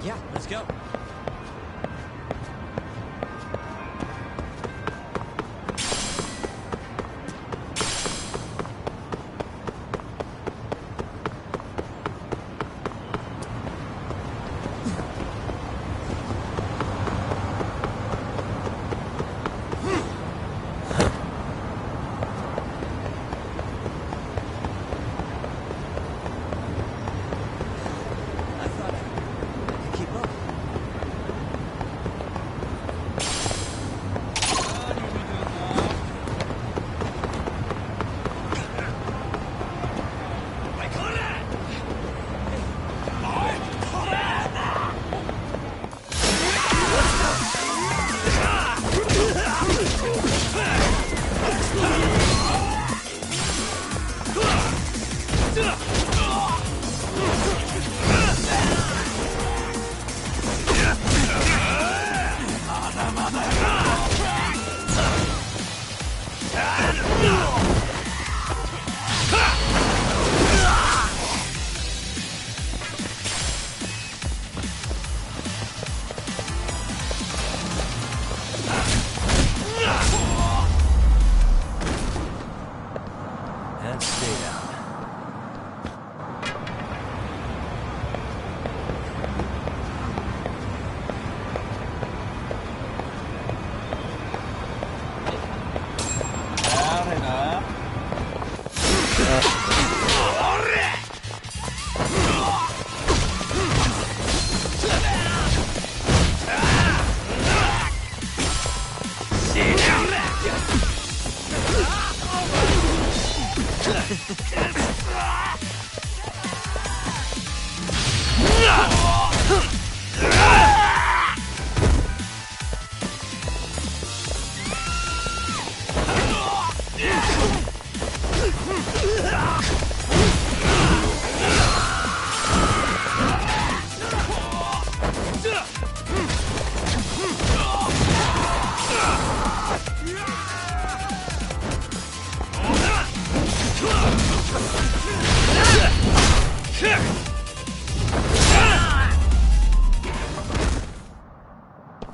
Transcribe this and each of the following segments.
Yeah, let's go. And stay down.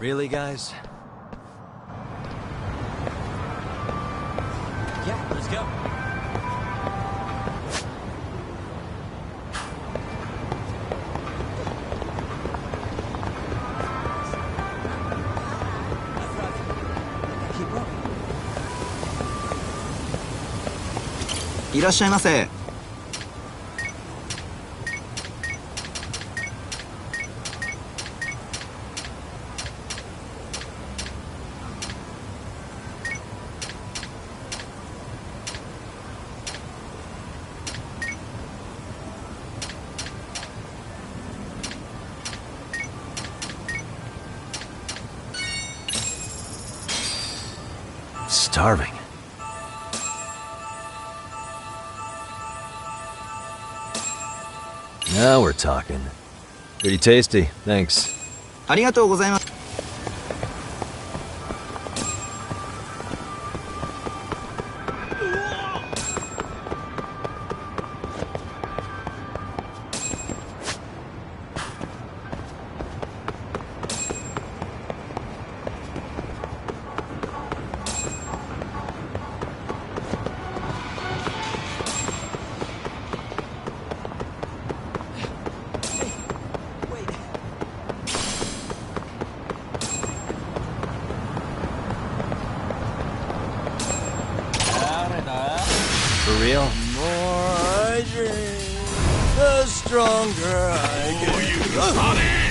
Really, guys? Yeah, let's go. Keep rolling. いらっしゃいませ。Starving. Now we're talking. Pretty tasty, thanks. ありがとうございます。For real? The more I drink, the stronger I get. Oh, you got it!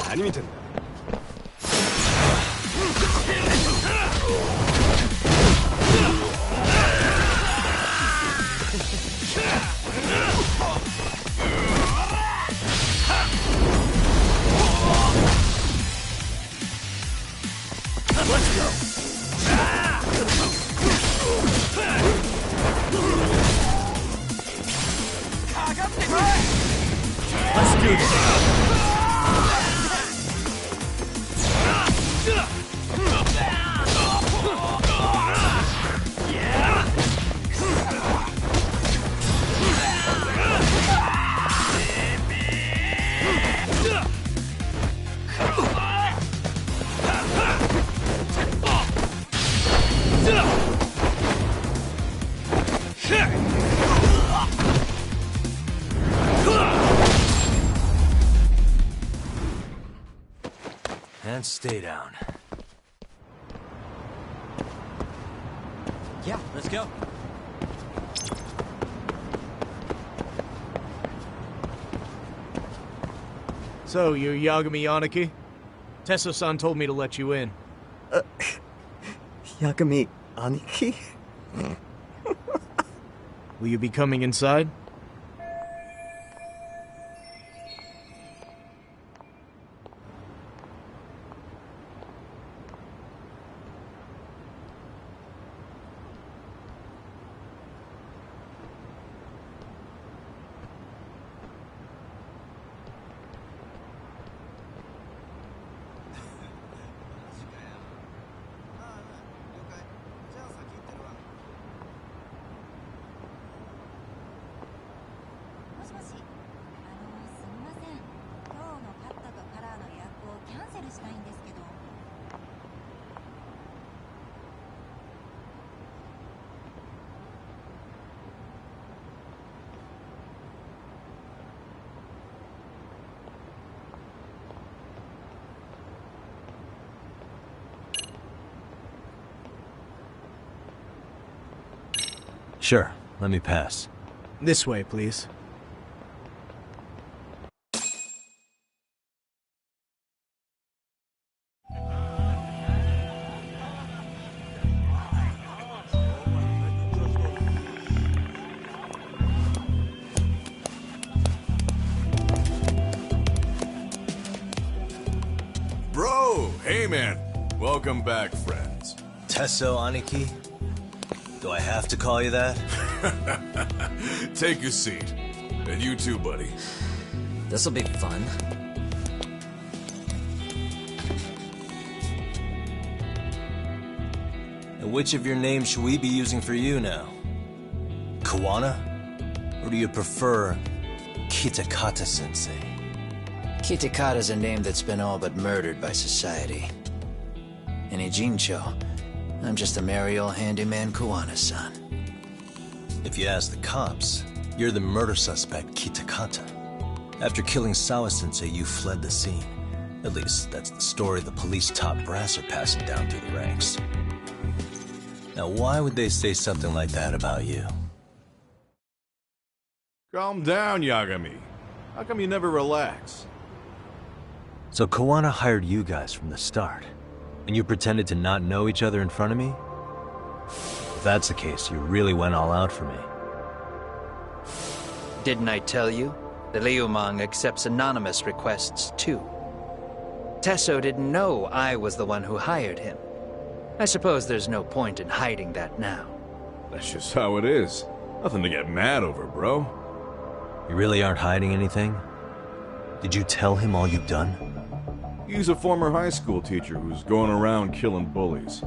何見てんだ。Let's do this. And stay down. Yeah, let's go. So, you're Yagami Yaniki? Tesso-san told me to let you in. Yagami Aniki? Will you be coming inside? Sure, let me pass. This way, please. Bro, hey man. Welcome back, friends. Tesso Aniki? Do I have to call you that? Take a seat. And you too, buddy. This'll be fun. And which of your names should we be using for you now? Kawana? Or do you prefer Kitakata-sensei? Kitakata's a name that's been all but murdered by society. And Ijincho, I'm just a merry old handyman Kawana-san. If you ask the cops, you're the murder suspect, Kitakata. After killing Sawa-sensei, you fled the scene. At least, that's the story the police top brass are passing down through the ranks. Now, why would they say something like that about you? Calm down, Yagami. How come you never relax? So Kawana hired you guys from the start, and you pretended to not know each other in front of me? If that's the case, you really went all out for me. Didn't I tell you? The Liumang accepts anonymous requests, too. Tesso didn't know I was the one who hired him. I suppose there's no point in hiding that now. That's just how it is. Nothing to get mad over, bro. You really aren't hiding anything? Did you tell him all you've done? He's a former high school teacher who's going around killing bullies.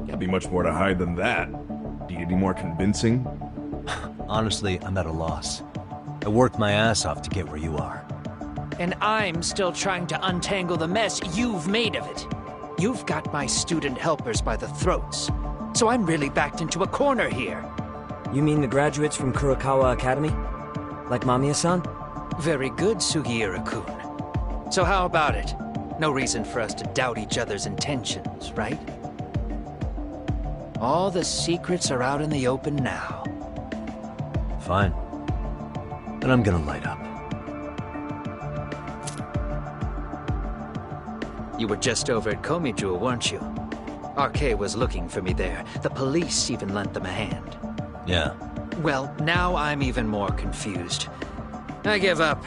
Can't be much more to hide than that. Do you need any more convincing? Honestly, I'm at a loss. I worked my ass off to get where you are. And I'm still trying to untangle the mess you've made of it. You've got my student helpers by the throats. So I'm really backed into a corner here. You mean the graduates from Kurokawa Academy? Like Mamiya-san? Very good, Sugiura-kun. So how about it? No reason for us to doubt each other's intentions, right? All the secrets are out in the open now. Fine. Then I'm gonna light up. You were just over at Komijul, weren't you? RK was looking for me there. The police even lent them a hand. Yeah. Well, now I'm even more confused. I give up.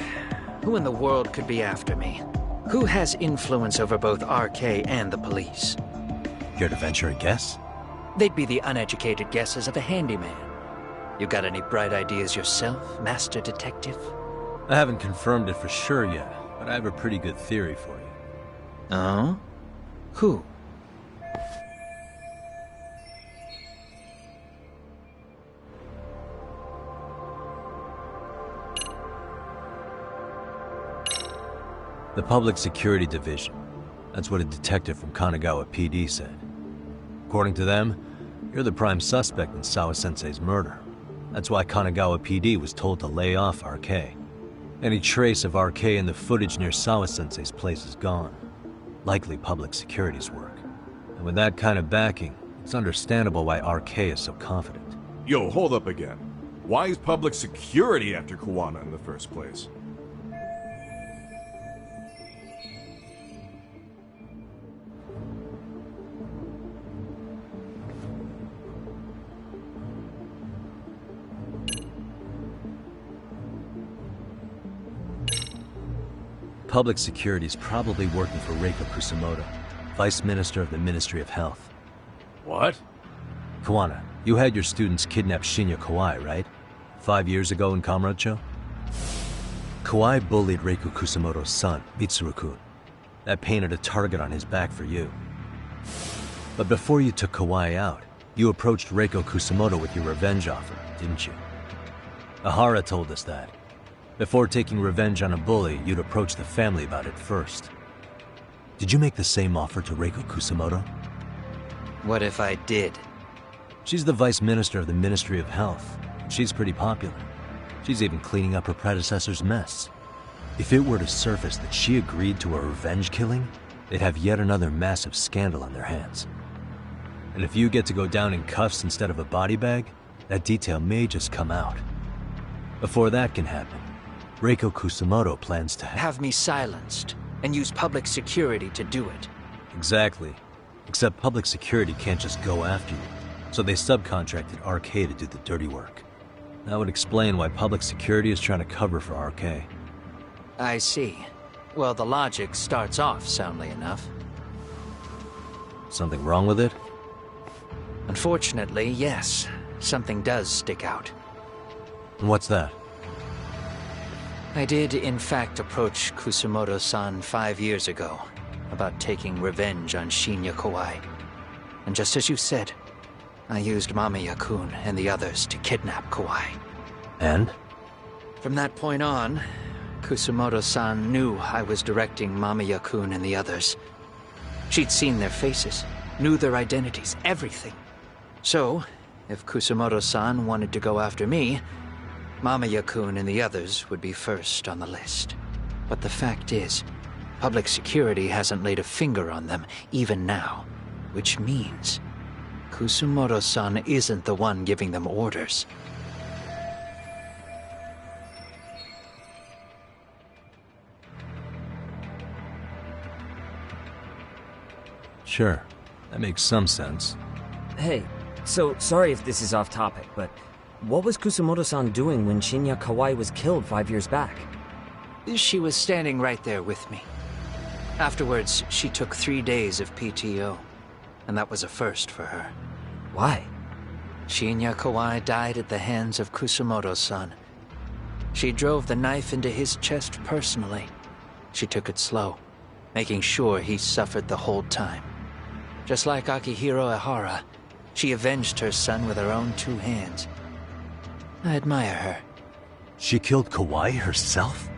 Who in the world could be after me? Who has influence over both RK and the police? Care to venture a guess? They'd be the uneducated guesses of a handyman. You got any bright ideas yourself, Master Detective? I haven't confirmed it for sure yet, but I have a pretty good theory for you. Oh? Who? The Public Security Division. That's what a detective from Kanagawa PD said. According to them, you're the prime suspect in Sawa-sensei's murder. That's why Kanagawa PD was told to lay off RK. Any trace of RK in the footage near Sawa-sensei's place is gone. Likely public security's work. And with that kind of backing, it's understandable why RK is so confident. Yo, hold up again. Why is public security after Kuwana in the first place? Public security is probably working for Reiko Kusumoto, Vice Minister of the Ministry of Health. What? Kawana, you had your students kidnap Shinya Kawai, right? 5 years ago in Kamurocho? Kawai bullied Reiko Kusumoto's son, Mitsuru-kun. That painted a target on his back for you. But before you took Kawai out, you approached Reiko Kusumoto with your revenge offer, didn't you? Ahara told us that. Before taking revenge on a bully, you'd approach the family about it first. Did you make the same offer to Reiko Kusumoto? What if I did? She's the Vice Minister of the Ministry of Health. She's pretty popular. She's even cleaning up her predecessor's mess. If it were to surface that she agreed to a revenge killing, they'd have yet another massive scandal on their hands. And if you get to go down in cuffs instead of a body bag, that detail may just come out. Before that can happen, Reiko Kusumoto plans to Have me silenced, and use public security to do it. Exactly. Except public security can't just go after you, so they subcontracted RK to do the dirty work. That would explain why public security is trying to cover for RK. I see. Well, the logic starts off soundly enough. Something wrong with it? Unfortunately, yes. Something does stick out. And what's that? I did, in fact, approach Kusumoto-san 5 years ago about taking revenge on Shinya Kawai. And just as you said, I used Mamiya-kun and the others to kidnap Kawai. And? From that point on, Kusumoto-san knew I was directing Mamiya-kun and the others. She'd seen their faces, knew their identities, everything. So, if Kusumoto-san wanted to go after me, Mamiya-kun and the others would be first on the list. But the fact is, public security hasn't laid a finger on them, even now. Which means, Kusumoto-san isn't the one giving them orders. Sure. That makes some sense. Hey, so sorry if this is off topic, but what was Kusumoto-san doing when Shinya Kawai was killed 5 years back? She was standing right there with me. Afterwards, she took 3 days of PTO, and that was a first for her. Why? Shinya Kawai died at the hands of Kusumoto-san. She drove the knife into his chest personally. She took it slow, making sure he suffered the whole time. Just like Akihiro Ehara, she avenged her son with her own 2 hands. I admire her. She killed Kawai herself?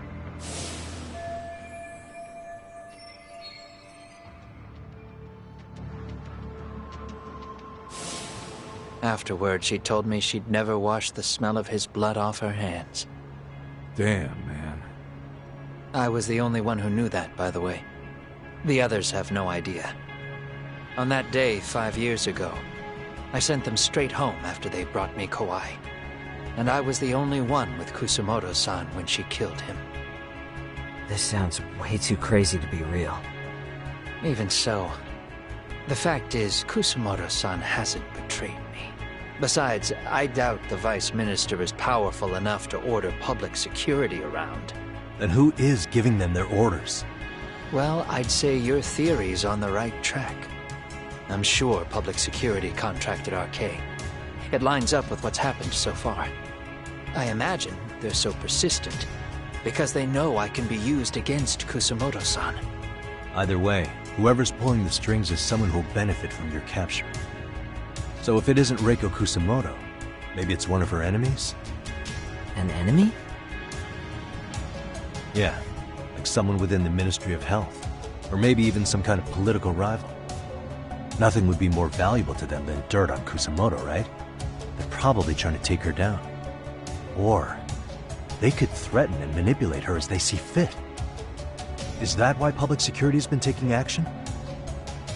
Afterward, she told me she'd never wash the smell of his blood off her hands. Damn, man. I was the only one who knew that, by the way. The others have no idea. On that day 5 years ago, I sent them straight home after they brought me Kawai. And I was the only one with Kusumoto-san when she killed him. This sounds way too crazy to be real. Even so, the fact is, Kusumoto-san hasn't betrayed me. Besides, I doubt the Vice Minister is powerful enough to order public security around. Then who is giving them their orders? Well, I'd say your theory's on the right track. I'm sure public security contracted RK. It lines up with what's happened so far. I imagine they're so persistent because they know I can be used against Kusumoto-san. Either way, whoever's pulling the strings is someone who'll benefit from your capture. So if it isn't Reiko Kusumoto, maybe it's one of her enemies? An enemy? Yeah, like someone within the Ministry of Health. Or maybe even some kind of political rival. Nothing would be more valuable to them than dirt on Kusumoto, right? They're probably trying to take her down. Or they could threaten and manipulate her as they see fit. Is that why public security has been taking action?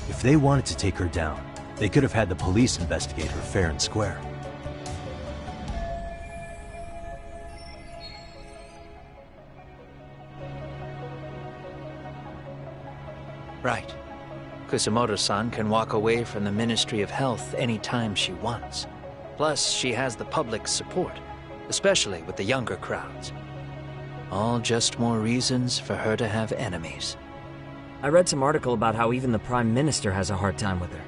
If they wanted to take her down, they could have had the police investigate her fair and square. Right. Kusumoto-san can walk away from the Ministry of Health anytime she wants. Plus, she has the public's support, especially with the younger crowds. All just more reasons for her to have enemies. I read some article about how even the Prime Minister has a hard time with her.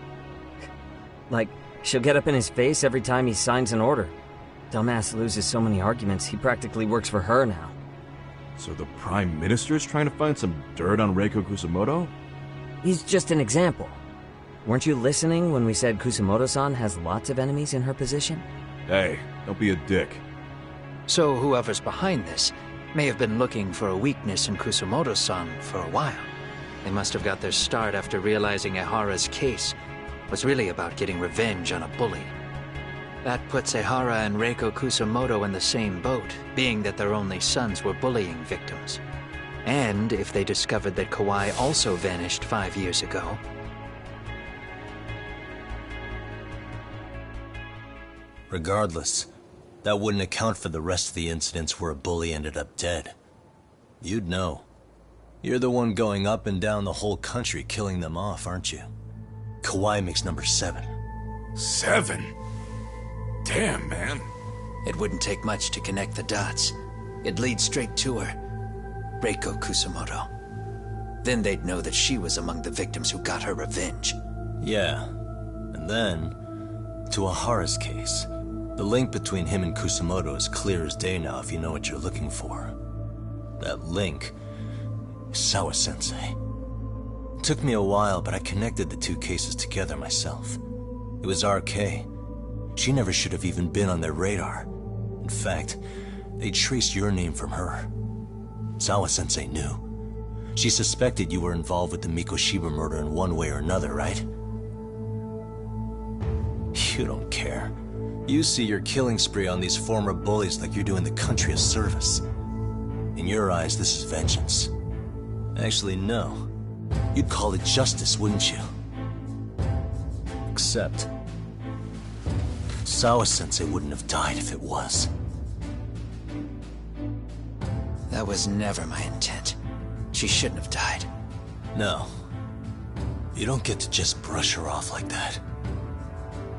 Like, she'll get up in his face every time he signs an order. Dumbass loses so many arguments, he practically works for her now. So the Prime Minister is trying to find some dirt on Reiko Kusumoto? He's just an example. Weren't you listening when we said Kusumoto-san has lots of enemies in her position? Hey, don't be a dick. So whoever's behind this may have been looking for a weakness in Kusumoto-san for a while. They must have got their start after realizing Ehara's case was really about getting revenge on a bully. That puts Ehara and Reiko Kusumoto in the same boat, being that their only sons were bullying victims. And if they discovered that Kawai also vanished 5 years ago. Regardless, that wouldn't account for the rest of the incidents where a bully ended up dead. You'd know. You're the one going up and down the whole country killing them off, aren't you? Kawai makes number 7. 7? Damn, man. It wouldn't take much to connect the dots. It'd lead straight to her. Reiko Kusumoto. Then they'd know that she was among the victims who got her revenge. Yeah. And then, to Ehara's case. The link between him and Kusumoto is clear as day now if you know what you're looking for. That link is Sawa-sensei. It took me a while, but I connected the two cases together myself. It was RK. She never should have even been on their radar. In fact, they traced your name from her. Sawa-sensei knew. She suspected you were involved with the Mikoshiba murder in one way or another, right? You don't care. You see your killing spree on these former bullies like you're doing the country a service. In your eyes, this is vengeance. Actually, no. You'd call it justice, wouldn't you? Except, Sawa-sensei wouldn't have died if it was. That was never my intent. She shouldn't have died. No. You don't get to just brush her off like that.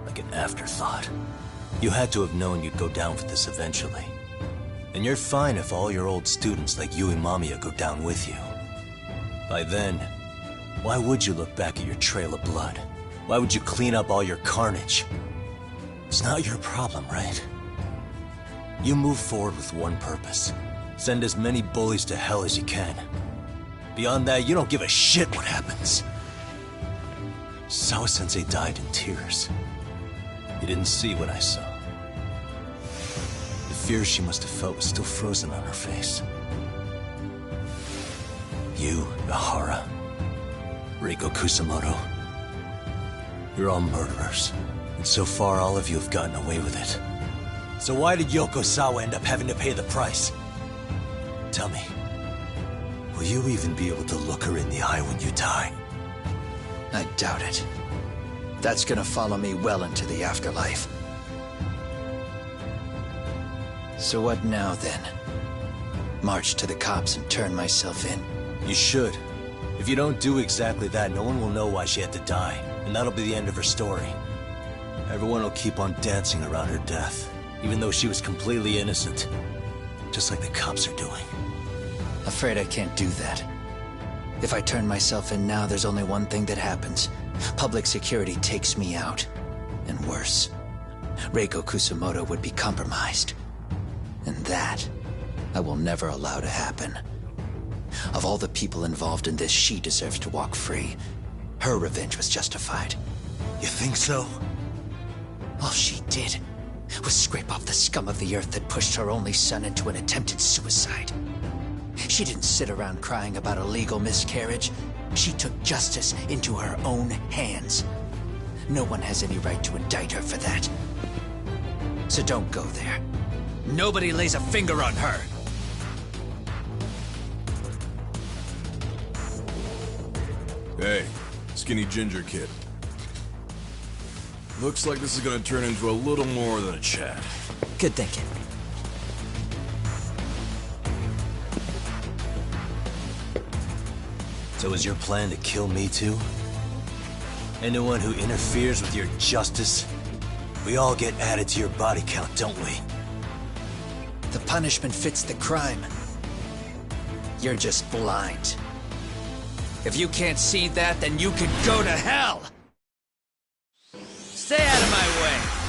Like an afterthought. You had to have known you'd go down for this eventually. And you're fine if all your old students like Yui Mamiya go down with you. By then, why would you look back at your trail of blood? Why would you clean up all your carnage? It's not your problem, right? You move forward with one purpose. Send as many bullies to hell as you can. Beyond that, you don't give a shit what happens. Sawa-sensei died in tears. You didn't see what I saw. The fear she must have felt was still frozen on her face. You, Ehara, Reiko Kusumoto, you're all murderers. And so far, all of you have gotten away with it. So why did Yoko Sawa end up having to pay the price? Tell me, will you even be able to look her in the eye when you die? I doubt it. That's gonna follow me well into the afterlife. So what now, then? March to the cops and turn myself in? You should, If you don't do exactly that, no one will know why she had to die, and that'll be the end of her story. Everyone will keep on dancing around her death, even though she was completely innocent. Just like the cops are doing. Afraid I can't do that. If I turn myself in now, there's only one thing that happens. Public security takes me out. And worse, Reiko Kusamoto would be compromised. And that, I will never allow to happen. Of all the people involved in this, she deserves to walk free. Her revenge was justified. You think so? All she did was scrape off the scum of the earth that pushed her only son into an attempted suicide. She didn't sit around crying about a legal miscarriage. She took justice into her own hands. No one has any right to indict her for that. So don't go there. Nobody lays a finger on her. Hey, skinny ginger kid. Looks like this is gonna turn into a little more than a chat. Good thinking. So is your plan to kill me too? Anyone who interferes with your justice, we all get added to your body count, don't we? The punishment fits the crime. You're just blind. If you can't see that, then you can go to hell! Stay out of my way!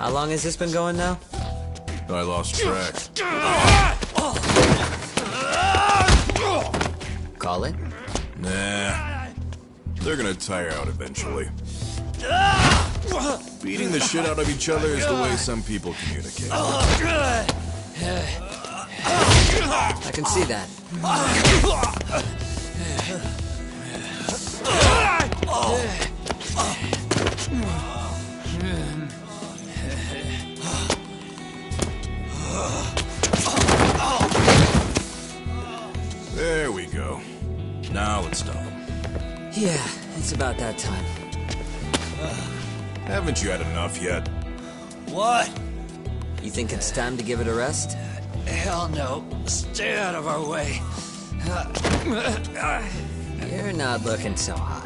How long has this been going now? I lost track. Call it? Nah. They're gonna tire out eventually. Beating the shit out of each other is the way some people communicate. I can see that. There we go. Now let's stop them. Yeah, it's about that time. Haven't you had enough yet? What? You think it's time to give it a rest? Hell no. Stay out of our way. You're not looking so hot.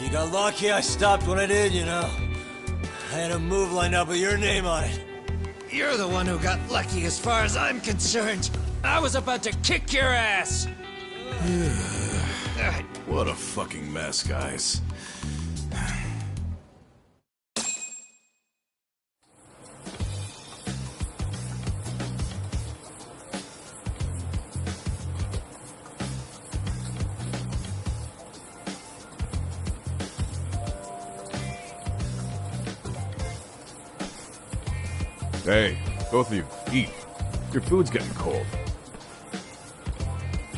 You got lucky I stopped when I did, you know. I had a move lined up with your name on it. You're the one who got lucky as far as I'm concerned. I was about to kick your ass. What a fucking mess, guys. Hey, both of you, eat. Your food's getting cold.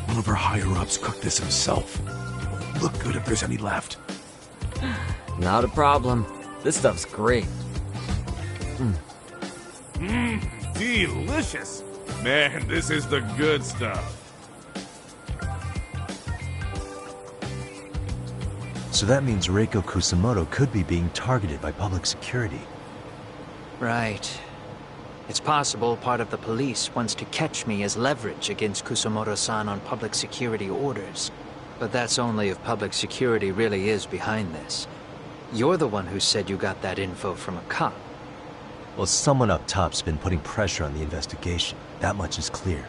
One of our higher-ups cooked this himself. Look good if there's any left. Not a problem. This stuff's great. Delicious! Man, this is the good stuff. So that means Reiko Kusamoto could be being targeted by public security. Right. It's possible part of the police wants to catch me as leverage against Kusamoto-san on public security orders. But that's only if public security really is behind this. You're the one who said you got that info from a cop. Well, someone up top's been putting pressure on the investigation. That much is clear.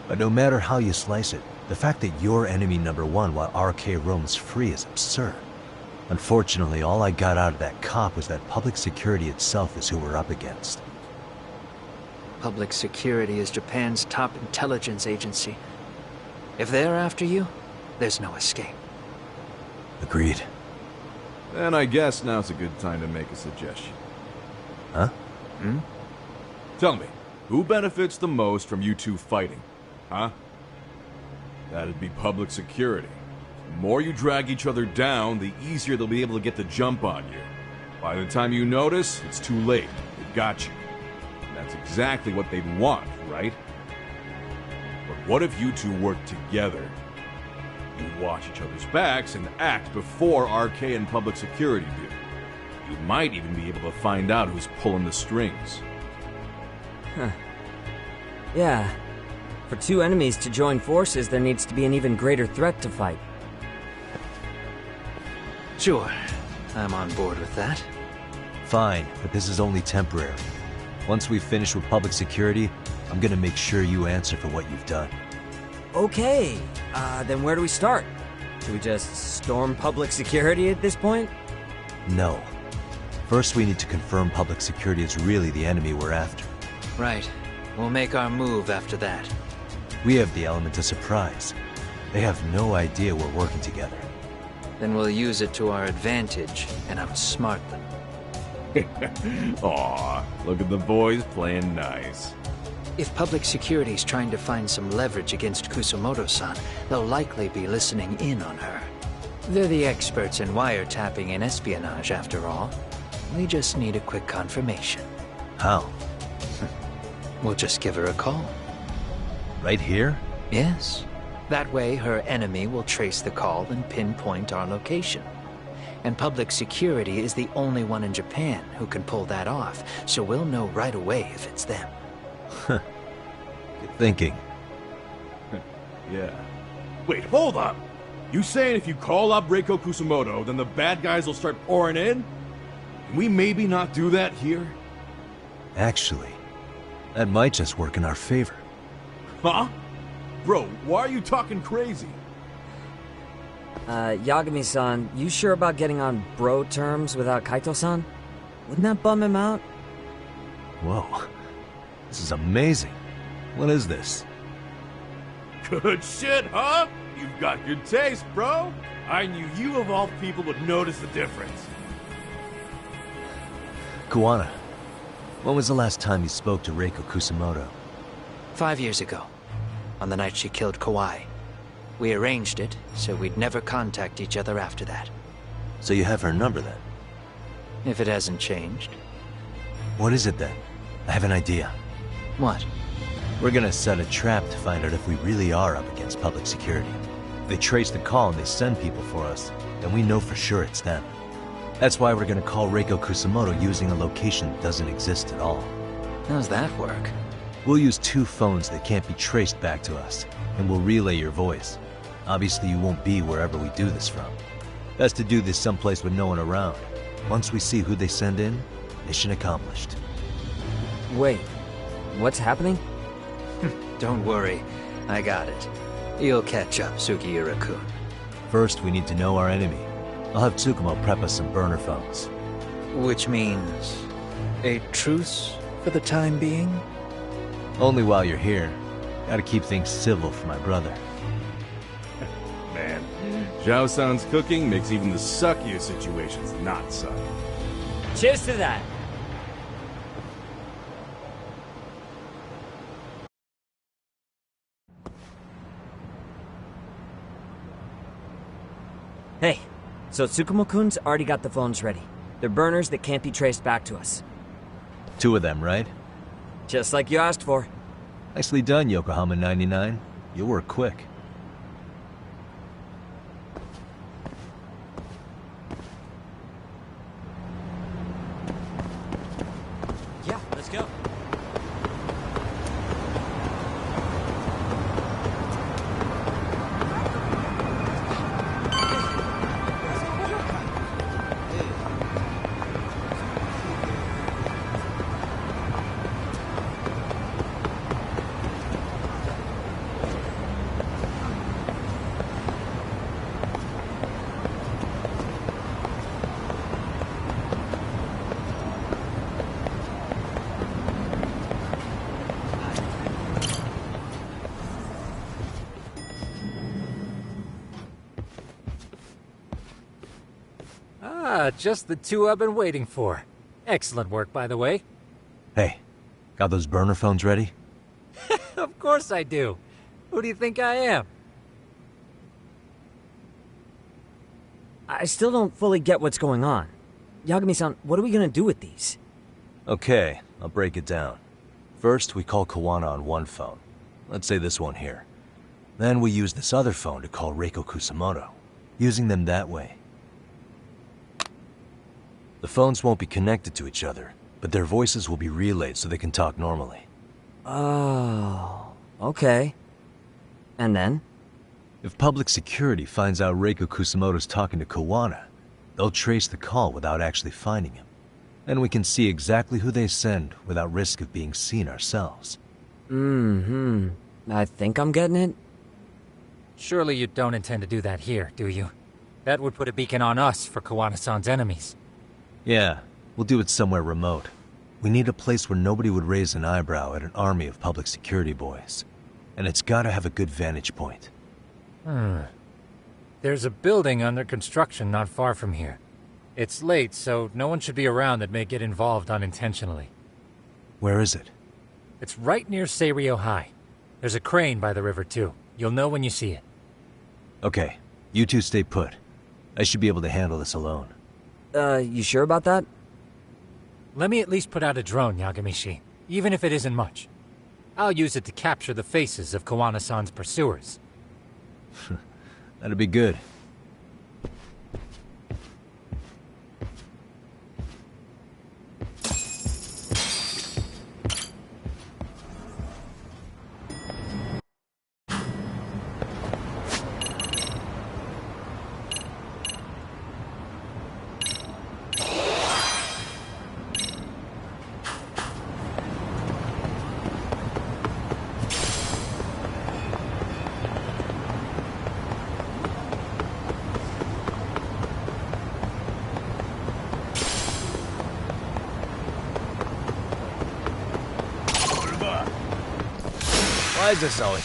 But no matter how you slice it, the fact that you're enemy number one while RK roams free is absurd. Unfortunately, all I got out of that cop was that public security itself is who we're up against. Public security is Japan's top intelligence agency. If they're after you, there's no escape. Agreed. And I guess now's a good time to make a suggestion. Huh? Tell me, who benefits the most from you two fighting? Huh? That'd be public security. The more you drag each other down, the easier they'll be able to get the jump on you. By the time you notice, it's too late. They got you. That's exactly what they'd want, right? But what if you two work together? You watch each other's backs and act before RK and public security do. You might even be able to find out who's pulling the strings. Yeah. For two enemies to join forces, there needs to be an even greater threat to fight. Sure, I'm on board with that. Fine, but this is only temporary. Once we finish with public security, I'm gonna make sure you answer for what you've done. Okay, then where do we start? Do we just storm public security at this point? No. First, we need to confirm public security is really the enemy we're after. Right. We'll make our move after that. We have the element of surprise. They have no idea we're working together. Then we'll use it to our advantage and outsmart them. Aw, look at the boys playing nice. If public security's trying to find some leverage against Kusamoto-san, they'll likely be listening in on her. They're the experts in wiretapping and espionage, after all. We just need a quick confirmation. How? We'll just give her a call. Right here? Yes. That way, her enemy will trace the call and pinpoint our location. And public security is the only one in Japan who can pull that off, so we'll know right away if it's them. Good thinking. Yeah. Wait, hold up! You saying if you call up Reiko Kusamoto, then the bad guys will start pouring in? Can we maybe not do that here? Actually, That might just work in our favor. Huh? Bro, why are you talking crazy? Yagami-san, you sure about getting on bro terms without Kaito-san? Wouldn't that bum him out? Whoa. This is amazing. What is this? Good shit, huh? You've got good taste, bro. I knew you of all people would notice the difference. Kuwana, when was the last time you spoke to Reiko Kusamoto? 5 years ago, on the night she killed Kawai. We arranged it, so we'd never contact each other after that. So you have her number then? If it hasn't changed. What is it then? I have an idea. What? We're gonna set a trap to find out if we really are up against public security. If they trace the call and they send people for us, then we know for sure it's them. That's why we're gonna call Reiko Kusamoto using a location that doesn't exist at all. How's that work? We'll use 2 phones that can't be traced back to us, and we'll relay your voice. Obviously you won't be wherever we do this from. Best to do this someplace with no one around. Once we see who they send in, mission accomplished. Wait, what's happening? Don't worry, I got it. You'll catch up, Sugiura-kun. First, we need to know our enemy. I'll have Tsukumo prep us some burner phones. Which means a truce for the time being? Only while you're here. Gotta keep things civil for my brother. Man, Zhao-san's cooking makes even the suckiest situations not suck. Cheers to that! Hey, so Tsukumo-kun's already got the phones ready. They're burners that can't be traced back to us. 2 of them, right? Just like you asked for. Nicely done, Yokohama 99. You work quick. Yeah, let's go. Just the 2 I've been waiting for. Excellent work, by the way. Hey, got those burner phones ready? Of course I do. Who do you think I am? I still don't fully get what's going on. Yagami-san, what are we gonna do with these? Okay, I'll break it down. First, we call Kawana on one phone. Let's say this one here. Then we use this other phone to call Reiko Kusamoto, using them that way. The phones won't be connected to each other, but their voices will be relayed so they can talk normally. Oh, okay. And then? If public security finds out Reiko Kusamoto's talking to Kawana, they'll trace the call without actually finding him. Then we can see exactly who they send without risk of being seen ourselves. I think I'm getting it. Surely you don't intend to do that here, do you? That would put a beacon on us for Kawana-san's enemies. Yeah, we'll do it somewhere remote. We need a place where nobody would raise an eyebrow at an army of public security boys. And it's gotta have a good vantage point. There's a building under construction not far from here. It's late, so no one should be around that may get involved unintentionally. Where is it? It's right near Seirio High. There's a crane by the river, too. You'll know when you see it. Okay, you two stay put. I should be able to handle this alone. You sure about that? Let me at least put out a drone, Yagamishi, even if it isn't much. I'll use it to capture the faces of Kawana-san's pursuers. That'd be good. Why is this always...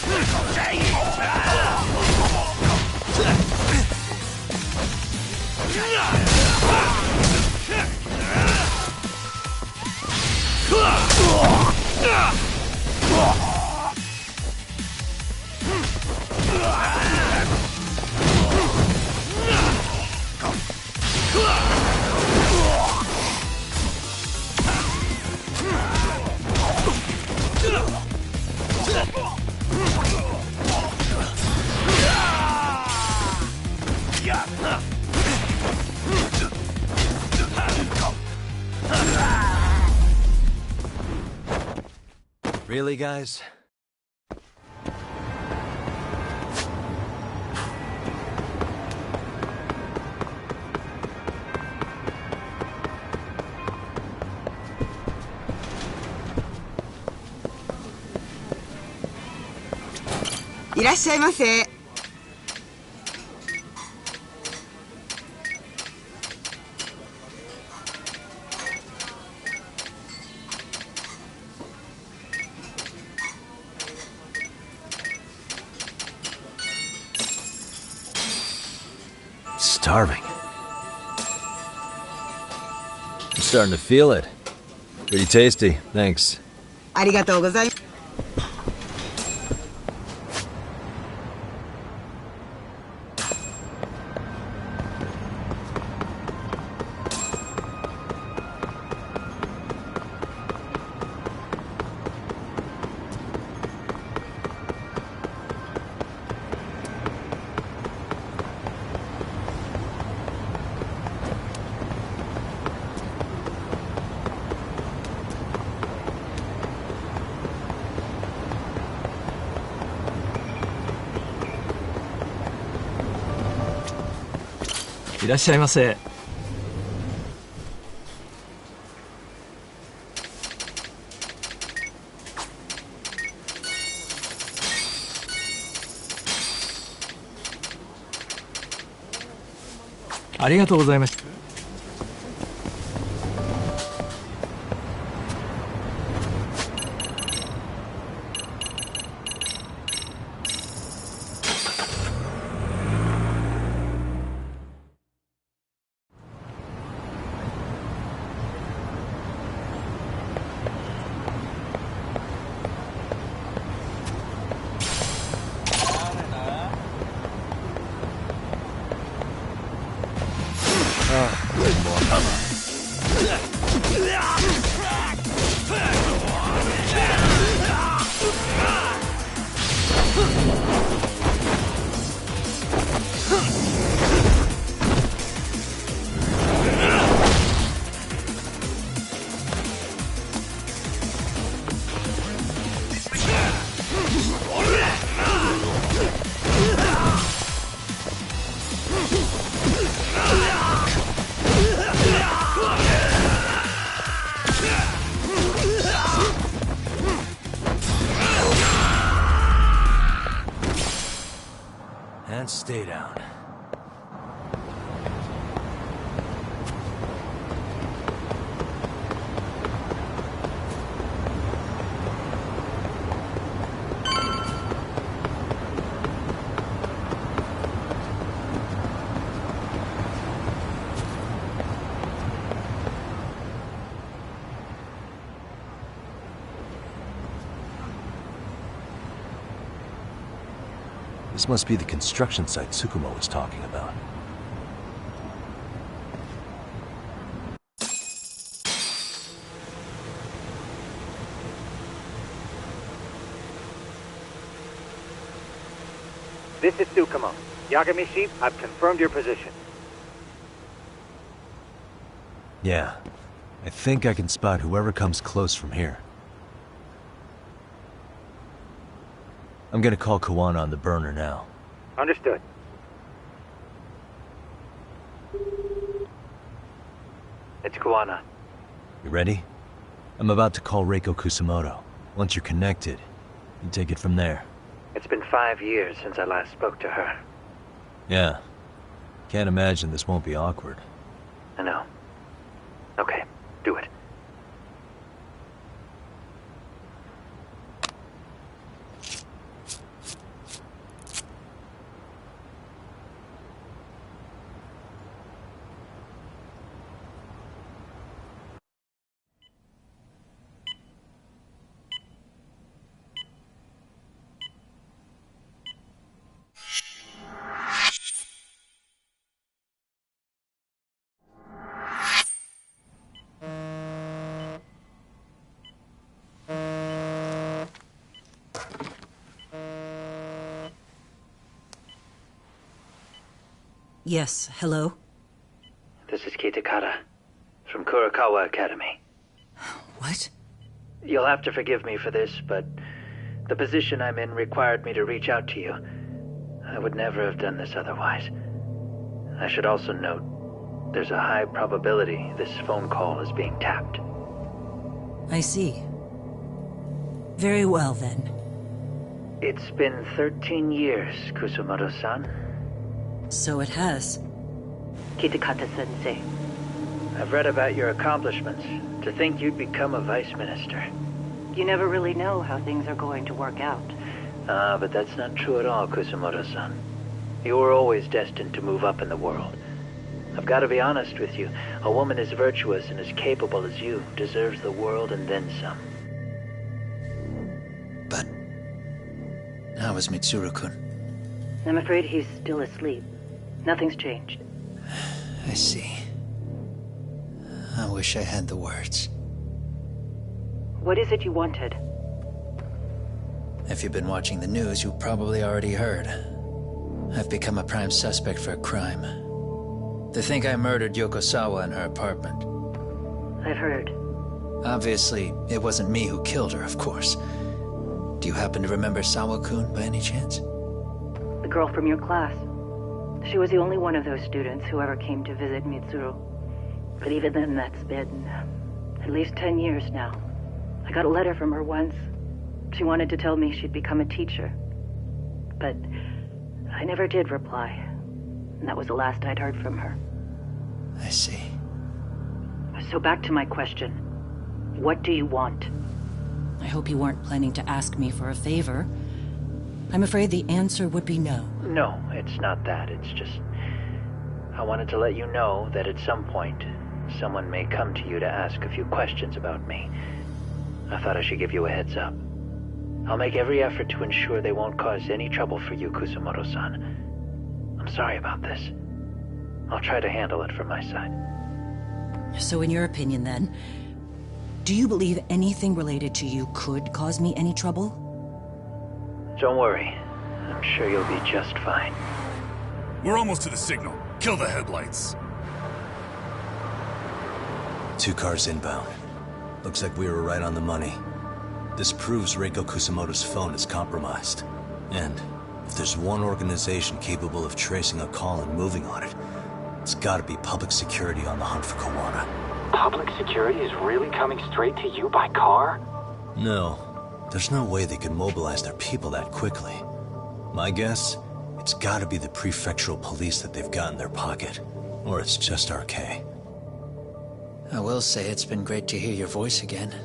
Really, guys?いらっしゃいませ。Starving. I'm starting to feel it. Pretty tasty, thanks. ありがとうございます。いらっしゃいませ。ありがとうございます。And stay down. This must be the construction site Tsukumo was talking about. This is Tsukumo. Yagami-shi, I've confirmed your position. Yeah. I think I can spot whoever comes close from here. I'm gonna call Kawana on the burner now. Understood. It's Kawana. You ready? I'm about to call Reiko Kusamoto. Once you're connected, you take it from there. It's been 5 years since I last spoke to her. Yeah. Can't imagine this won't be awkward. I know. Okay, do it. Yes, hello? This is Kitakata, from Kurakawa Academy. What? You'll have to forgive me for this, but the position I'm in required me to reach out to you. I would never have done this otherwise. I should also note, there's a high probability this phone call is being tapped. I see. Very well, then. It's been 13 years, Kusumoto-san. So it has. Kitakata-sensei. I've read about your accomplishments. To think you'd become a vice minister. You never really know how things are going to work out. But that's not true at all, Kusumoto-san. You were always destined to move up in the world. I've got to be honest with you. A woman as virtuous and as capable as you deserves the world and then some. But how is Mitsuru-kun? I'm afraid he's still asleep. Nothing's changed. I see. I wish I had the words. What is it you wanted? If you've been watching the news, you've probably already heard. I've become a prime suspect for a crime. They think I murdered Yokosawa in her apartment. I've heard. Obviously, it wasn't me who killed her, of course. Do you happen to remember Sawa-kun by any chance? The girl from your class. She was the only one of those students who ever came to visit Mitsuru. But even then, that's been at least 10 years now. I got a letter from her once. She wanted to tell me she'd become a teacher. But I never did reply. And that was the last I'd heard from her. I see. So back to my question. What do you want? I hope you weren't planning to ask me for a favor. I'm afraid the answer would be no. No, it's not that. It's just... I wanted to let you know that at some point, someone may come to you to ask a few questions about me. I thought I should give you a heads up. I'll make every effort to ensure they won't cause any trouble for you, Kusumoto-san. I'm sorry about this. I'll try to handle it from my side. So in your opinion, then, do you believe anything related to you could cause me any trouble? Don't worry. I'm sure you'll be just fine. We're almost to the signal. Kill the headlights. 2 cars inbound. Looks like we were right on the money. This proves Reiko Kusumoto's phone is compromised. And if there's one organization capable of tracing a call and moving on it, it's gotta be public security on the hunt for Kawana. Public security is really coming straight to you by car? No. There's no way they can mobilize their people that quickly. My guess, it's gotta be the prefectural police that they've got in their pocket. Or it's just RK. I will say it's been great to hear your voice again.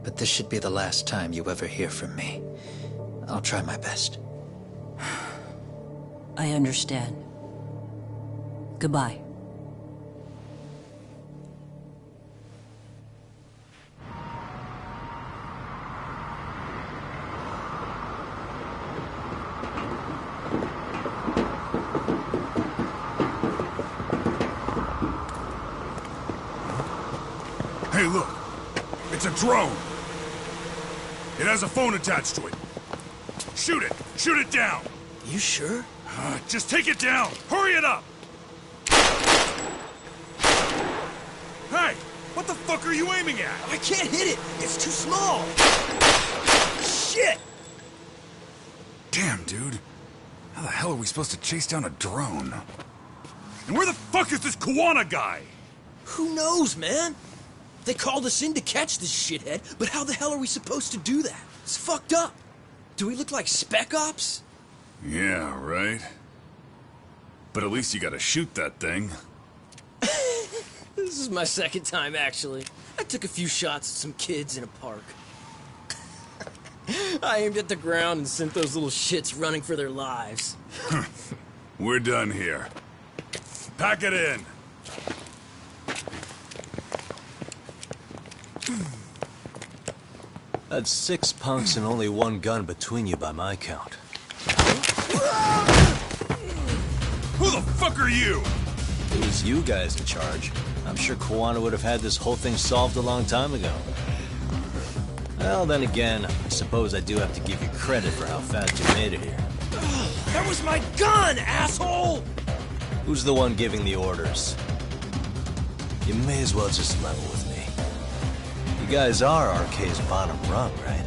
But this should be the last time you ever hear from me. I'll try my best. I understand. Goodbye. Hey, look. It's a drone. It has a phone attached to it. Shoot it! Shoot it down! You sure? Just take it down! Hurry it up! Hey! What the fuck are you aiming at? I can't hit it! It's too small! Shit! Damn, dude. How the hell are we supposed to chase down a drone? And where the fuck is this Kawana guy? Who knows, man? They called us in to catch this shithead, but how the hell are we supposed to do that? It's fucked up. Do we look like Spec Ops? Yeah, right. But at least you gotta shoot that thing. This is my second time, actually. I took a few shots at some kids in a park. I aimed at the ground and sent those little shits running for their lives. We're done here. Pack it in. That's 6 punks and only 1 gun between you by my count. Who the fuck are you? It was you guys in charge. I'm sure Kawana would have had this whole thing solved a long time ago. Well, then again, I suppose I do have to give you credit for how fast you made it here. That was my gun, asshole! Who's the one giving the orders? You may as well just level with me. You guys are RK's bottom rung, right?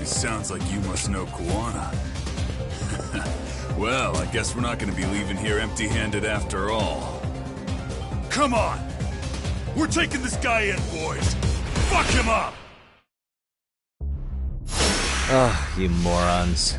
It sounds like you must know Kuwana. Well, I guess we're not gonna be leaving here empty-handed after all. Come on! We're taking this guy in, boys! Fuck him up! Ah, you morons.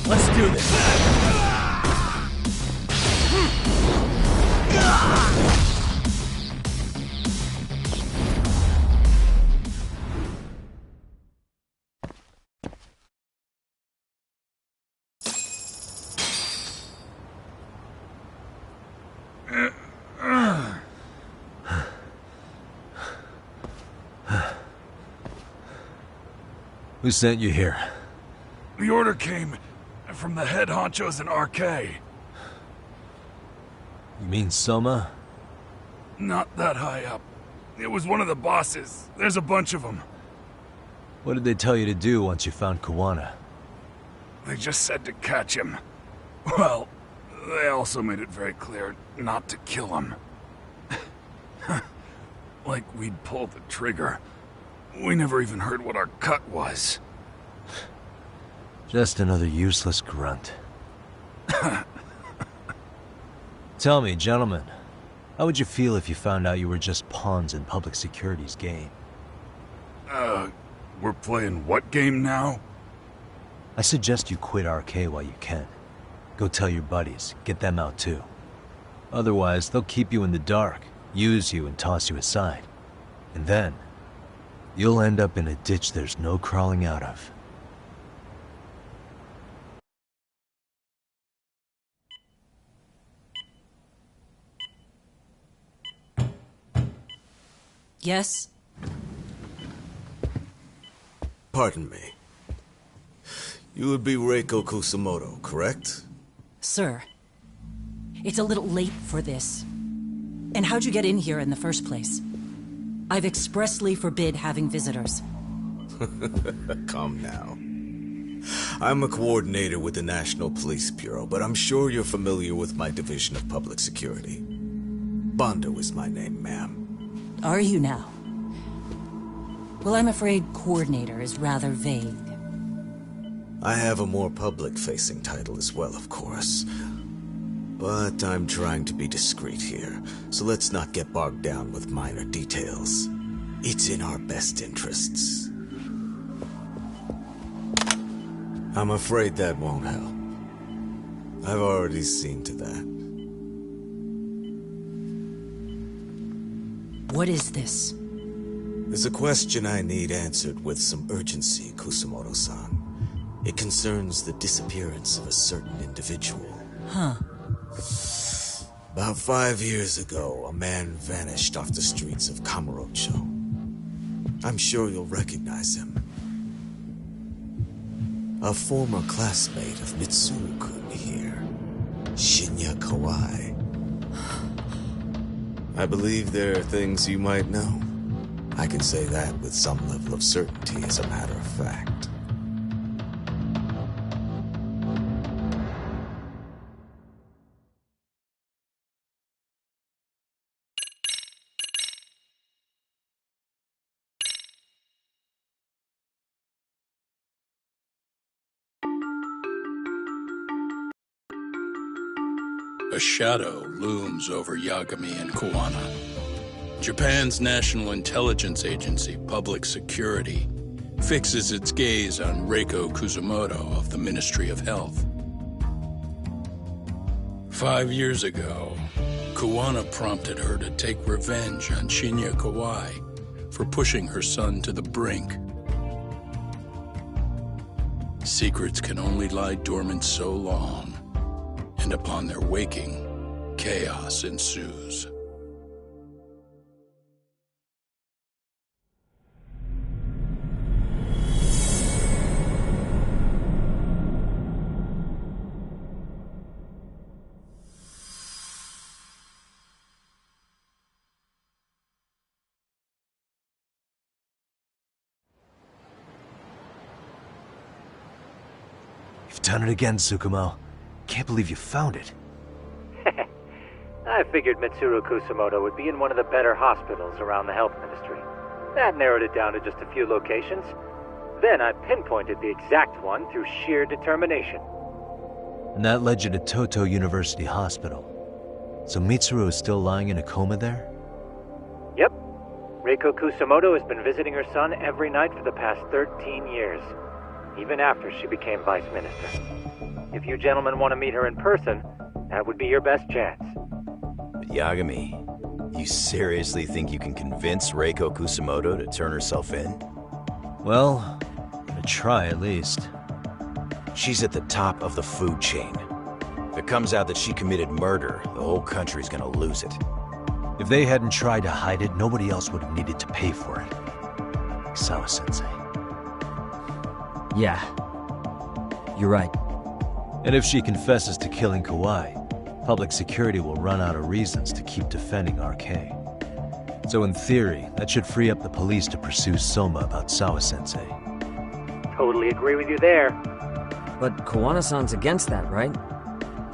Let's do this. Who sent you here? The order came from the head honchos in RK. You mean Soma? Not that high up. It was one of the bosses. There's a bunch of them. What did they tell you to do once you found Kuwana? They just said to catch him. Well, they also made it very clear not to kill him. Like we'd pull the trigger. We never even heard what our cut was. Just another useless grunt. Tell me, gentlemen, how would you feel if you found out you were just pawns in public security's game? We're playing what game now? I suggest you quit RK while you can. Go tell your buddies, get them out too. Otherwise, they'll keep you in the dark, use you and toss you aside. And then, you'll end up in a ditch there's no crawling out of. Yes? Pardon me. You would be Reiko Kusamoto, correct? Sir, it's a little late for this. And how'd you get in here in the first place? I've expressly forbid having visitors. Come now. I'm a coordinator with the National Police Bureau, but I'm sure you're familiar with my Division of Public Security. Bondo is my name, ma'am. Are you now? Well, I'm afraid coordinator is rather vague. I have a more public-facing title as well, of course. But I'm trying to be discreet here, so let's not get bogged down with minor details. It's in our best interests. I'm afraid that won't help. I've already seen to that. What is this? There's a question I need answered with some urgency, Kusamoto-san. It concerns the disappearance of a certain individual. Huh. About 5 years ago, a man vanished off the streets of Kamurocho. I'm sure you'll recognize him. A former classmate of Mitsuru-kun. Shinya Kawai. I believe there are things you might know. I can say that with some level of certainty, as a matter of fact. A shadow looms over Yagami and Kuwana. Japan's National Intelligence Agency, Public Security, fixes its gaze on Reiko Kusumoto of the Ministry of Health. 5 years ago, Kuwana prompted her to take revenge on Shinya Kawai for pushing her son to the brink. Secrets can only lie dormant so long, and upon their waking, chaos ensues. You've done it again, Tsukumo. Can't believe you found it. I figured Mitsuru Kusumoto would be in one of the better hospitals around the health ministry. That narrowed it down to just a few locations. Then I pinpointed the exact one through sheer determination. And that led you to Toto University Hospital. So Mitsuru is still lying in a coma there? Yep. Reiko Kusumoto has been visiting her son every night for the past 13 years, even after she became vice minister. If you gentlemen want to meet her in person, that would be your best chance. But Yagami, you seriously think you can convince Reiko Kusumoto to turn herself in? Well, I'd try at least. She's at the top of the food chain. If it comes out that she committed murder, the whole country's gonna lose it. If they hadn't tried to hide it, nobody else would have needed to pay for it. Like Sawa-sensei. Yeah. You're right. And if she confesses to killing Kawai, public security will run out of reasons to keep defending RK. So in theory, that should free up the police to pursue Soma about Sawa-sensei. Totally agree with you there. But Kuwana-san's against that, right?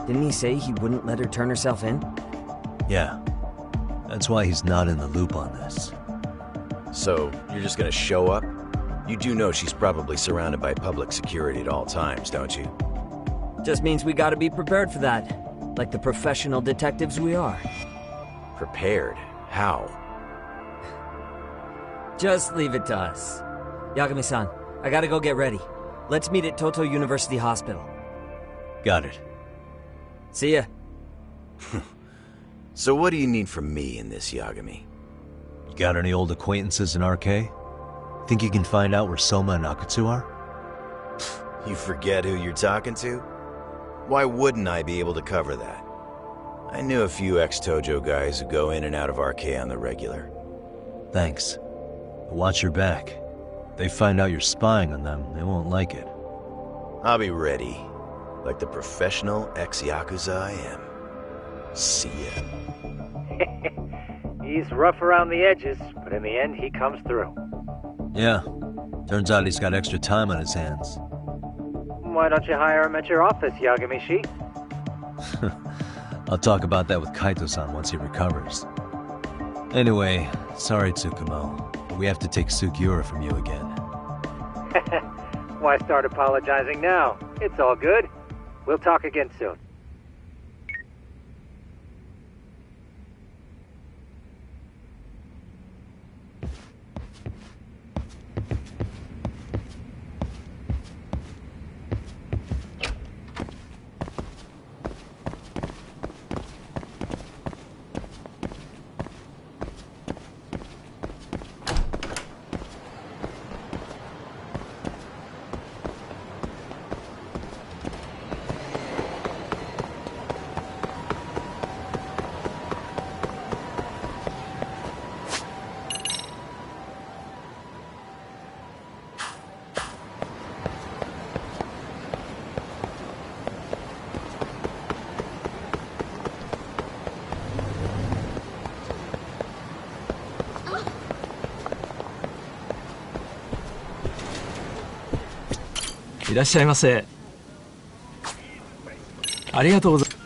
Didn't he say he wouldn't let her turn herself in? Yeah. That's why he's not in the loop on this. So, you're just gonna show up? You do know she's probably surrounded by public security at all times, don't you? Just means we gotta be prepared for that. Like the professional detectives we are. Prepared? How? Just leave it to us. Yagami-san, I gotta go get ready. Let's meet at Toto University Hospital. Got it. See ya. So what do you need from me in this, Yagami? You got any old acquaintances in RK? Think you can find out where Soma and Akutsu are? You forget who you're talking to? Why wouldn't I be able to cover that? I knew a few ex-Tojo guys who go in and out of RK on the regular. Thanks. But watch your back. If they find out you're spying on them, they won't like it. I'll be ready. Like the professional ex-Yakuza I am. See ya. He's rough around the edges, but in the end, he comes through. Yeah. Turns out he's got extra time on his hands. Why don't you hire him at your office, Yagami-shi? I'll talk about that with Kaito-san once he recovers. Anyway, sorry Tsukumo, but we have to take Sugiura from you again. Why start apologizing now? It's all good. We'll talk again soon. いらっしゃいませ。ありがとうございます。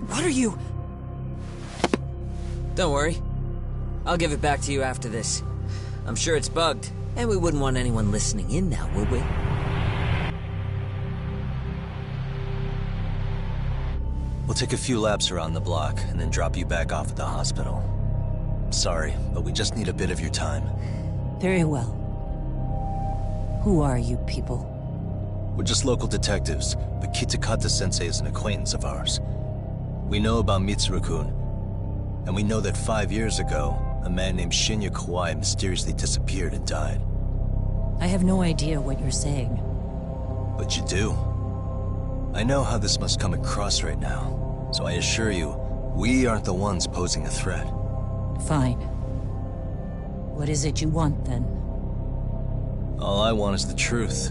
What are you? Don't worry. I'll give it back to you after this. I'm sure it's bugged, and we wouldn't want anyone listening in now, would we? We'll take a few laps around the block, and then drop you back off at the hospital. Sorry, but we just need a bit of your time. Very well. Who are you people? We're just local detectives, but Kitakata-sensei is an acquaintance of ours. We know about Mitsuru-kun, and we know that 5 years ago, a man named Shinya Kawai mysteriously disappeared and died. I have no idea what you're saying. But you do. I know how this must come across right now, so I assure you, we aren't the ones posing a threat. Fine. What is it you want, then? All I want is the truth.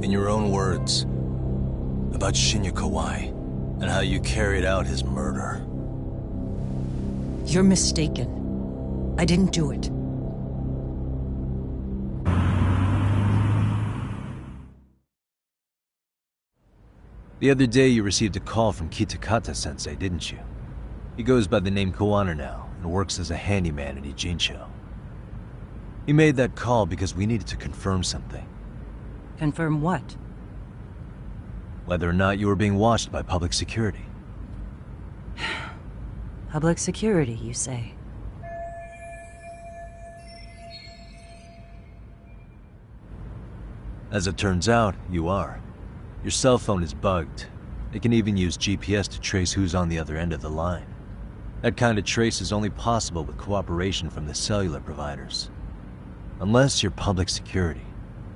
In your own words. About Shinya Kawai, and how you carried out his murder. You're mistaken. I didn't do it. The other day you received a call from Kitakata-sensei, didn't you? He goes by the name Kawana now, and works as a handyman at Ijincho. He made that call because we needed to confirm something. Confirm what? Whether or not you were being watched by public security. Public security, you say? As it turns out, you are. Your cell phone is bugged. It can even use GPS to trace who's on the other end of the line. That kind of trace is only possible with cooperation from the cellular providers. Unless you're public security,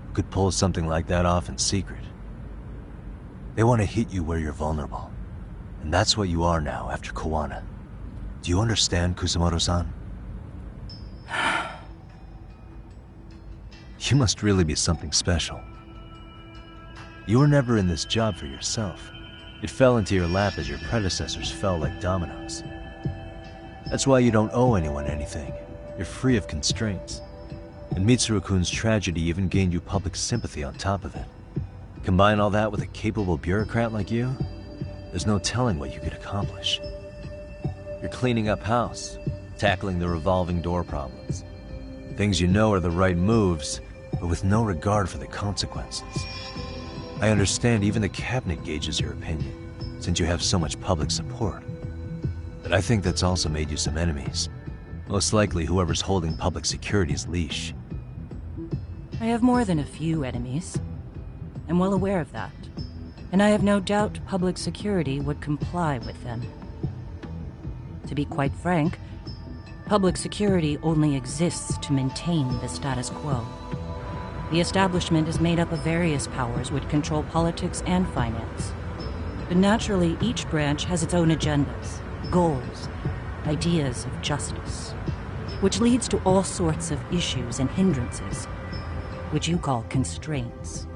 who could pull something like that off in secret. They want to hit you where you're vulnerable. And that's what you are now after Kawana. Do you understand, Kusamoto-san? You must really be something special. You were never in this job for yourself. It fell into your lap as your predecessors fell like dominoes. That's why you don't owe anyone anything. You're free of constraints. And Mitsuru-kun's tragedy even gained you public sympathy on top of it. Combine all that with a capable bureaucrat like you, there's no telling what you could accomplish. You're cleaning up house, tackling the revolving door problems. Things you know are the right moves, but with no regard for the consequences. I understand even the cabinet gauges your opinion, since you have so much public support. But I think that's also made you some enemies. Most likely whoever's holding public security's leash. I have more than a few enemies. I'm well aware of that. And I have no doubt public security would comply with them. To be quite frank, public security only exists to maintain the status quo. The establishment is made up of various powers which control politics and finance. But naturally, each branch has its own agendas, goals, ideas of justice, which leads to all sorts of issues and hindrances, which you call constraints.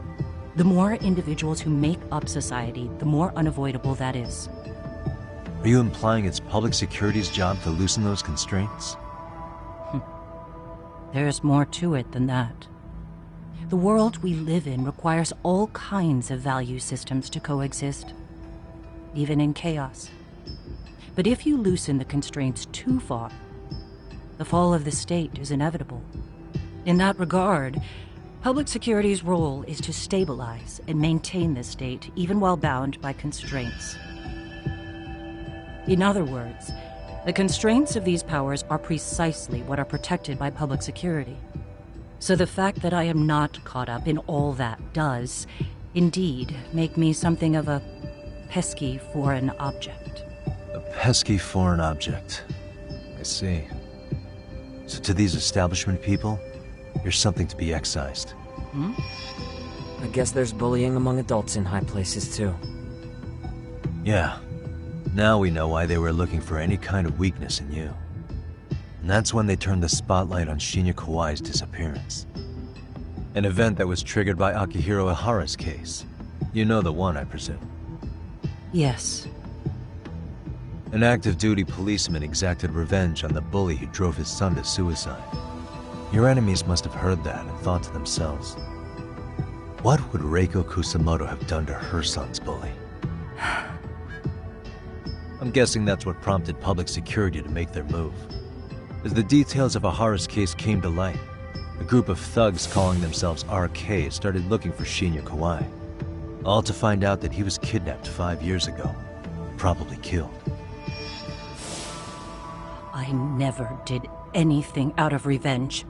The more individuals who make up society, the more unavoidable that is. Are you implying it's public security's job to loosen those constraints? There's more to it than that. The world we live in requires all kinds of value systems to coexist, even in chaos. But if you loosen the constraints too far, the fall of the state is inevitable. In that regard, public security's role is to stabilize and maintain the state, even while bound by constraints. In other words, the constraints of these powers are precisely what are protected by public security. So the fact that I am not caught up in all that does, indeed, make me something of a pesky foreign object. A pesky foreign object. I see. So to these establishment people, you're something to be excised. Hmm? I guess there's bullying among adults in high places, too. Yeah. Now we know why they were looking for any kind of weakness in you. And that's when they turned the spotlight on Shinya Kawai's disappearance. An event that was triggered by Akihiro Ihara's case. You know the one, I presume. Yes. An active-duty policeman exacted revenge on the bully who drove his son to suicide. Your enemies must have heard that and thought to themselves, what would Reiko Kusamoto have done to her son's bully? I'm guessing that's what prompted public security to make their move. As the details of Ihara's case came to light, a group of thugs calling themselves RK started looking for Shinya Kawai, all to find out that he was kidnapped 5 years ago, probably killed. I never did anything out of revenge.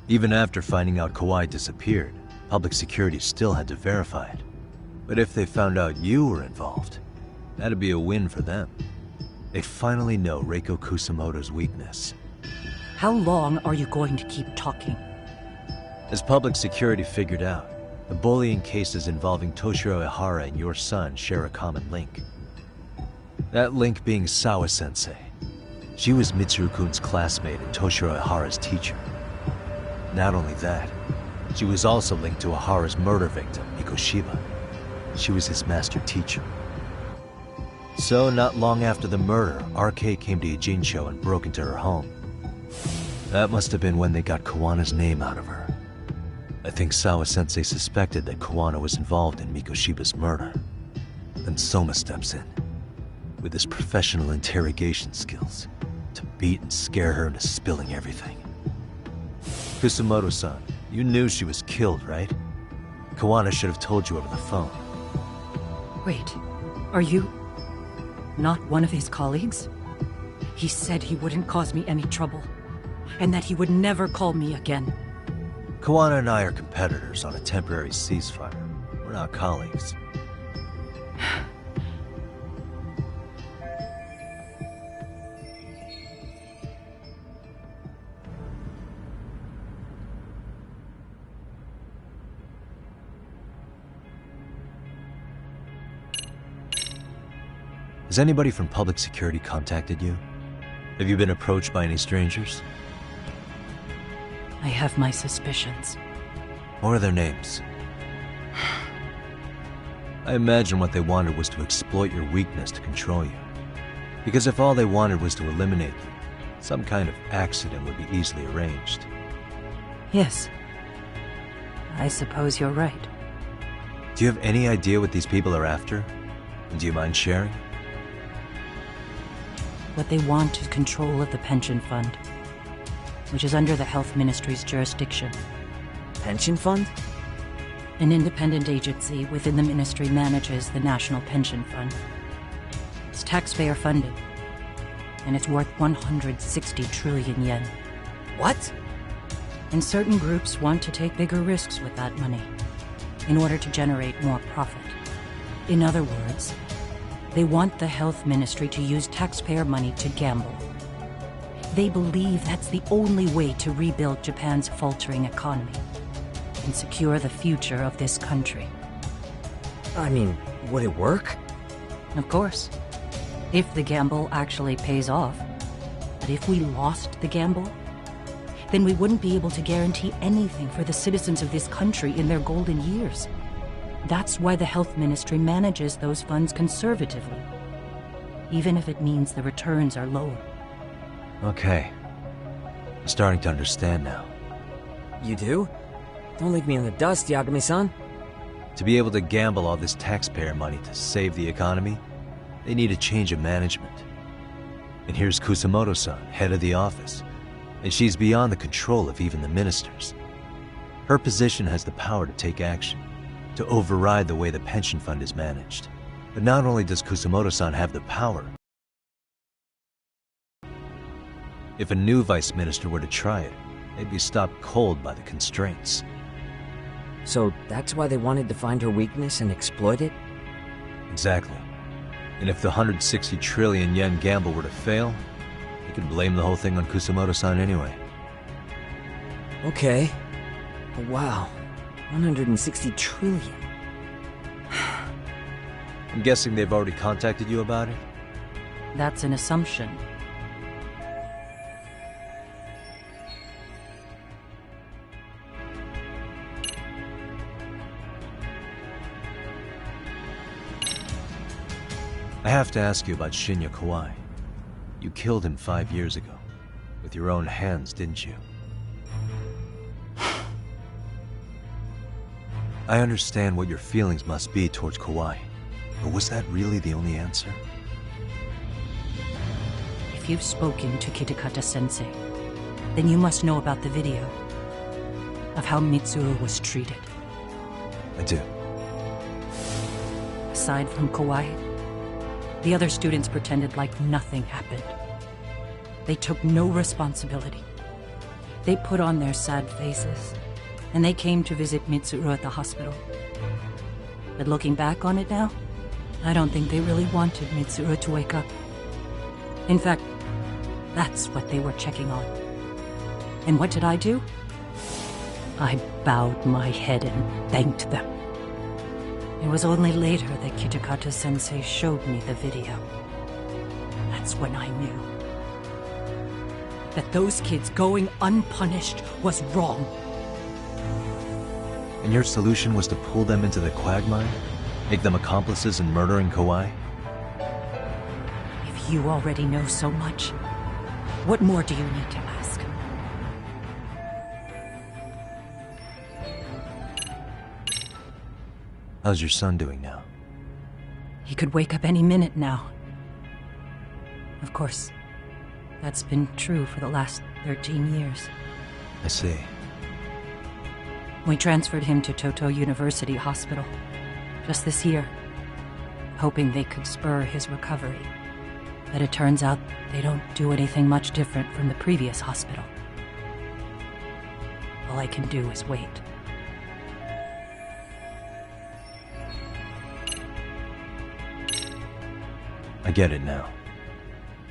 Even after finding out Kawai disappeared, public security still had to verify it. But if they found out you were involved, that'd be a win for them. They'd finally know Reiko Kusamoto's weakness. How long are you going to keep talking? As public security figured out, the bullying cases involving Toshiro Ihara and your son share a common link. That link being Sawa-sensei. She was Mitsuru-kun's classmate and Toshiro Ihara's teacher. Not only that, she was also linked to Ihara's murder victim, Mikoshiba. She was his master teacher. So, not long after the murder, RK came to Ijincho and broke into her home. That must have been when they got Kawana's name out of her. I think Sawa-sensei suspected that Kawana was involved in Mikoshiba's murder. Then Soma steps in, with his professional interrogation skills, to beat and scare her into spilling everything. Kusamoto-san, you knew she was killed, right? Kawana should have told you over the phone. Wait, are you not one of his colleagues? He said he wouldn't cause me any trouble, and that he would never call me again. Kawana and I are competitors on a temporary ceasefire. We're not colleagues. Has anybody from public security contacted you? Have you been approached by any strangers? I have my suspicions. What are their names? I imagine what they wanted was to exploit your weakness to control you. Because if all they wanted was to eliminate you, some kind of accident would be easily arranged. Yes. I suppose you're right. Do you have any idea what these people are after? And do you mind sharing? What they want is control of the pension fund, which is under the Health Ministry's jurisdiction. Pension fund? An independent agency within the ministry manages the National Pension Fund. It's taxpayer funded, and it's worth 160 trillion yen. What? And certain groups want to take bigger risks with that money, in order to generate more profit. In other words, they want the Health Ministry to use taxpayer money to gamble. They believe that's the only way to rebuild Japan's faltering economy and secure the future of this country. I mean, would it work? Of course. If the gamble actually pays off. But if we lost the gamble, then we wouldn't be able to guarantee anything for the citizens of this country in their golden years. That's why the Health Ministry manages those funds conservatively. even if it means the returns are lower. Okay. I'm starting to understand now. You do? Don't leave me in the dust, Yagami-san. To be able to gamble all this taxpayer money to save the economy, they need a change of management. And here's Kusamoto-san, head of the office, and she's beyond the control of even the ministers. Her position has the power to take action, to override the way the pension fund is managed. But not only does Kusamoto-san have the power, if a new vice minister were to try it, they'd be stopped cold by the constraints. So that's why they wanted to find her weakness and exploit it? Exactly. And if the 160 trillion yen gamble were to fail, they could blame the whole thing on Kusamoto-san anyway. Okay. But wow, 160 trillion. I'm guessing they've already contacted you about it? That's an assumption. I have to ask you about Shinya Kawai. You killed him 5 years ago. With your own hands, didn't you? I understand what your feelings must be towards Kawai, but was that really the only answer? If you've spoken to Kitakata-sensei, then you must know about the video of how Mitsuru was treated. I do. Aside from Kawai, the other students pretended like nothing happened. They took no responsibility. They put on their sad faces, and they came to visit Mitsuru at the hospital. But looking back on it now, I don't think they really wanted Mitsuru to wake up. In fact, that's what they were checking on. And what did I do? I bowed my head and thanked them. It was only later that Kitakata-sensei showed me the video. That's when I knew that those kids going unpunished was wrong. And your solution was to pull them into the quagmire? Make them accomplices in murdering Kawai? If you already know so much, what more do you need to ask? How's your son doing now? He could wake up any minute now. Of course, that's been true for the last 13 years. I see. We transferred him to Toto University Hospital just this year, hoping they could spur his recovery. But it turns out they don't do anything much different from the previous hospital. All I can do is wait. I get it now.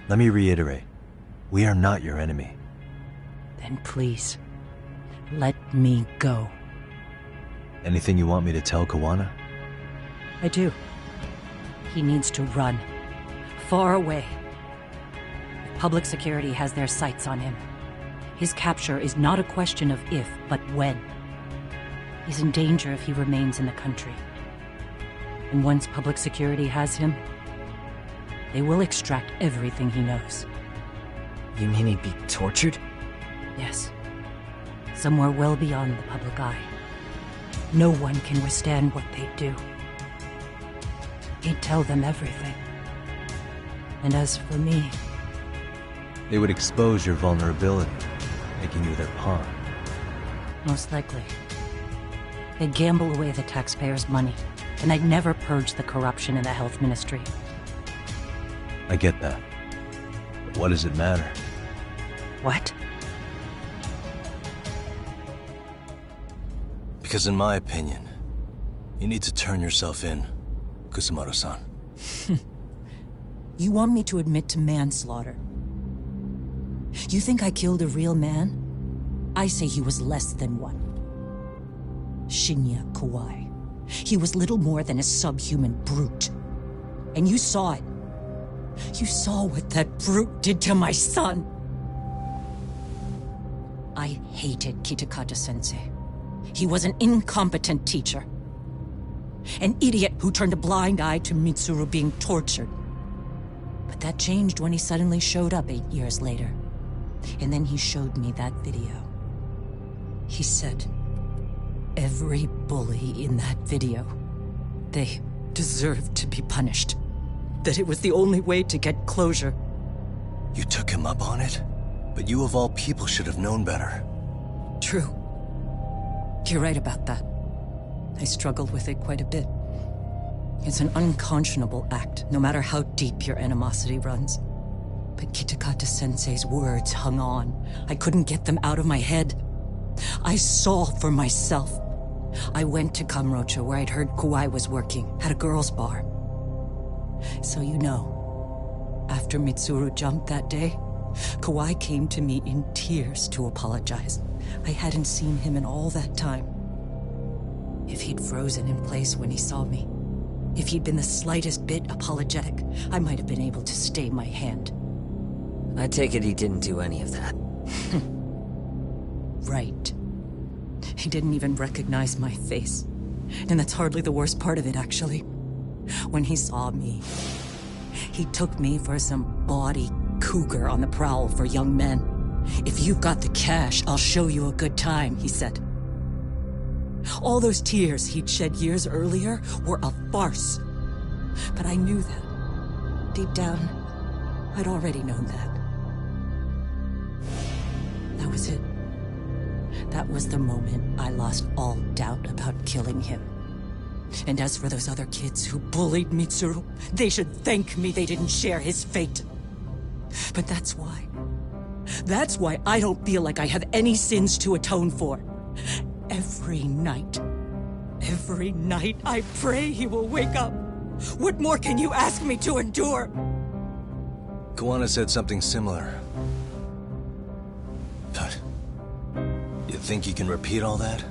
Let me reiterate. We are not your enemy. Then please, let me go. Anything you want me to tell Kawana? I do. He needs to run. Far away. Public security has their sights on him. His capture is not a question of if, but when. He's in danger if he remains in the country. And once public security has him, they will extract everything he knows. You mean he'd be tortured? Yes. Somewhere well beyond the public eye. No one can withstand what they do. He'd tell them everything. And as for me... They would expose your vulnerability, making you their pawn. Most likely. They'd gamble away the taxpayers' money, and they'd never purge the corruption in the health ministry. I get that. But what does it matter? What? Because in my opinion, you need to turn yourself in, Kusamoto-san. You want me to admit to manslaughter? You think I killed a real man? I say he was less than one. Shinya Kawai. He was little more than a subhuman brute. And you saw it. You saw what that brute did to my son. I hated Kitakata-sensei. He was an incompetent teacher. An idiot who turned a blind eye to Mitsuru being tortured. But that changed when he suddenly showed up 8 years later. And then he showed me that video. He said, every bully in that video, they deserved to be punished. That it was the only way to get closure. You took him up on it? But you of all people should have known better. True. You're right about that. I struggled with it quite a bit. It's an unconscionable act, no matter how deep your animosity runs. But Kitakata-sensei's words hung on. I couldn't get them out of my head. I saw for myself. I went to Kamurocho, where I'd heard Kawai was working, at a girls' bar. So you know, after Mitsuru jumped that day, Kawai came to me in tears to apologize. I hadn't seen him in all that time. If he'd frozen in place when he saw me, if he'd been the slightest bit apologetic, I might have been able to stay my hand. I take it he didn't do any of that. Right. He didn't even recognize my face. And that's hardly the worst part of it, actually. When he saw me, he took me for some bawdy cougar on the prowl for young men. If you've got the cash, I'll show you a good time, he said. All those tears he'd shed years earlier were a farce. But I knew that. Deep down, I'd already known that. That was it. That was the moment I lost all doubt about killing him. And as for those other kids who bullied Mitsuru, they should thank me they didn't share his fate. But that's why. That's why I don't feel like I have any sins to atone for. Every night I pray he will wake up. What more can you ask me to endure? Kawana said something similar. But you think you can repeat all that?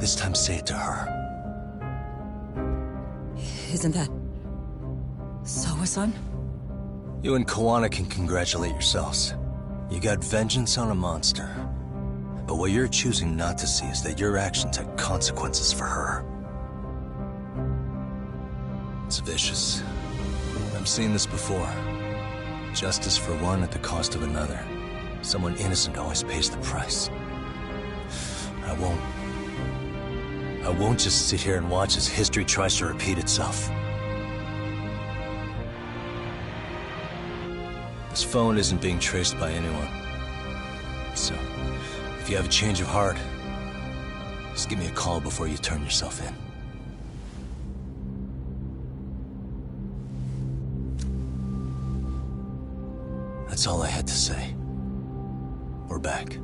This time say it to her. Isn't that Sawa-san? You and Kawana can congratulate yourselves. You got vengeance on a monster. But what you're choosing not to see is that your actions had consequences for her. It's vicious. I've seen this before. Justice for one at the cost of another. Someone innocent always pays the price. I won't just sit here and watch as history tries to repeat itself. This phone isn't being traced by anyone. So, if you have a change of heart, just give me a call before you turn yourself in. That's all I had to say. We're back.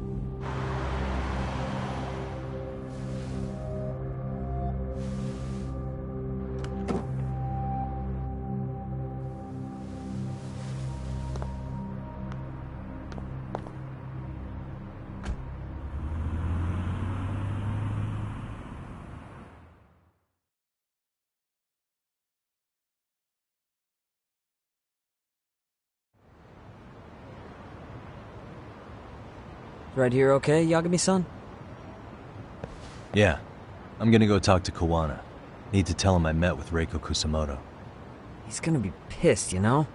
Right here okay, Yagami-san? Yeah. I'm gonna go talk to Kawana. Need to tell him I met with Reiko Kusamoto. He's gonna be pissed, you know?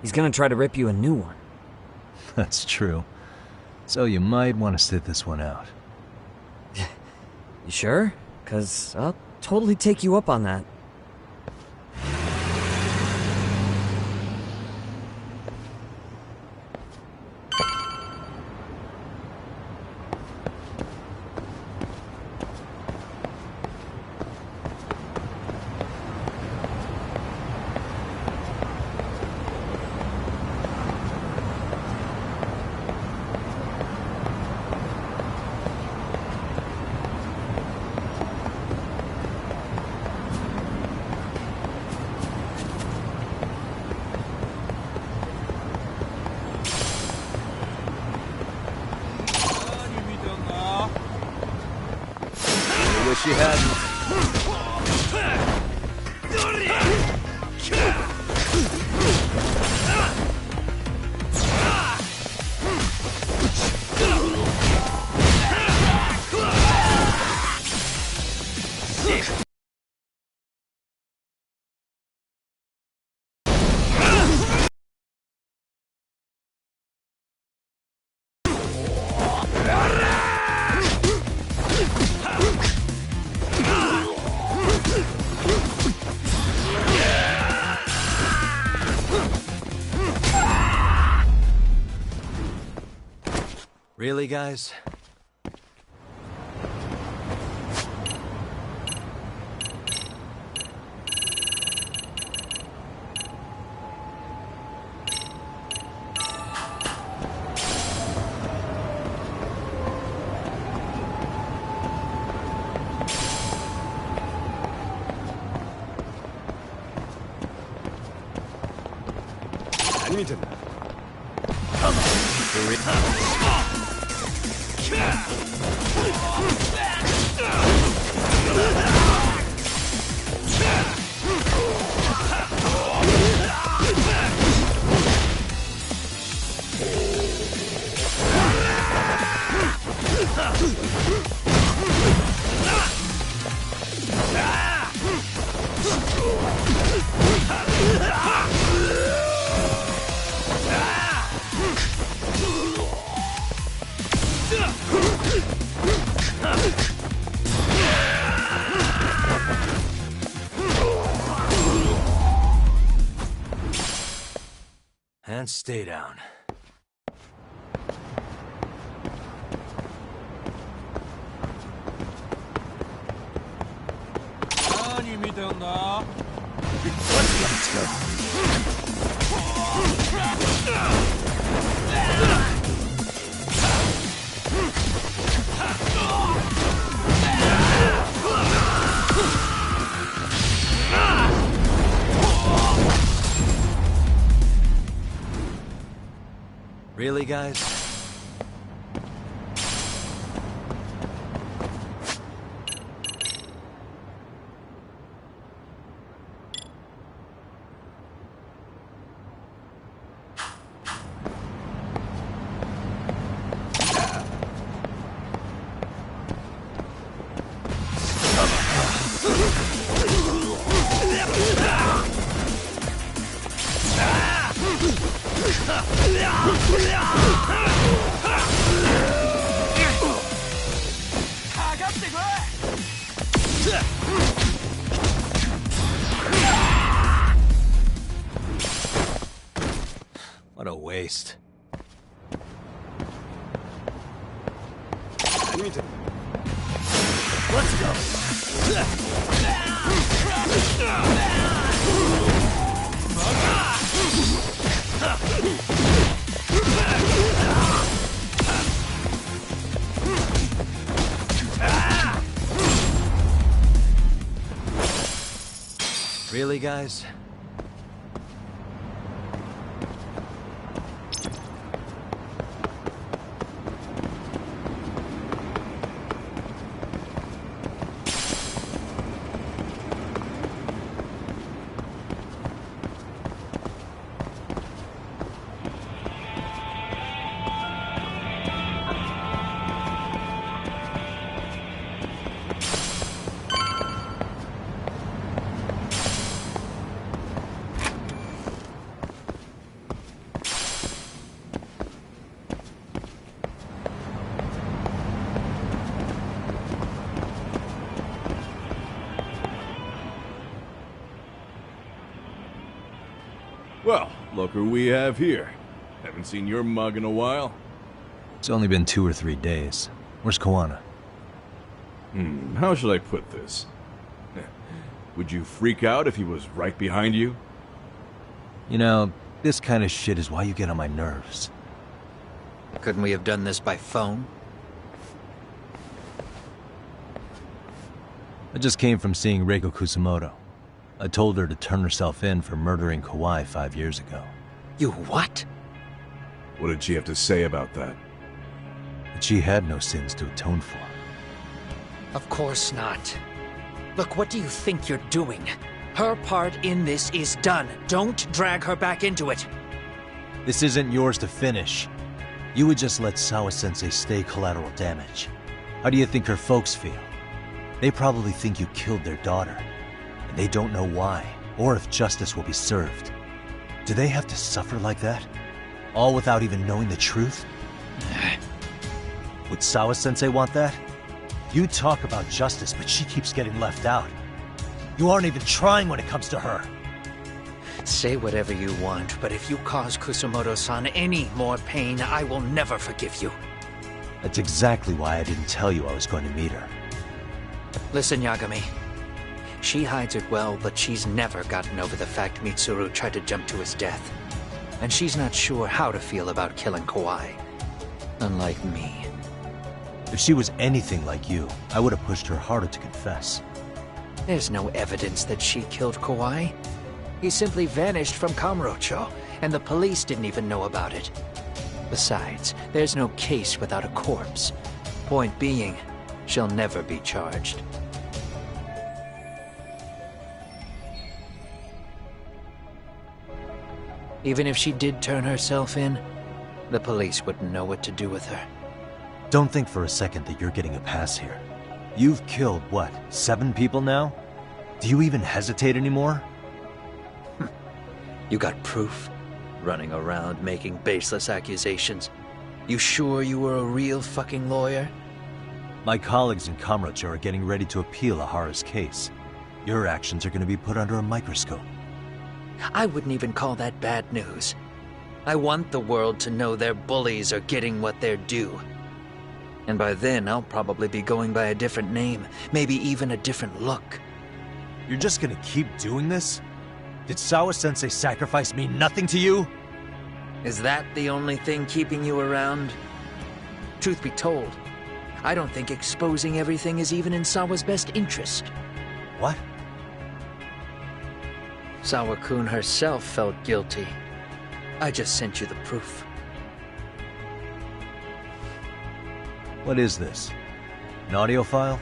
He's gonna try to rip you a new one. That's true. So you might want to sit this one out. You sure? 'Cause I'll totally take you up on that. Really, guys? And stay down. Let's Really, guys? What a waste. Let's go. Really, guys? Well, look who we have here. Haven't seen your mug in a while. It's only been 2 or 3 days. Where's Kawana? How should I put this? Would you freak out if he was right behind you? You know, this kind of shit is why you get on my nerves. Couldn't we have done this by phone? I just came from seeing Reiko Kusamoto. I told her to turn herself in for murdering Kawai 5 years ago. You what? What did she have to say about that? That she had no sins to atone for. Of course not. Look, what do you think you're doing? Her part in this is done. Don't drag her back into it. This isn't yours to finish. You would just let Sawa-sensei stay collateral damage. How do you think her folks feel? They probably think you killed their daughter. And they don't know why, or if justice will be served. Do they have to suffer like that? All without even knowing the truth? Would Sawa-sensei want that? You talk about justice, but she keeps getting left out. You aren't even trying when it comes to her. Say whatever you want, but if you cause Kusamoto-san any more pain, I will never forgive you. That's exactly why I didn't tell you I was going to meet her. Listen, Yagami. She hides it well, but she's never gotten over the fact Mitsuru tried to jump to his death. And she's not sure how to feel about killing Kawai. Unlike me. If she was anything like you, I would have pushed her harder to confess. There's no evidence that she killed Kawai. He simply vanished from Kamurocho, and the police didn't even know about it. Besides, there's no case without a corpse. Point being, she'll never be charged. Even if she did turn herself in, the police wouldn't know what to do with her. Don't think for a second that you're getting a pass here. You've killed, what, 7 people now? Do you even hesitate anymore? You got proof? Running around making baseless accusations. You sure you were a real fucking lawyer? My colleagues in Kamurocho are getting ready to appeal Ahara's case. Your actions are going to be put under a microscope. I wouldn't even call that bad news. I want the world to know their bullies are getting what they're due. And by then, I'll probably be going by a different name, maybe even a different look. You're just gonna keep doing this? Did Sawa-sensei sacrifice mean nothing to you? Is that the only thing keeping you around? Truth be told, I don't think exposing everything is even in Sawa's best interest. What? Sawa-kun herself felt guilty. I just sent you the proof. What is this? An audio file?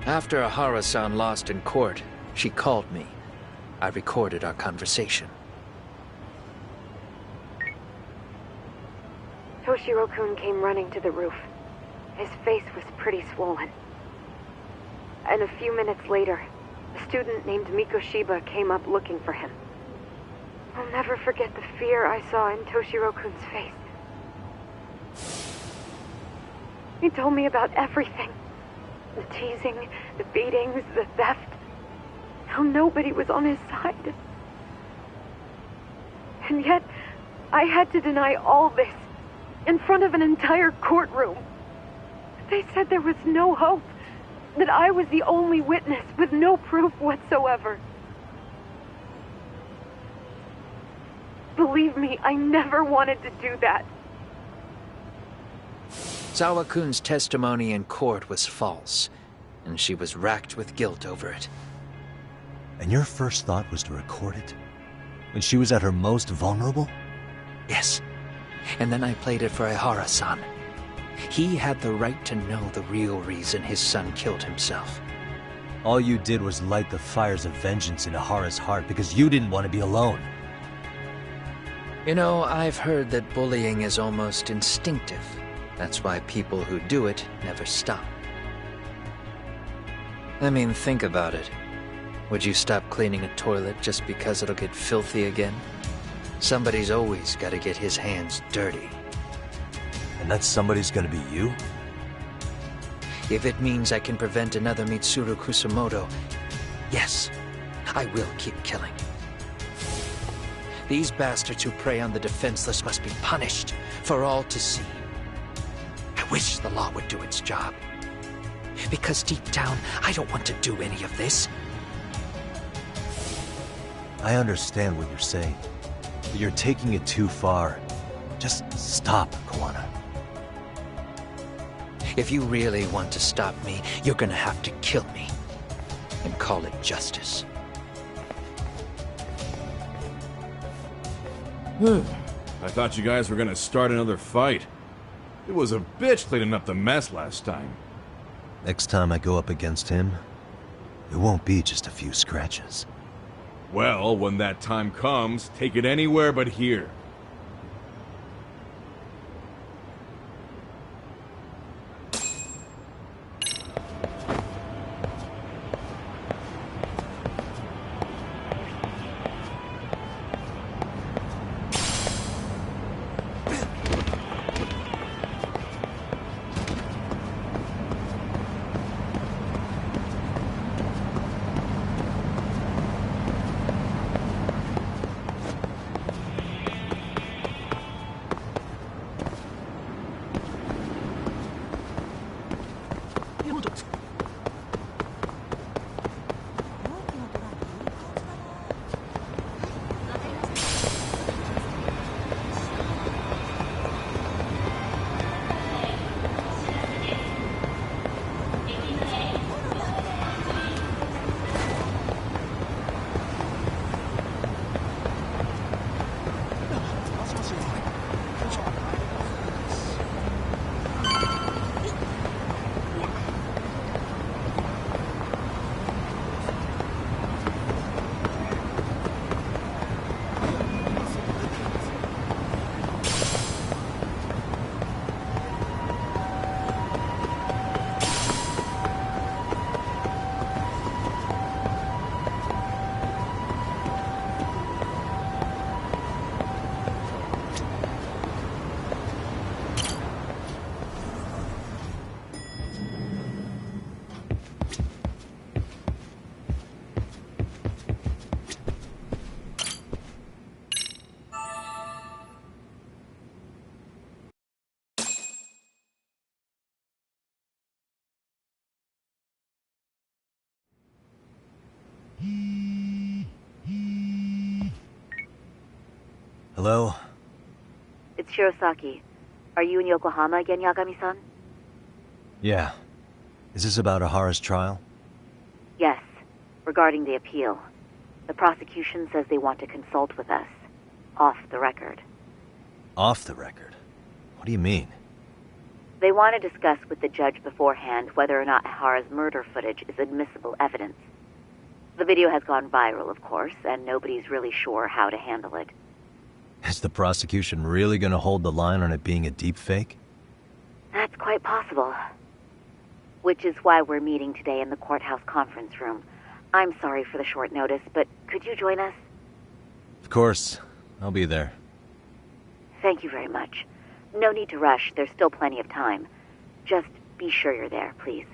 After Ahara-san lost in court, she called me. I recorded our conversation. Toshiro-kun came running to the roof. His face was pretty swollen. And a few minutes later, a student named Mikoshiba came up looking for him. I'll never forget the fear I saw in Toshiro-kun's face. He told me about everything. The teasing, the beatings, the theft. How nobody was on his side. And yet, I had to deny all this in front of an entire courtroom. They said there was no hope, that I was the only witness with no proof whatsoever. Believe me, I never wanted to do that. Sawa-kun's testimony in court was false, and she was racked with guilt over it. And your first thought was to record it? When she was at her most vulnerable? Yes. And then I played it for Ahara-san. He had the right to know the real reason his son killed himself. All you did was light the fires of vengeance in Ahara's heart because you didn't want to be alone. You know, I've heard that bullying is almost instinctive. That's why people who do it never stop. I mean, think about it. Would you stop cleaning a toilet just because it'll get filthy again? Somebody's always got to get his hands dirty. And that somebody's gonna be you? If it means I can prevent another Mitsuru Kusamoto, yes, I will keep killing. These bastards who prey on the defenseless must be punished for all to see. I wish the law would do its job. Because deep down, I don't want to do any of this. I understand what you're saying, but you're taking it too far. Just stop, Kawana. If you really want to stop me, you're gonna have to kill me. And call it justice. I thought you guys were gonna start another fight. It was a bitch cleaning up the mess last time. Next time I go up against him, it won't be just a few scratches. Well, when that time comes, take it anywhere but here. Hello? It's Shirosaki. Are you in Yokohama again, Yagami-san? Yeah. Is this about Ahara's trial? Yes, regarding the appeal. The prosecution says they want to consult with us. Off the record. Off the record? What do you mean? They want to discuss with the judge beforehand whether or not Ahara's murder footage is admissible evidence. The video has gone viral, of course, and nobody's really sure how to handle it. Is the prosecution really gonna hold the line on it being a deepfake? That's quite possible. Which is why we're meeting today in the courthouse conference room. I'm sorry for the short notice, but could you join us? Of course. I'll be there. Thank you very much. No need to rush. There's still plenty of time. Just be sure you're there, please.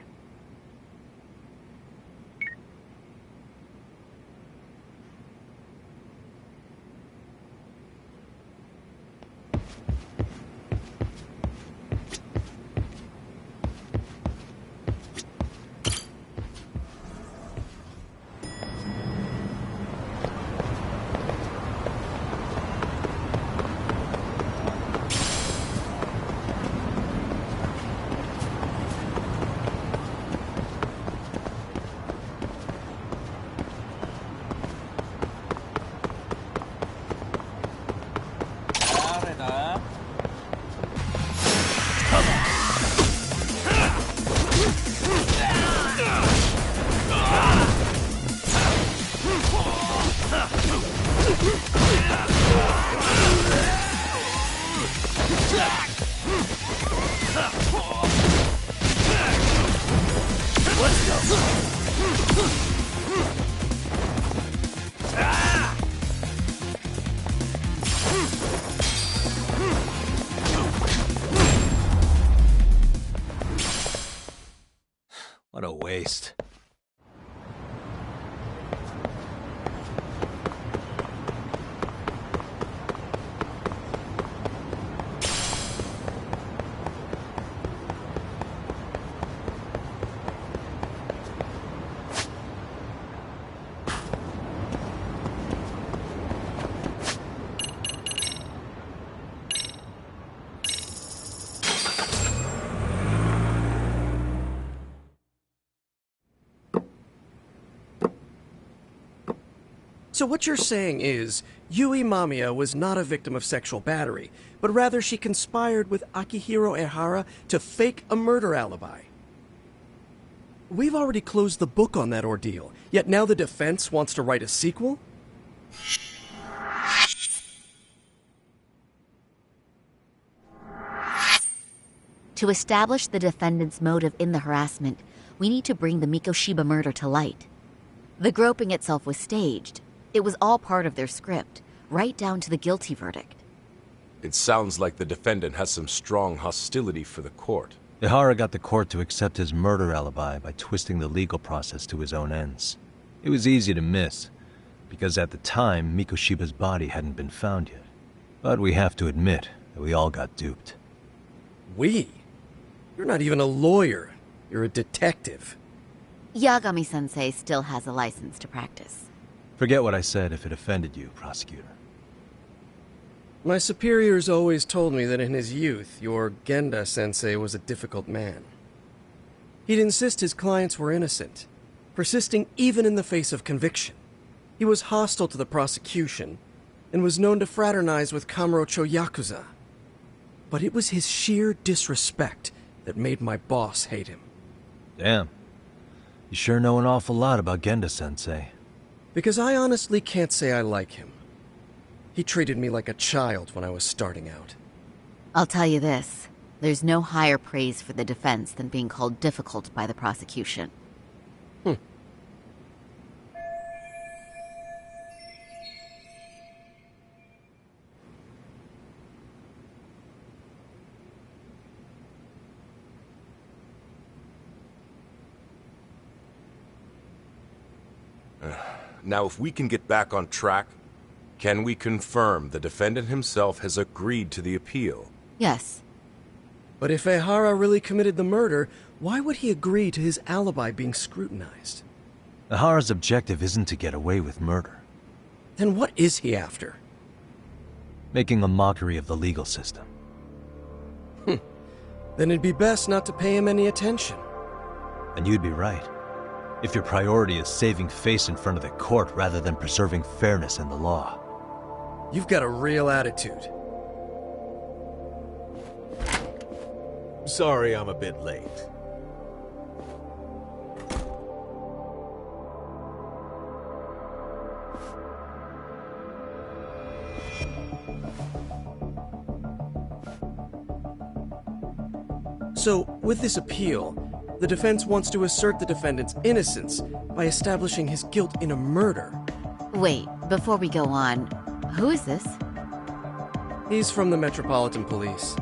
What a waste. So what you're saying is, Yui Mamiya was not a victim of sexual battery, but rather she conspired with Akihiro Ehara to fake a murder alibi. We've already closed the book on that ordeal, yet now the defense wants to write a sequel? To establish the defendant's motive in the harassment, we need to bring the Mikoshiba murder to light. The groping itself was staged. It was all part of their script, right down to the guilty verdict. It sounds like the defendant has some strong hostility for the court. Ehara got the court to accept his murder alibi by twisting the legal process to his own ends. It was easy to miss, because at the time, Mikoshiba's body hadn't been found yet. But we have to admit that we all got duped. We? You're not even a lawyer. You're a detective. Yagami-sensei still has a license to practice. Forget what I said if it offended you, prosecutor. My superiors always told me that in his youth, your Genda-sensei was a difficult man. He'd insist his clients were innocent, persisting even in the face of conviction. He was hostile to the prosecution, and was known to fraternize with Kamurocho Yakuza. But it was his sheer disrespect that made my boss hate him. Damn. You sure know an awful lot about Genda-sensei. Because I honestly can't say I like him. He treated me like a child when I was starting out. I'll tell you this. There's no higher praise for the defense than being called difficult by the prosecution. Now, if we can get back on track, can we confirm the defendant himself has agreed to the appeal? Yes. But if Ehara really committed the murder, why would he agree to his alibi being scrutinized? Ehara's objective isn't to get away with murder. Then what is he after? making a mockery of the legal system. Then it'd be best not to pay him any attention. And you'd be right. If your priority is saving face in front of the court rather than preserving fairness in the law. You've got a real attitude. Sorry I'm a bit late. So, with this appeal, the defense wants to assert the defendant's innocence by establishing his guilt in a murder. Wait, before we go on, who is this? He's from the Metropolitan Police.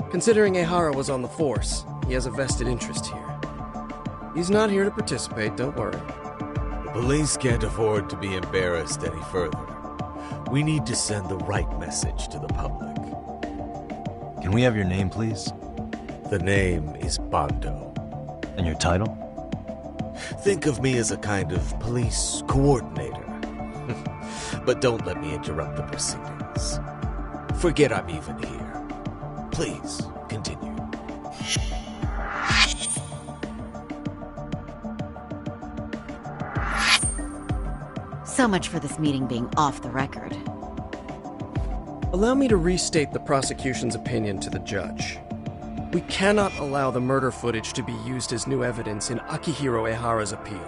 Considering Ehara was on the force, he has a vested interest here. He's not here to participate, don't worry. The police can't afford to be embarrassed any further. We need to send the right message to the public. Can we have your name, please? The name is Bando. And your title? Think of me as a kind of police coordinator. But don't let me interrupt the proceedings. Forget I'm even here. Please, continue. So much for this meeting being off the record. Allow me to restate the prosecution's opinion to the judge. We cannot allow the murder footage to be used as new evidence in Akihiro Ehara's appeal.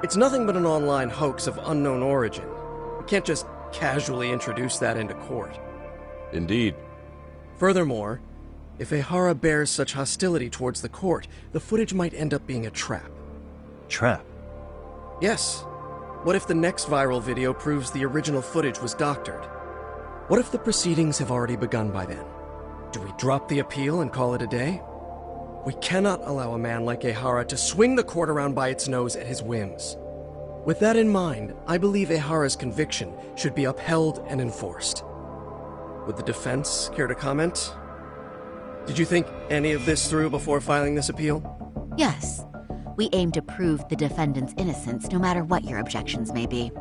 It's nothing but an online hoax of unknown origin. We can't just casually introduce that into court. Indeed. Furthermore, if Ehara bears such hostility towards the court, the footage might end up being a trap. Trap? Yes. What if the next viral video proves the original footage was doctored? What if the proceedings have already begun by then? Do we drop the appeal and call it a day? We cannot allow a man like Ehara to swing the court around by its nose at his whims. With that in mind, I believe Ehara's conviction should be upheld and enforced. Would the defense care to comment? Did you think any of this through before filing this appeal? Yes. We aim to prove the defendant's innocence, no matter what your objections may be.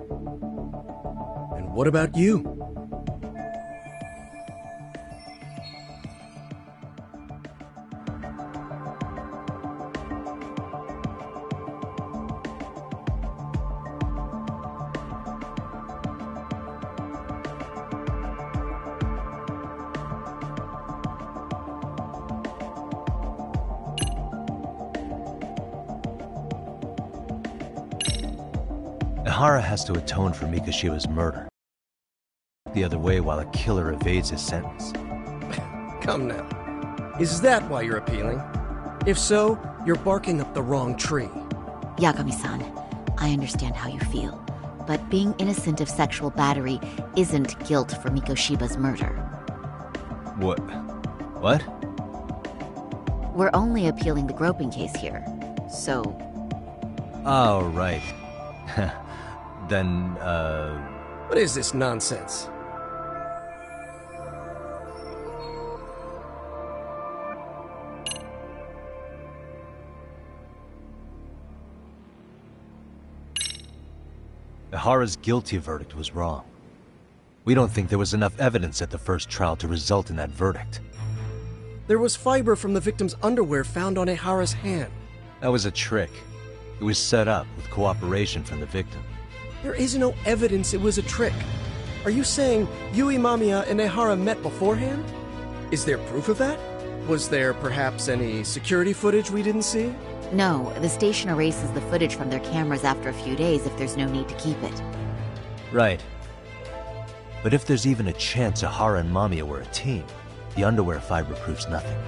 And what about you? Ehara has to atone for Mikoshiba's murder. The other way while a killer evades his sentence. Come now. Is that why you're appealing? If so, you're barking up the wrong tree. Yagami-san, I understand how you feel, but being innocent of sexual battery isn't guilt for Mikoshiba's murder. What? What? We're only appealing the groping case here, so... Oh, right. Then, What is this nonsense? Ehara's guilty verdict was wrong. We don't think there was enough evidence at the first trial to result in that verdict. There was fiber from the victim's underwear found on Ehara's hand. That was a trick. It was set up with cooperation from the victim. There is no evidence it was a trick. Are you saying Yui Mamiya and Ehara met beforehand? Is there proof of that? Was there perhaps any security footage we didn't see? No, the station erases the footage from their cameras after a few days if there's no need to keep it. Right. But if there's even a chance Ehara and Mamiya were a team, the underwear fiber proves nothing.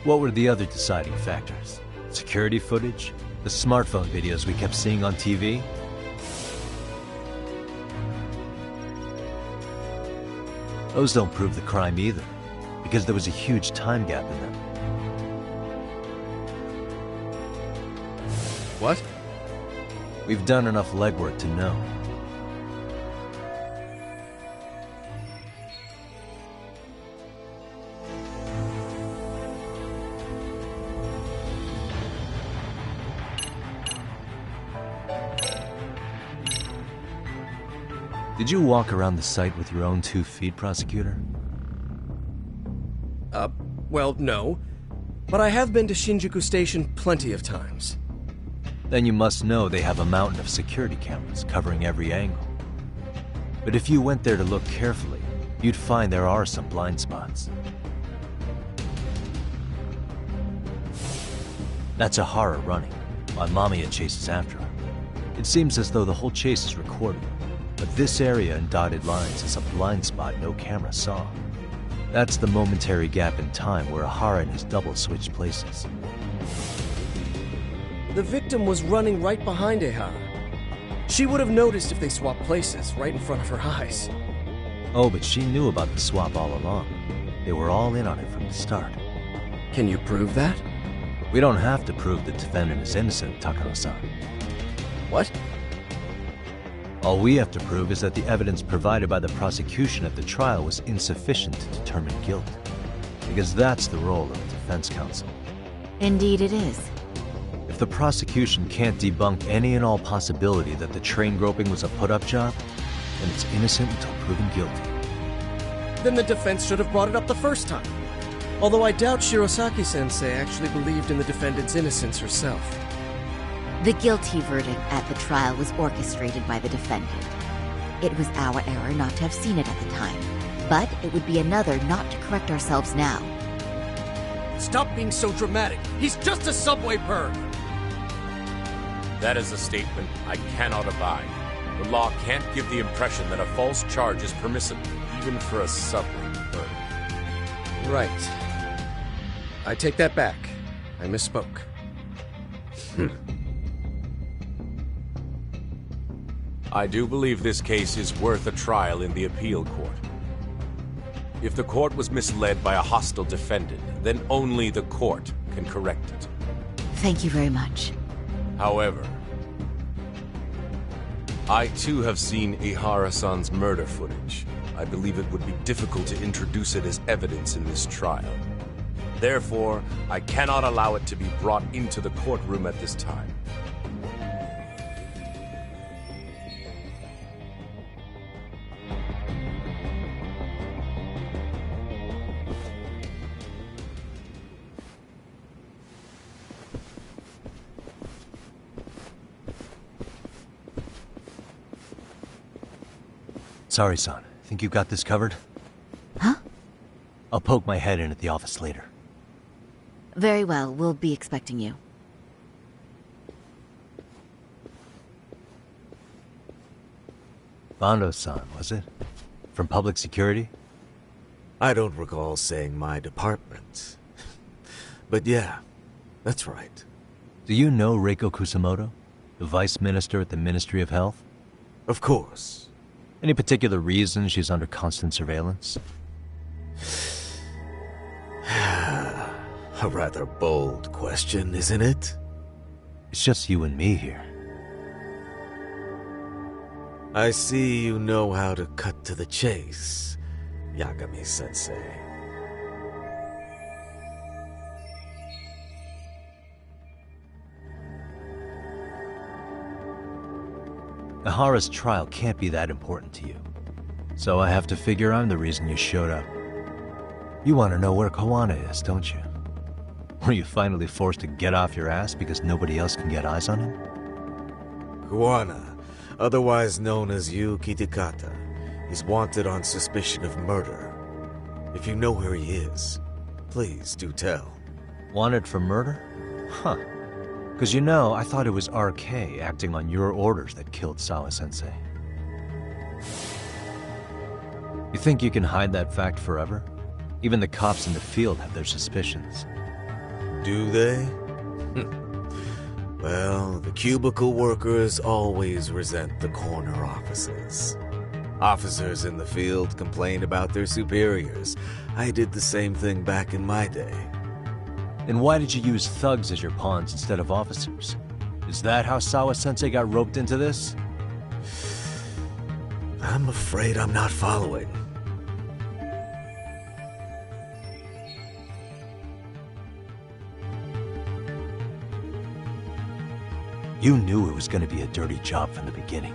What were the other deciding factors? Security footage? The smartphone videos we kept seeing on TV? Those don't prove the crime either, because there was a huge time gap in them. What? We've done enough legwork to know. Did you walk around the site with your own 2 feet, Prosecutor? Well, no. But I have been to Shinjuku Station plenty of times. Then you must know they have a mountain of security cameras covering every angle. But if you went there to look carefully, you'd find there are some blind spots. That's Ahara running, while Mamiya chases after her. It seems as though the whole chase is recorded, but this area in dotted lines is a blind spot no camera saw. That's the momentary gap in time where Ahara and his double switched places. The victim was running right behind Ehara. She would have noticed if they swapped places right in front of her eyes. Oh, but she knew about the swap all along. They were all in on it from the start. Can you prove that? We don't have to prove the defendant is innocent, Takano-san. What? All we have to prove is that the evidence provided by the prosecution at the trial was insufficient to determine guilt. Because that's the role of the defense counsel. Indeed it is. If the prosecution can't debunk any and all possibility that the train groping was a put-up job, then it's innocent until proven guilty. Then the defense should have brought it up the first time. Although I doubt Shirosaki-sensei actually believed in the defendant's innocence herself. The guilty verdict at the trial was orchestrated by the defendant. It was our error not to have seen it at the time, but it would be another not to correct ourselves now. Stop being so dramatic. He's just a subway perv. That is a statement I cannot abide. The law can't give the impression that a false charge is permissible, even for a subway perv. Right. I take that back. I misspoke. I do believe this case is worth a trial in the appeal court. If the court was misled by a hostile defendant, then only the court can correct it. Thank you very much. However, I too have seen Ihara-san's murder footage. I believe it would be difficult to introduce it as evidence in this trial. Therefore, I cannot allow it to be brought into the courtroom at this time. Sorry, son. Think you got this covered? Huh? I'll poke my head in at the office later. Very well, we'll be expecting you. Bando-san, was it? From Public Security? I don't recall saying my department. But yeah, that's right. Do you know Reiko Kusamoto? The Vice Minister at the Ministry of Health? Of course. Any particular reason she's under constant surveillance? A rather bold question, isn't it? It's just you and me here. I see you know how to cut to the chase, Yagami-sensei. Ahara's trial can't be that important to you. So I have to figure I'm the reason you showed up. You want to know where Kawana is, don't you? Were you finally forced to get off your ass because nobody else can get eyes on him? Kawana, otherwise known as Yu Kitakata, is wanted on suspicion of murder. If you know where he is, please do tell. Wanted for murder? Huh. Because you know, I thought it was RK acting on your orders that killed Sawa-sensei. You think you can hide that fact forever? Even the cops in the field have their suspicions. Do they? Well, the cubicle workers always resent the corner offices. Officers in the field complain about their superiors. I did the same thing back in my day. Then why did you use thugs as your pawns instead of officers? Is that how Sawa-sensei got roped into this? I'm afraid I'm not following. You knew it was going to be a dirty job from the beginning.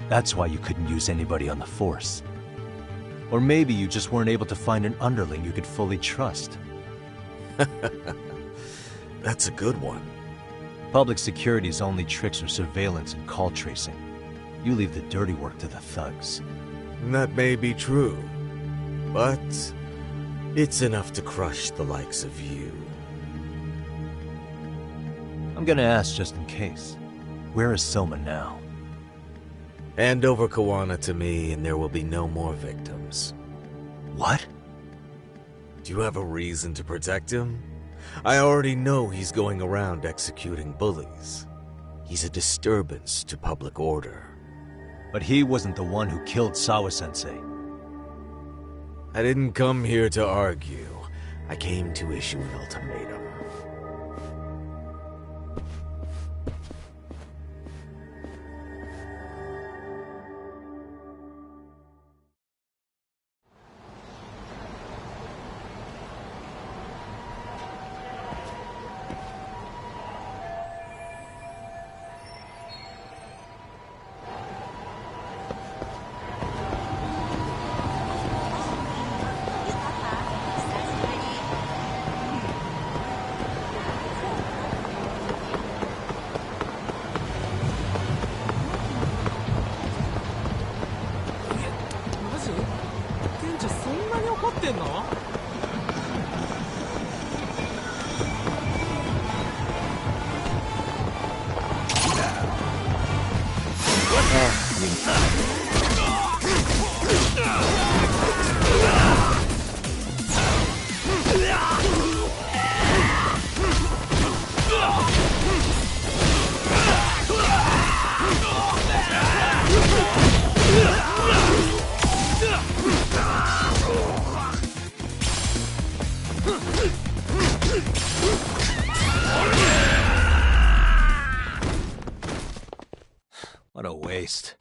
That's why you couldn't use anybody on the force. Or maybe you just weren't able to find an underling you could fully trust. That's a good one. Public security's only tricks are surveillance and call tracing. You leave the dirty work to the thugs. That may be true, but it's enough to crush the likes of you. I'm gonna ask just in case. Where is Soma now? Hand over Kuwana to me and there will be no more victims. What? Do you have a reason to protect him? I already know he's going around executing bullies. He's a disturbance to public order. But he wasn't the one who killed Sawa-sensei. I didn't come here to argue. I came to issue an ultimatum. What a waste.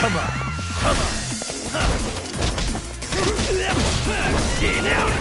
Come on. Come on. Get out.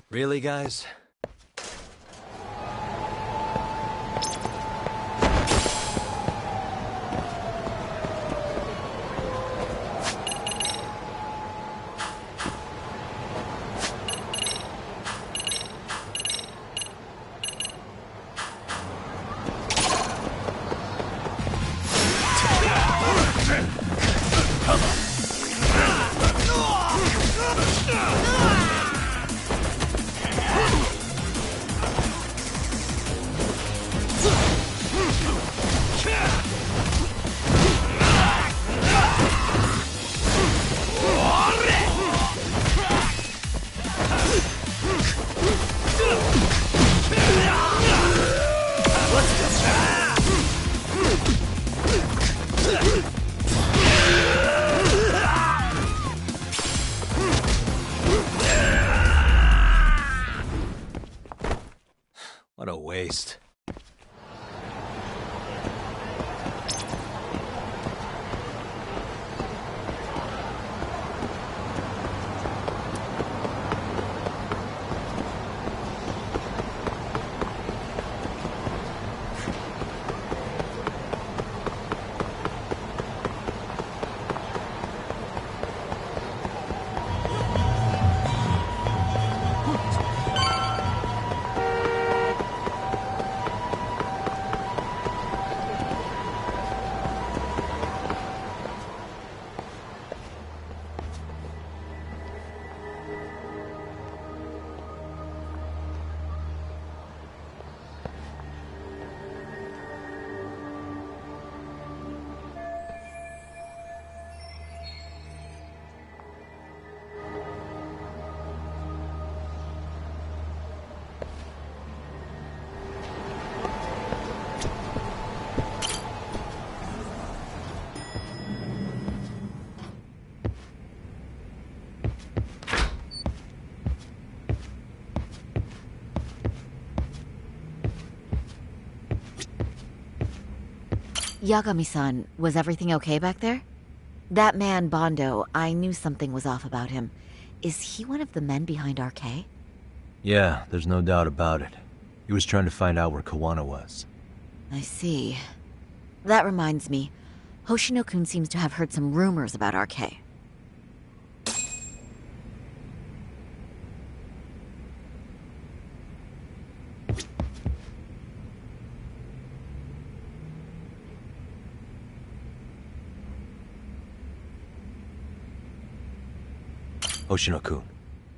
Really, guys? Yagami-san, was everything okay back there? That man, Bondo, I knew something was off about him. Is he one of the men behind RK? Yeah, there's no doubt about it. He was trying to find out where Kawana was. I see. That reminds me, Hoshino-kun seems to have heard some rumors about RK. Hoshino-kun,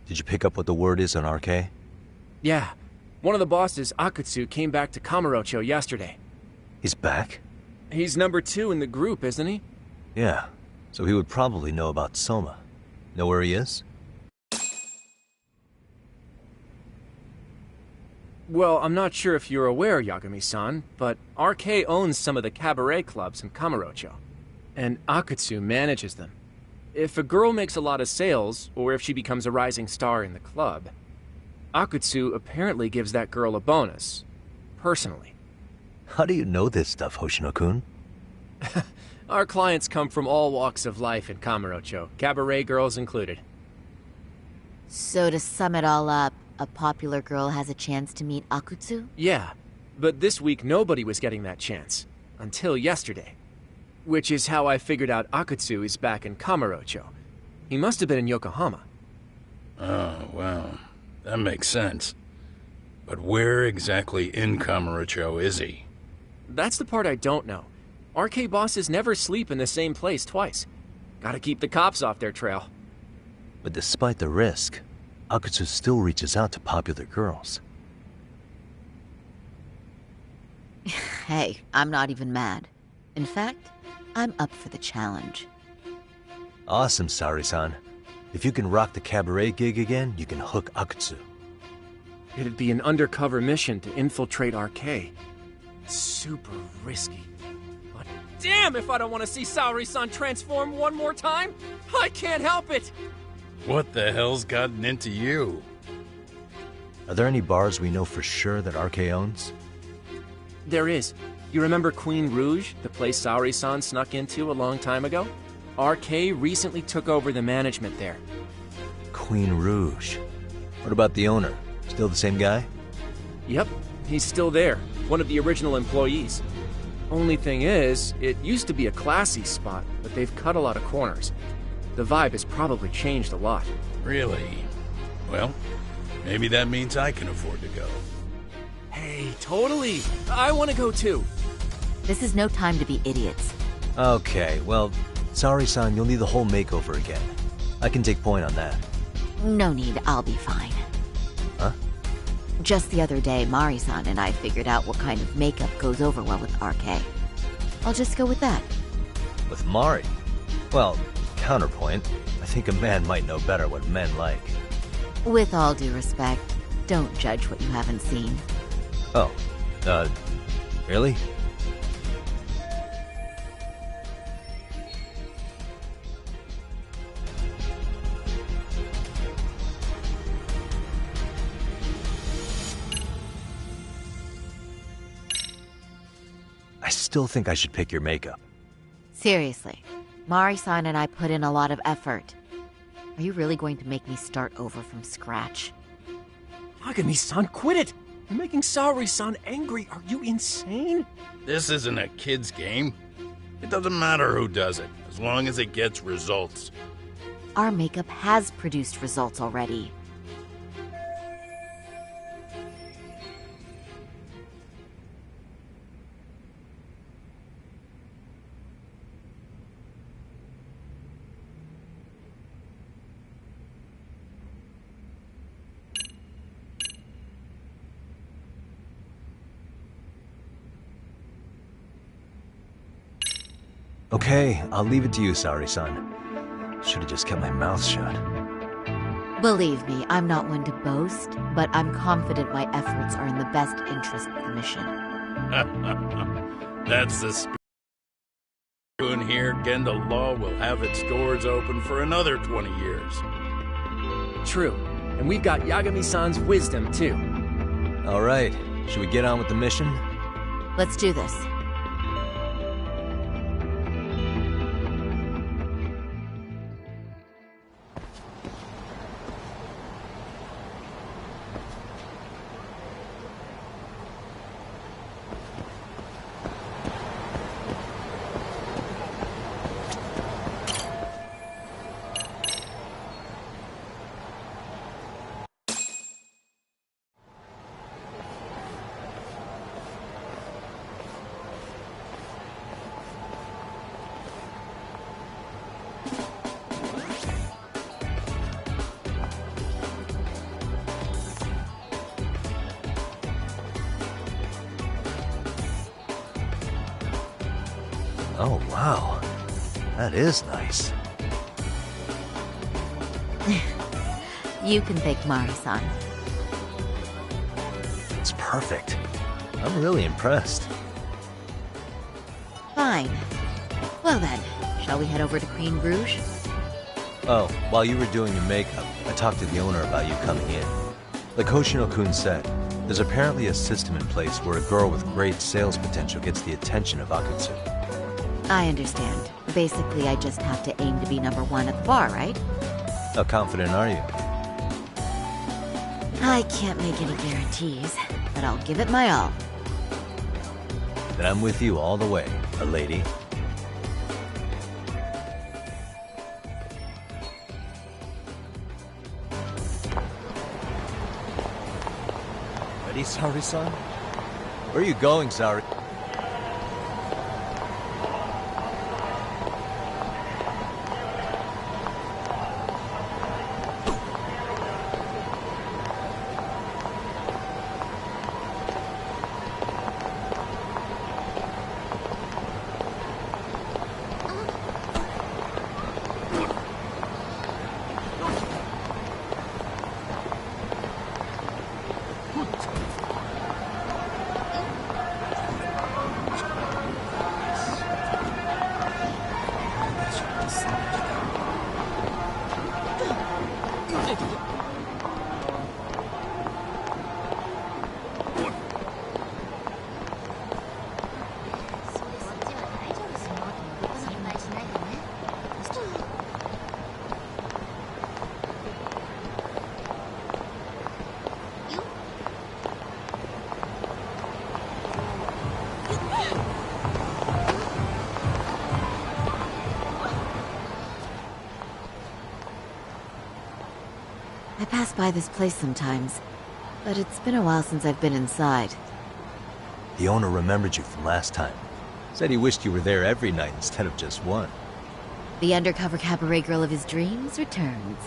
did you pick up what the word is on RK? Yeah. One of the bosses, Akutsu, came back to Kamurocho yesterday. He's back? He's number 2 in the group, isn't he? Yeah, so he would probably know about Soma. Know where he is? Well, I'm not sure if you're aware, Yagami-san, but RK owns some of the cabaret clubs in Kamurocho, and Akutsu manages them. If a girl makes a lot of sales, or if she becomes a rising star in the club, Akutsu apparently gives that girl a bonus, personally. How do you know this stuff, Hoshino-kun? Our clients come from all walks of life in Kamurocho, cabaret girls included. So to sum it all up, a popular girl has a chance to meet Akutsu? Yeah, but this week nobody was getting that chance. Until yesterday. Which is how I figured out Akutsu is back in Kamurocho. He must have been in Yokohama. Oh, wow. That makes sense. But where exactly in Kamurocho is he? That's the part I don't know. RK bosses never sleep in the same place twice. Gotta keep the cops off their trail. But despite the risk, Akutsu still reaches out to popular girls. Hey, I'm not even mad. In fact, I'm up for the challenge. Awesome, Saori-san. If you can rock the cabaret gig again, you can hook Akutsu. It'd be an undercover mission to infiltrate RK. Super risky. But damn if I don't want to see Saori-san transform one more time! I can't help it! What the hell's gotten into you? Are there any bars we know for sure that RK owns? There is. You remember Queen Rouge, the place Saori-san snuck into a long time ago? RK recently took over the management there. Queen Rouge. What about the owner? Still the same guy? Yep, he's still there. One of the original employees. Only thing is, it used to be a classy spot, but they've cut a lot of corners. The vibe has probably changed a lot. Really? Well, maybe that means I can afford to go. Hey, totally! I want to go too! This is no time to be idiots. Okay, well, Saori-san, you'll need the whole makeover again. I can take point on that. No need, I'll be fine. Huh? Just the other day, Mari-san and I figured out what kind of makeup goes over well with RK. I'll just go with that. With Mari? Well, counterpoint, I think a man might know better what men like. With all due respect, don't judge what you haven't seen. Oh, really? I still think I should pick your makeup. Seriously, Mari-san and I put in a lot of effort. Are you really going to make me start over from scratch? Yagami-san, quit it! You're making Saori-san angry. Are you insane? This isn't a kid's game. It doesn't matter who does it, as long as it gets results. Our makeup has produced results already. Okay, I'll leave it to you, Saori-san. Should have just kept my mouth shut. Believe me, I'm not one to boast, but I'm confident my efforts are in the best interest of the mission. That's the spirit. In here, Genda Law will have its doors open for another 20 years. True. And we've got Yagami-san's wisdom, too. All right. Should we get on with the mission? Let's do this. Oh, wow. That is nice. You can thank Mari-san. It's perfect. I'm really impressed. Fine. Well then, shall we head over to Queen Bruges? Oh, while you were doing your makeup, I talked to the owner about you coming in. Like Hoshino-kun said, there's apparently a system in place where a girl with great sales potential gets the attention of Akutsu. I understand. Basically, I just have to aim to be number one at the bar, right? How confident are you? I can't make any guarantees, but I'll give it my all. Then I'm with you all the way, a lady. Ready, Saori-san? Where are you going, Saori? I pass by this place sometimes, but it's been a while since I've been inside. The owner remembered you from last time. Said he wished you were there every night instead of just one. The undercover cabaret girl of his dreams returns.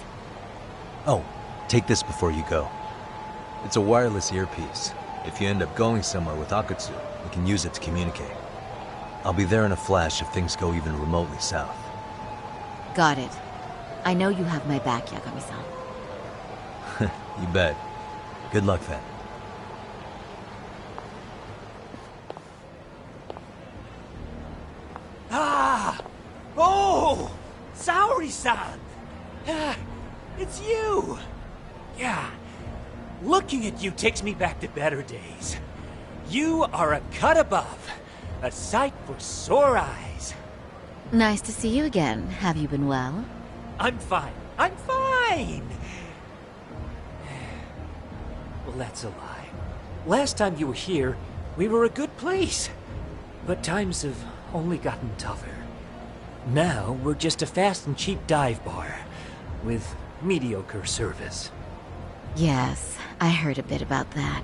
Oh, take this before you go. It's a wireless earpiece. If you end up going somewhere with Akutsu, we can use it to communicate. I'll be there in a flash if things go even remotely south. Got it. I know you have my back, Yagami-san. You bet. Good luck then. Ah! Oh! Saori-san! Ah, it's you! Yeah. Looking at you takes me back to better days. You are a cut above. A sight for sore eyes. Nice to see you again. Have you been well? I'm fine. I'm fine! Well, that's a lie. Last time you were here, we were a good place. But times have only gotten tougher. Now, we're just a fast and cheap dive bar with mediocre service. Yes, I heard a bit about that.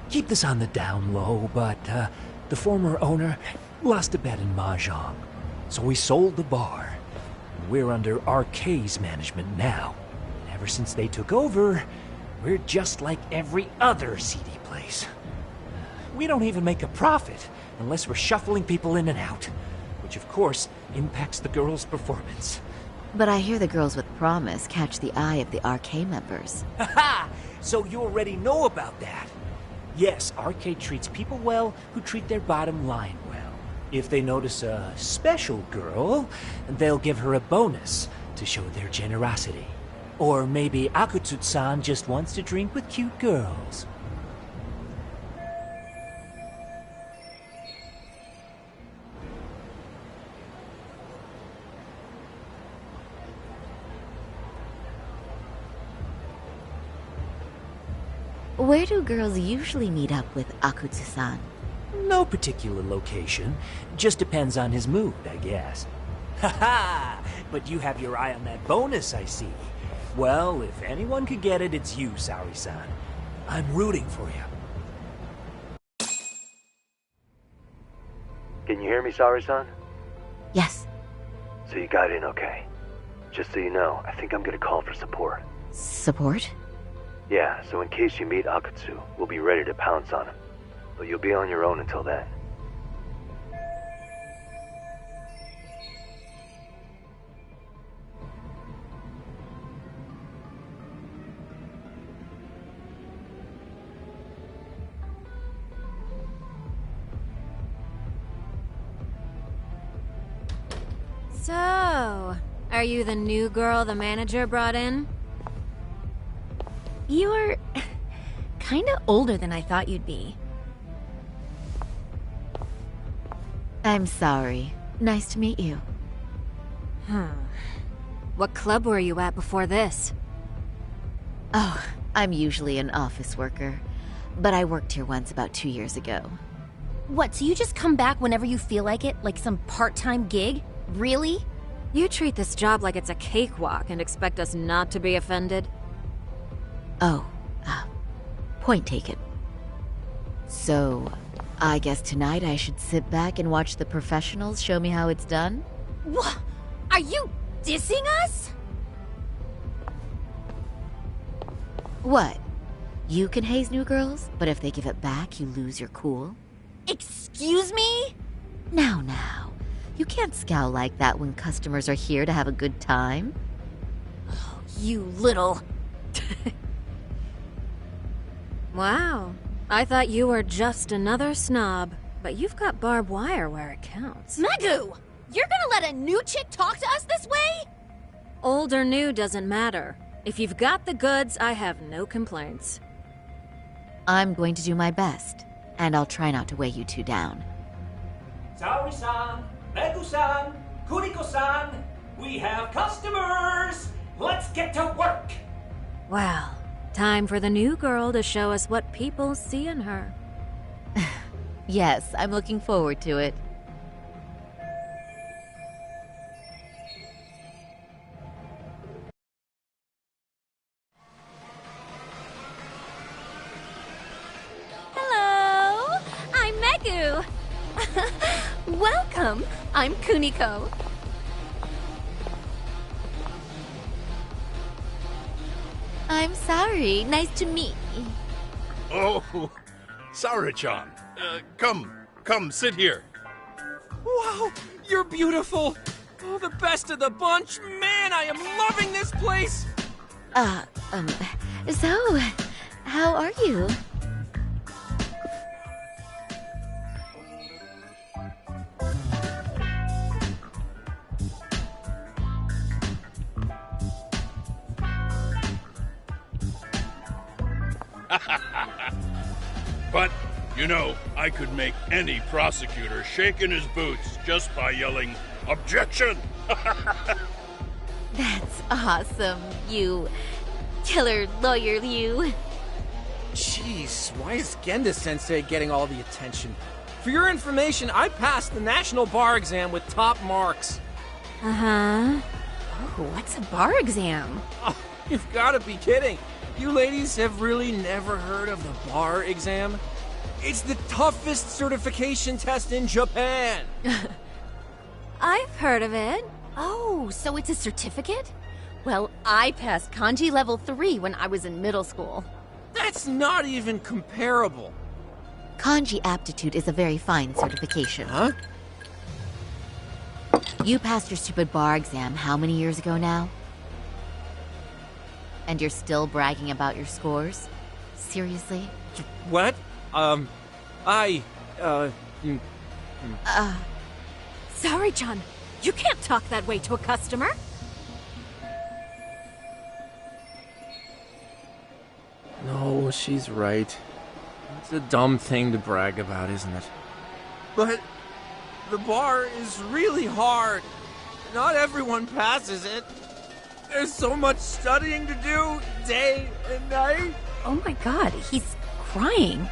Keep this on the down low, but the former owner lost a bet in Mahjong. So we sold the bar. We're under RK's management now. And ever since they took over, we're just like every other seedy place. We don't even make a profit unless we're shuffling people in and out, which of course impacts the girls' performance. But I hear the girls with promise catch the eye of the RK members. Haha! So you already know about that. Yes, RK treats people well who treat their bottom line well. If they notice a special girl, they'll give her a bonus to show their generosity. Or maybe Akutsu-san just wants to drink with cute girls. Where do girls usually meet up with Akutsu-san? No particular location. Just depends on his mood, I guess. Haha! But you have your eye on that bonus, I see. Well, if anyone could get it, it's you, Saori-san. I'm rooting for you. Can you hear me, Saori-san? Yes. So you got in okay. Just so you know, I think I'm gonna call for support. Support? Yeah, so in case you meet Akutsu, we'll be ready to pounce on him. But you'll be on your own until then. So, are you the new girl the manager brought in? You're kinda older than I thought you'd be. I'm sorry. Nice to meet you. What club were you at before this? Oh, I'm usually an office worker, but I worked here once about 2 years ago. What, so you just come back whenever you feel like it? Like some part-time gig? Really? You treat this job like it's a cakewalk and expect us not to be offended? Oh, point taken. So, I guess tonight I should sit back and watch the professionals show me how it's done? What? Are you dissing us? What? You can haze new girls, but if they give it back, you lose your cool? Excuse me? Now. You can't scowl like that when customers are here to have a good time. You little... Wow. I thought you were just another snob, but you've got barbed wire where it counts. Megu! You're gonna let a new chick talk to us this way? Old or new doesn't matter. If you've got the goods, I have no complaints. I'm going to do my best, and I'll try not to weigh you two down. Saori-san, Megu-san, Kuriko-san, we have customers! Let's get to work! Well, time for the new girl to show us what people see in her. Yes, I'm looking forward to it. Hello! I'm Megu! Welcome! I'm Kuniko. I'm sorry. Nice to meet you. Oh, Saori-chan. Come, sit here. Wow, you're beautiful. Oh, the best of the bunch. Man, I am loving this place. So, how are you? But, you know, I could make any prosecutor shake in his boots just by yelling, "Objection!" That's awesome, you killer lawyer, you. Jeez, why is Genda-sensei getting all the attention? For your information, I passed the national bar exam with top marks. Uh-huh. Oh, what's a bar exam? Oh, you've got to be kidding. You ladies have really never heard of the bar exam? It's the toughest certification test in Japan. I've heard of it. Oh, so it's a certificate? Well, I passed kanji level 3 when I was in middle school. That's not even comparable. Kanji aptitude is a very fine certification. Huh? You passed your stupid bar exam how many years ago now? And you're still bragging about your scores? Seriously? What? Sorry, John. You can't talk that way to a customer. No, she's right. It's a dumb thing to brag about, isn't it? But the bar is really hard. Not everyone passes it. There's so much studying to do, day and night. Oh my god, he's crying.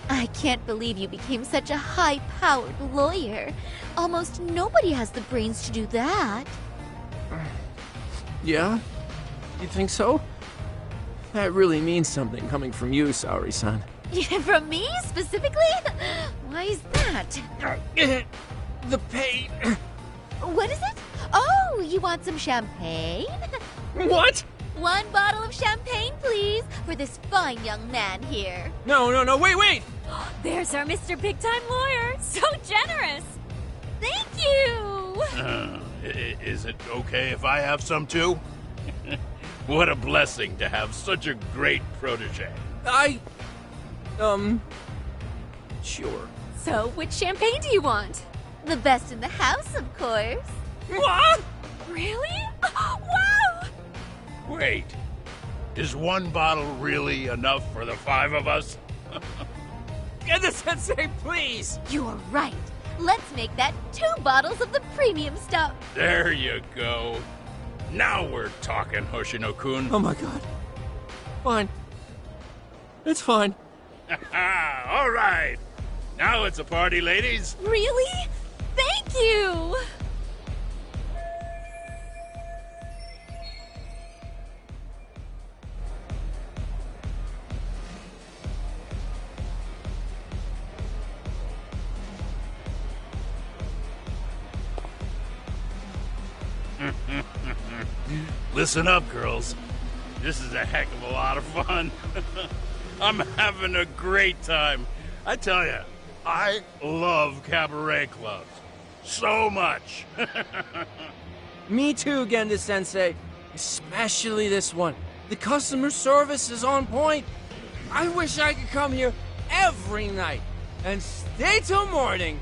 I can't believe you became such a high-powered lawyer. Almost nobody has the brains to do that. Yeah? You think so? That really means something coming from you, Saori-san. From me, specifically? Why is that? The pain. What is it? Oh, you want some champagne? What? 1 bottle of champagne, please, for this fine young man here. No, wait! There's our Mr. Big Time Lawyer. So generous. Thank you. Is it okay if I have some too? What a blessing to have such a great protege. Sure. So, which champagne do you want? The best in the house, of course. What? Really? Wow! Wait, is 1 bottle really enough for the 5 of us? Genda-sensei, please! You're right. Let's make that 2 bottles of the premium stuff. There you go. Now we're talking, Hoshino-kun. Oh my god. Fine. It's fine. All right. Now it's a party, ladies. Really? Thank you! Listen up, girls. This is a heck of a lot of fun. I'm having a great time. I tell you, I love cabaret clubs. So much. Me too, Genda-sensei. Especially this one. The customer service is on point. I wish I could come here every night and stay till morning.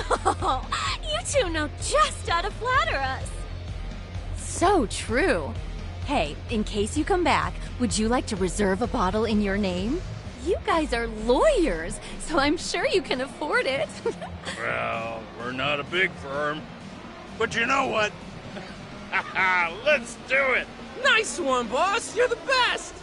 Oh, you two know just how to flatter us. So true. Hey, in case you come back, would you like to reserve a bottle in your name? You guys are lawyers, so I'm sure you can afford it. Well, we're not a big firm. But you know what? Let's do it! Nice one, boss! You're the best!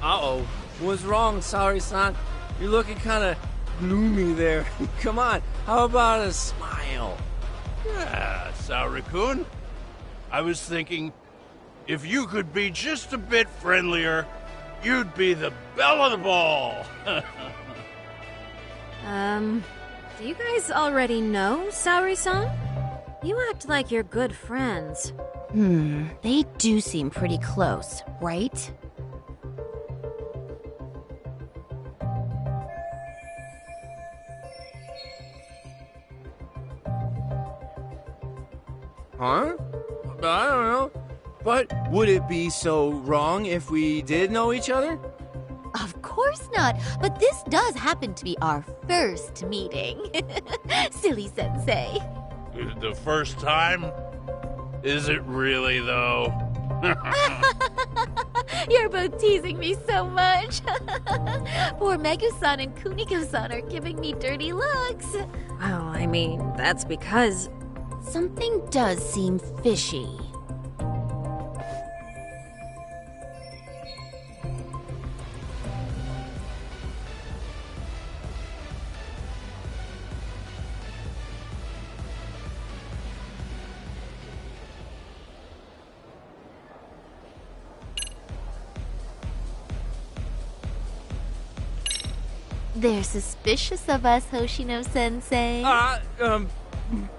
Uh-oh. What's wrong, Saori-san? You're looking kind of gloomy there. Come on, how about a smile? Yeah, Saori-kun. I was thinking, if you could be just a bit friendlier, you'd be the belle of the ball. Do you guys already know Saori-san? You act like you're good friends. They do seem pretty close, right? Huh? I don't know. But would it be so wrong if we did know each other? Of course not, but this does happen to be our first meeting. Silly sensei. The first time? Is it really, though? You're both teasing me so much. Poor Megu-san and Kuniko-san are giving me dirty looks. Well, I mean, that's because... Something does seem fishy. They're suspicious of us, Hoshino-sensei.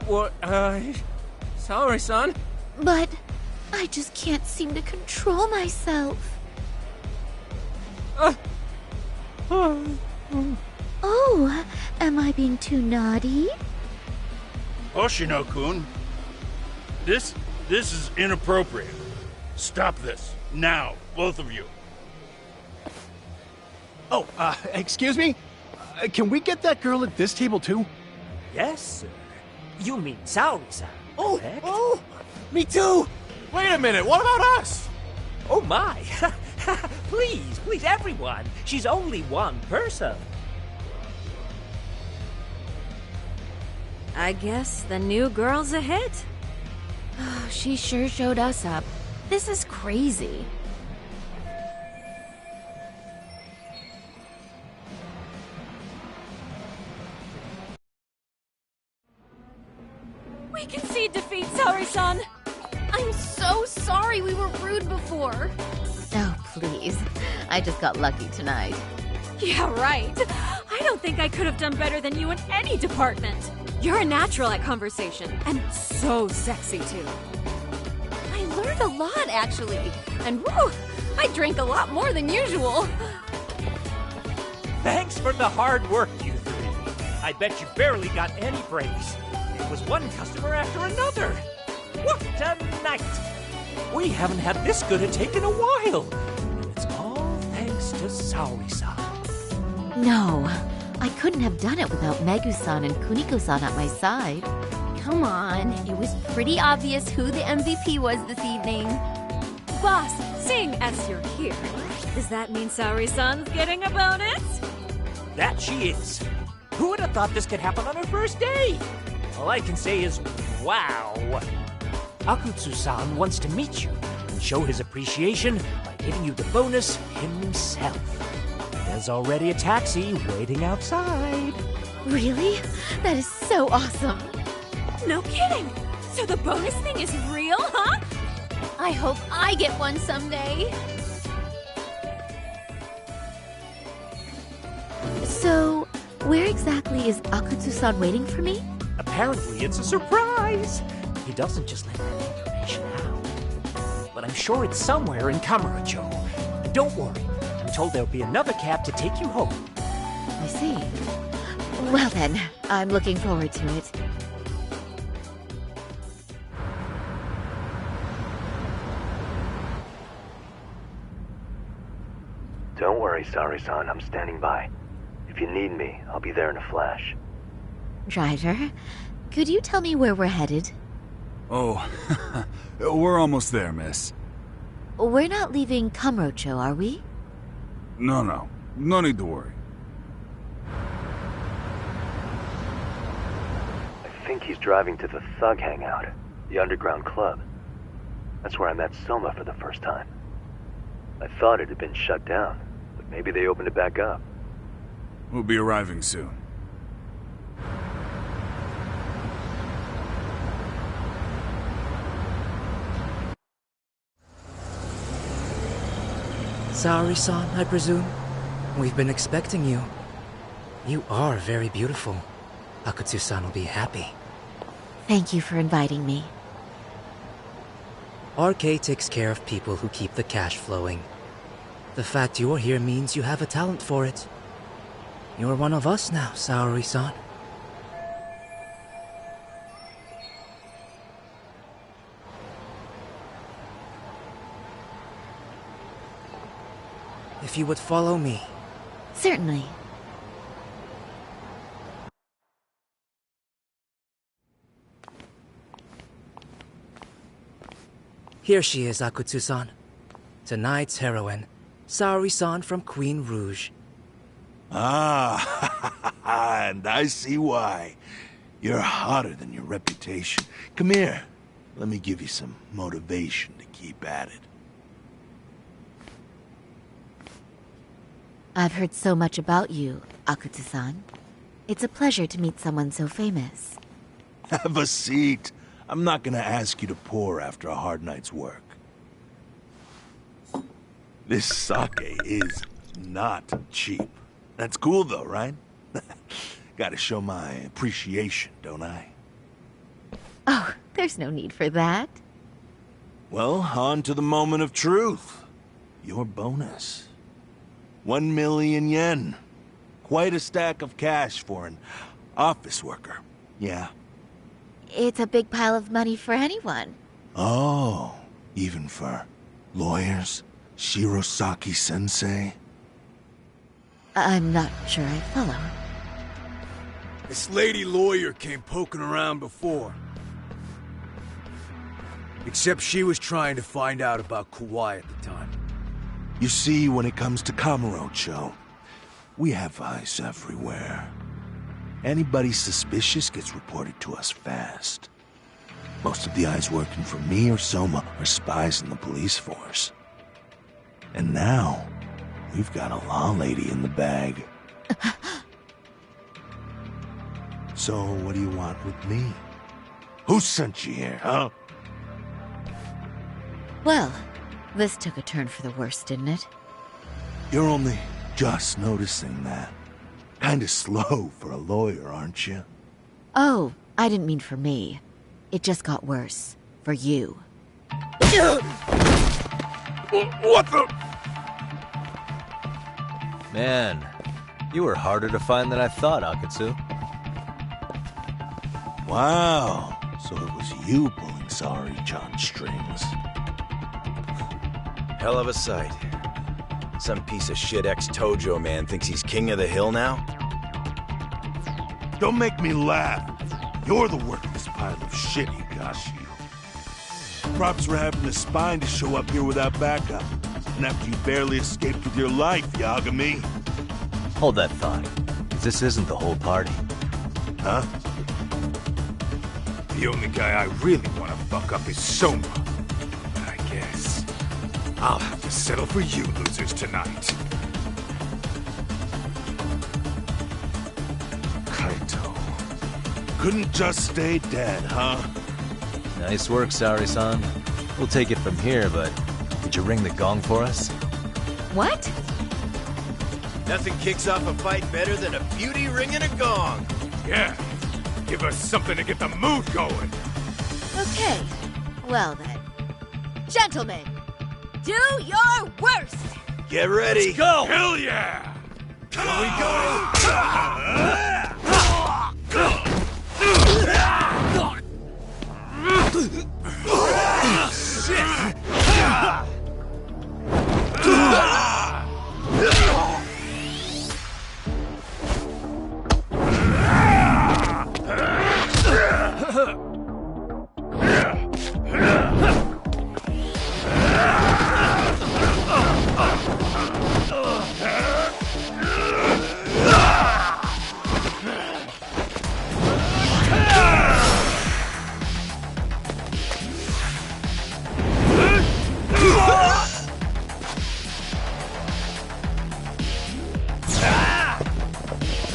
What, Saori-san? But I just can't seem to control myself. Oh, am I being too naughty? Hoshino-kun, this is inappropriate. Stop this, now, both of you. Oh, excuse me? Can we get that girl at this table too? Yes, sir. You mean Saori-san, correct? Oh, me too! Wait a minute, what about us? Oh my! Please, everyone! She's only one person. I guess the new girl's a hit. She sure showed us up. This is crazy. rude before. Oh, please. I just got lucky tonight. Yeah, right. I don't think I could have done better than you in any department. You're a natural at conversation, and so sexy, too. I learned a lot, actually. And woo, I drank a lot more than usual. Thanks for the hard work, you three. I bet you barely got any breaks. It was one customer after another. What a night! We haven't had this good a take in a while. And it's all thanks to Saori-san. No, I couldn't have done it without Megu-san and Kuniko-san at my side. Come on, it was pretty obvious who the MVP was this evening. Boss, seeing as you're here, does that mean Saori-san's getting a bonus? That she is. Who would have thought this could happen on her first day? All I can say is, wow. Akutsu-san wants to meet you and show his appreciation by giving you the bonus himself. There's already a taxi waiting outside. Really? That is so awesome. No kidding! So the bonus thing is real, huh? I hope I get one someday. So, where exactly is Akutsu-san waiting for me? Apparently it's a surprise. He doesn't just let that information out. But I'm sure it's somewhere in Kamurocho. And don't worry, I'm told there'll be another cab to take you home. I see. Well then, I'm looking forward to it. Don't worry, Saori-san. I'm standing by. If you need me, I'll be there in a flash. Driver, could you tell me where we're headed? Oh, we're almost there, miss. We're not leaving Kamurocho, are we? No. No need to worry. I think he's driving to the Thug Hangout, the underground club. That's where I met Soma for the first time. I thought it had been shut down, but maybe they opened it back up. We'll be arriving soon. Saori-san, I presume? We've been expecting you. You are very beautiful. Akutsu-san will be happy. Thank you for inviting me. RK takes care of people who keep the cash flowing. The fact you're here means you have a talent for it. You're one of us now, Saori-san. If you would follow me. Certainly. Here she is, Akutsu-san. Tonight's heroine, Saori-san from Queen Rouge. Ah, and I see why. You're hotter than your reputation. Come here. Let me give you some motivation to keep at it. I've heard so much about you, Akutsu-san. It's a pleasure to meet someone so famous. Have a seat. I'm not gonna ask you to pour after a hard night's work. This sake is not cheap. That's cool though, right? Gotta show my appreciation, don't I? Oh, there's no need for that. Well, on to the moment of truth. Your bonus. 1 million yen. Quite a stack of cash for an office worker. Yeah. It's a big pile of money for anyone. Oh, even for lawyers? Shirosaki-sensei? I'm not sure I follow. This lady lawyer came poking around before. Except she was trying to find out about Kawhi at the time. You see, when it comes to Kamurocho, we have eyes everywhere. Anybody suspicious gets reported to us fast. Most of the eyes working for me or Soma are spies in the police force. And now, we've got a law lady in the bag. So, what do you want with me? Who sent you here, huh? Well, This took a turn for the worse, didn't it? You're only just noticing that. Kinda slow for a lawyer, aren't you? Oh, I didn't mean for me. It just got worse. For you. What the? Man, you were harder to find than I thought, Akatsu. Wow, so it was you pulling Saori-chan's strings. Hell of a sight. Some piece of shit ex-Tojo man thinks he's king of the hill now? Don't make me laugh. You're the worthless pile of shit, Higashi. Props for having the spine to show up here without backup. And after you barely escaped with your life, Yagami. Hold that thought. This isn't the whole party. Huh? The only guy I really want to fuck up is Soma. But I guess I'll have to settle for you losers tonight. Kaito. Couldn't just stay dead, huh? Nice work, Saori-san. We'll take it from here, but did you ring the gong for us? What? Nothing kicks off a fight better than a beauty ringing a gong. Yeah, give us something to get the mood going. Okay. Well then. Gentlemen, do your worst! Get ready. Let's go! Hell yeah! Here we go!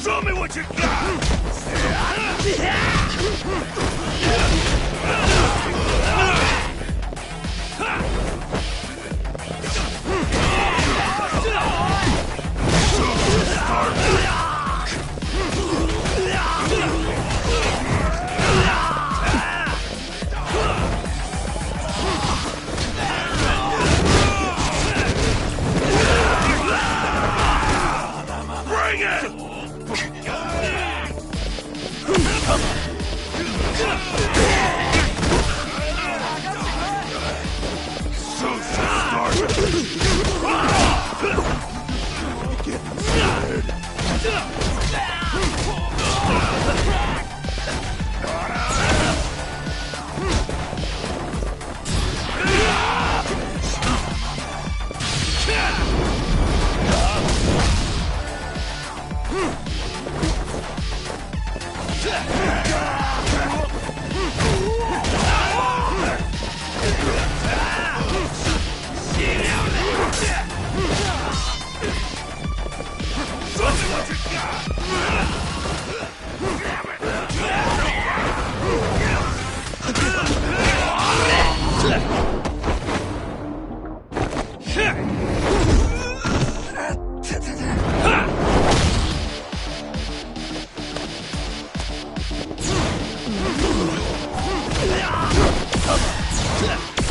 Show me what you got! Bring it! So started. Getting scared.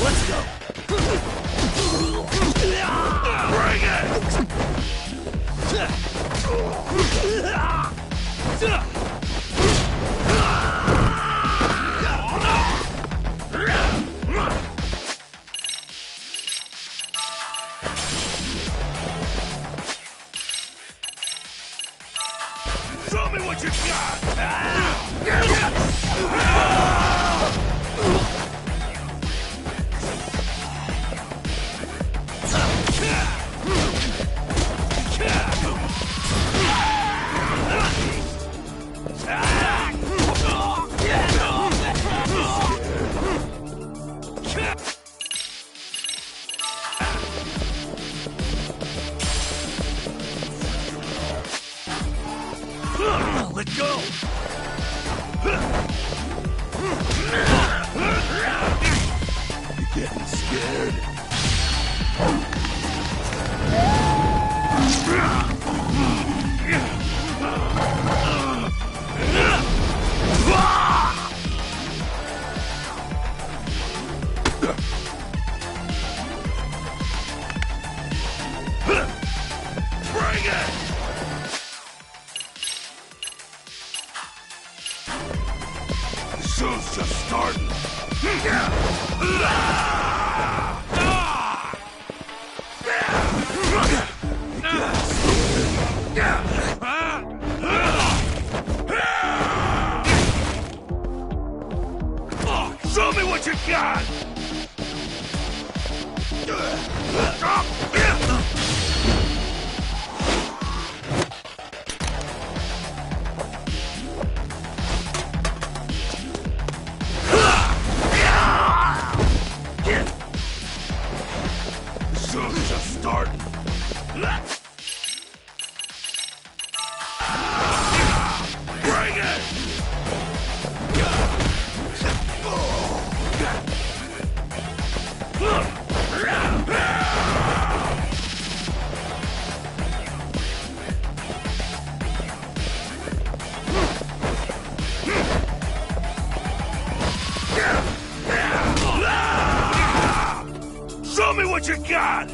Let's go. Bring it. Show me what you got! Let go! You're getting scared. Show's just starting. Show me what you got! Show's just starting. Bring it! Show me what you got!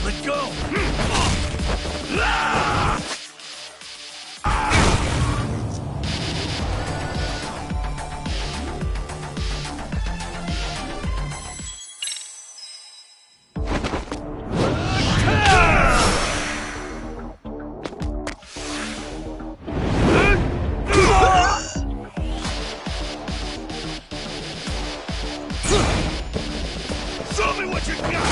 Let go! Show me what you got!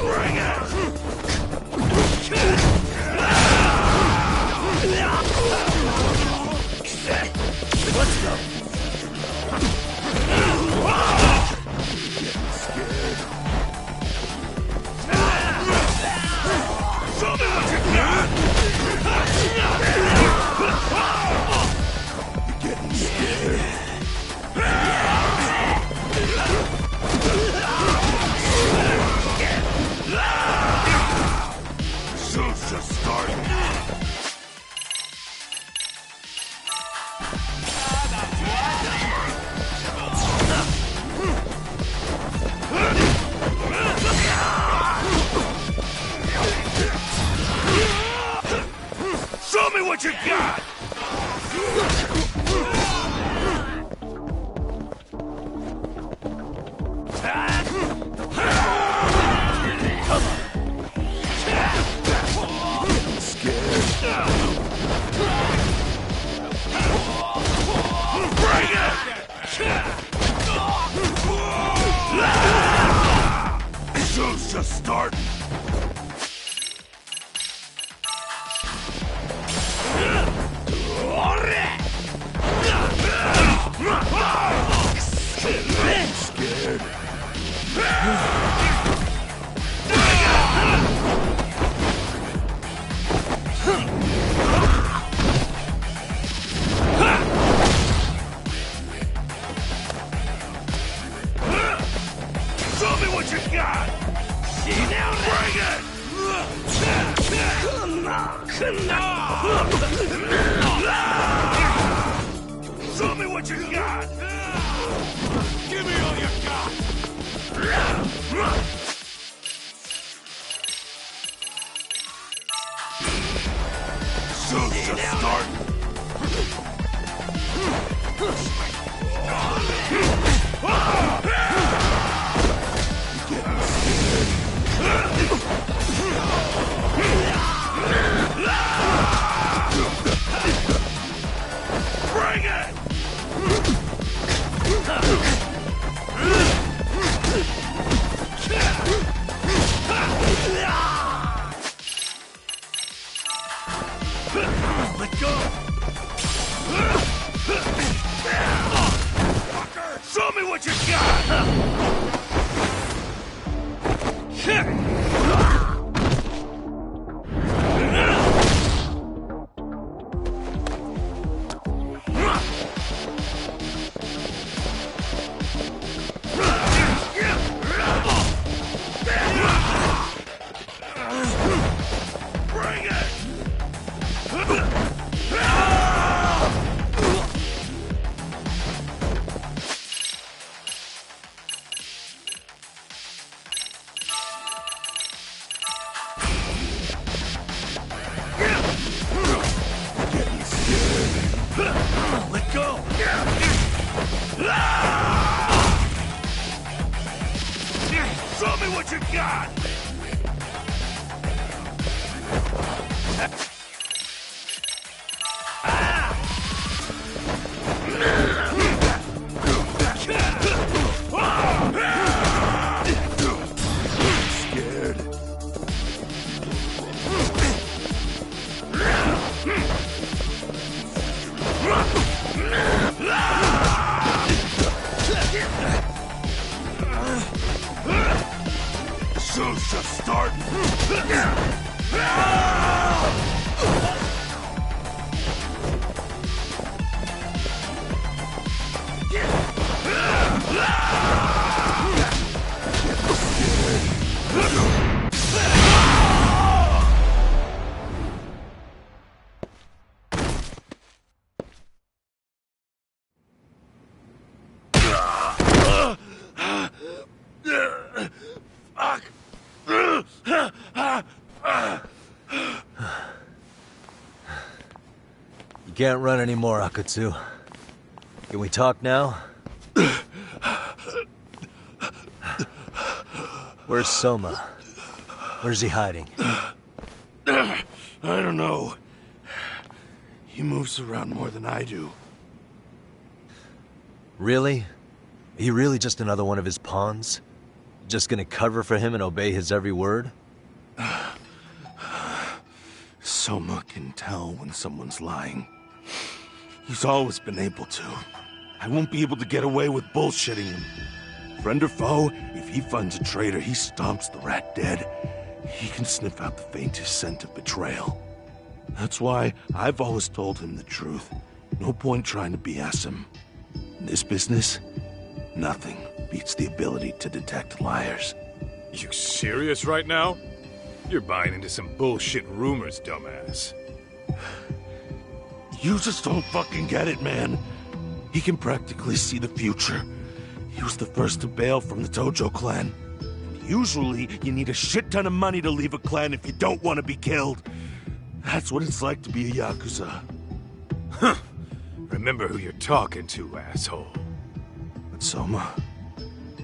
Bring it! Let's go! Show me what you got! You're getting scared. Show's just starting. Show me what you got! Bring it! Show's just starting. Scared. Show me what you got! Bring it! Show me what you got! Give me all you got! Show's just starting. what you got! Soon's just starting. You can't run anymore, Akutsu. Can we talk now? Where's Soma? Where's he hiding? I don't know. He moves around more than I do. Really? Are you really just another one of his pawns? Just gonna cover for him and obey his every word? Soma can tell when someone's lying. He's always been able to. I won't be able to get away with bullshitting him. Friend or foe, if he finds a traitor, he stomps the rat dead. He can sniff out the faintest scent of betrayal. That's why I've always told him the truth. No point trying to BS him. In this business, nothing beats the ability to detect liars. You serious right now? You're buying into some bullshit rumors, dumbass. You just don't fucking get it, man. He can practically see the future. He was the first to bail from the Tojo clan. Usually, you need a shit ton of money to leave a clan if you don't want to be killed. That's what it's like to be a Yakuza. Huh. Remember who you're talking to, asshole. But Soma,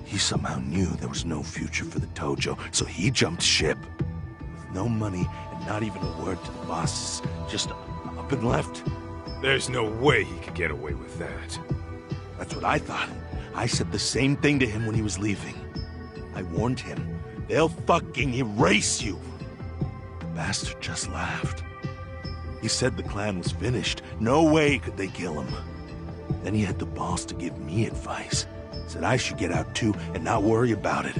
he somehow knew there was no future for the Tojo, so he jumped ship. With no money and not even a word to the bosses, just up and left. There's no way he could get away with that. That's what I thought. I said the same thing to him when he was leaving. I warned him, they'll fucking erase you. The bastard just laughed. He said the clan was finished. No way could they kill him. Then he had the balls to give me advice. Said I should get out too and not worry about it.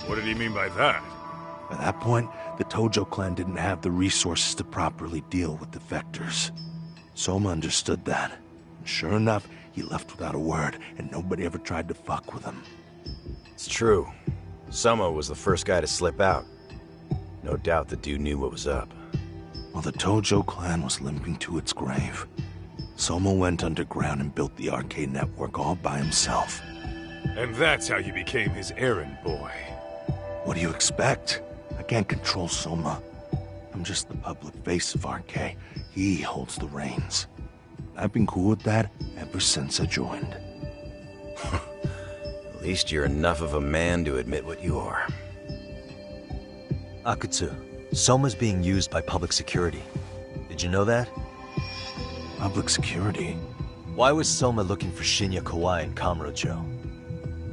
What did he mean by that? By that point, the Tojo clan didn't have the resources to properly deal with defectors. Soma understood that. And sure enough, he left without a word, and nobody ever tried to fuck with him. It's true. Soma was the first guy to slip out. No doubt the dude knew what was up. While the Tojo clan was limping to its grave, Soma went underground and built the arcade network all by himself. And that's how you became his errand boy. What do you expect? I can't control Soma. I'm just the public face of RK. He holds the reins. I've been cool with that ever since I joined. At least you're enough of a man to admit what you are. Akutsu, Soma's being used by public security. Did you know that? Public security? Why was Soma looking for Shinya Kawai and Kamurocho?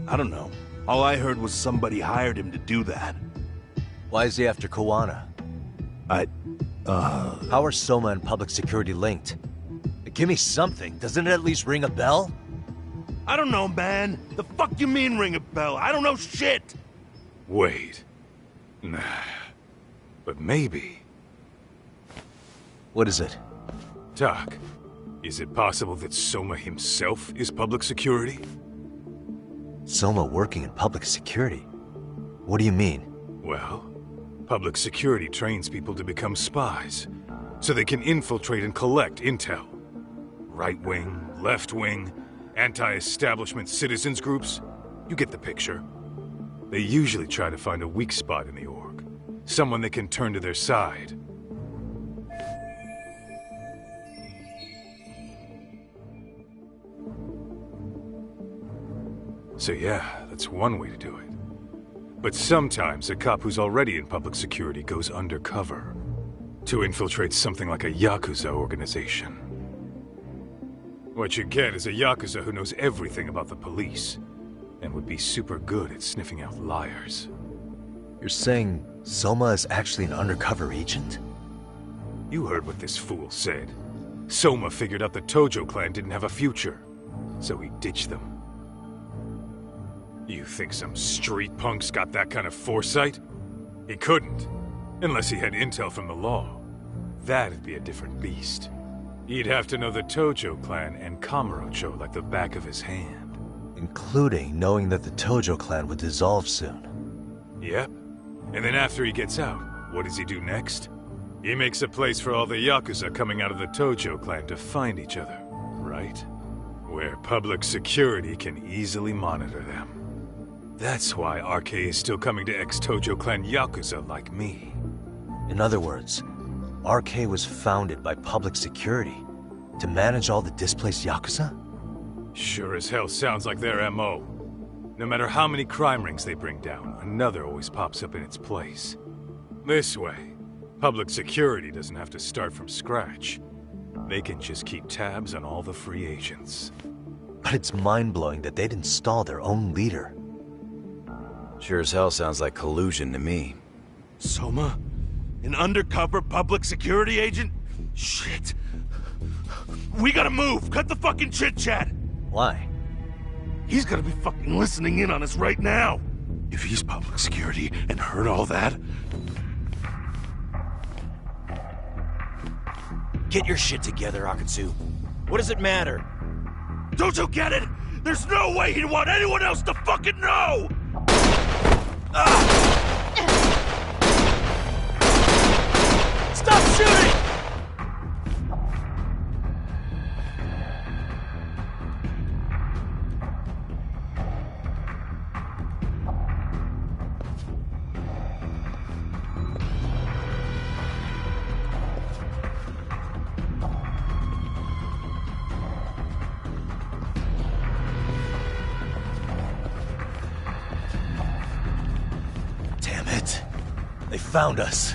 I don't know. All I heard was somebody hired him to do that. Why is he after Kawana? How are Soma and public security linked? Give me something. Doesn't it at least ring a bell? I don't know, man. The fuck you mean ring a bell? I don't know shit! Wait. Nah. But maybe. What is it? Doc, is it possible that Soma himself is public security? Soma working in public security? What do you mean? Well, public security trains people to become spies, so they can infiltrate and collect intel. Right-wing, left-wing, anti-establishment citizens groups. You get the picture. They usually try to find a weak spot in the org. Someone they can turn to their side. So yeah, that's one way to do it. But sometimes a cop who's already in public security goes undercover to infiltrate something like a Yakuza organization. What you get is a Yakuza who knows everything about the police and would be super good at sniffing out liars. You're saying Soma is actually an undercover agent? You heard what this fool said. Soma figured out the Tojo clan didn't have a future, so he ditched them. You think some street punk's got that kind of foresight? He couldn't, unless he had intel from the law. That'd be a different beast. He'd have to know the Tojo clan and Kamurocho like the back of his hand. Including knowing that the Tojo clan would dissolve soon. Yep. And then after he gets out, what does he do next? He makes a place for all the Yakuza coming out of the Tojo clan to find each other, right? Where public security can easily monitor them. That's why RK is still coming to ex-Tojo clan Yakuza like me. In other words, RK was founded by public security to manage all the displaced Yakuza? Sure as hell sounds like their MO. No matter how many crime rings they bring down, another always pops up in its place. This way, public security doesn't have to start from scratch. They can just keep tabs on all the free agents. But it's mind-blowing that they'd install their own leader. Sure as hell sounds like collusion to me. Soma? An undercover public security agent? Shit. We gotta move! Cut the fucking chit-chat! Why? He's gotta be fucking listening in on us right now! If he's public security and heard all that... Get your shit together, Akatsu. What does it matter? Don't you get it? There's no way he'd want anyone else to fucking know! Stop shooting! Damn it. They found us.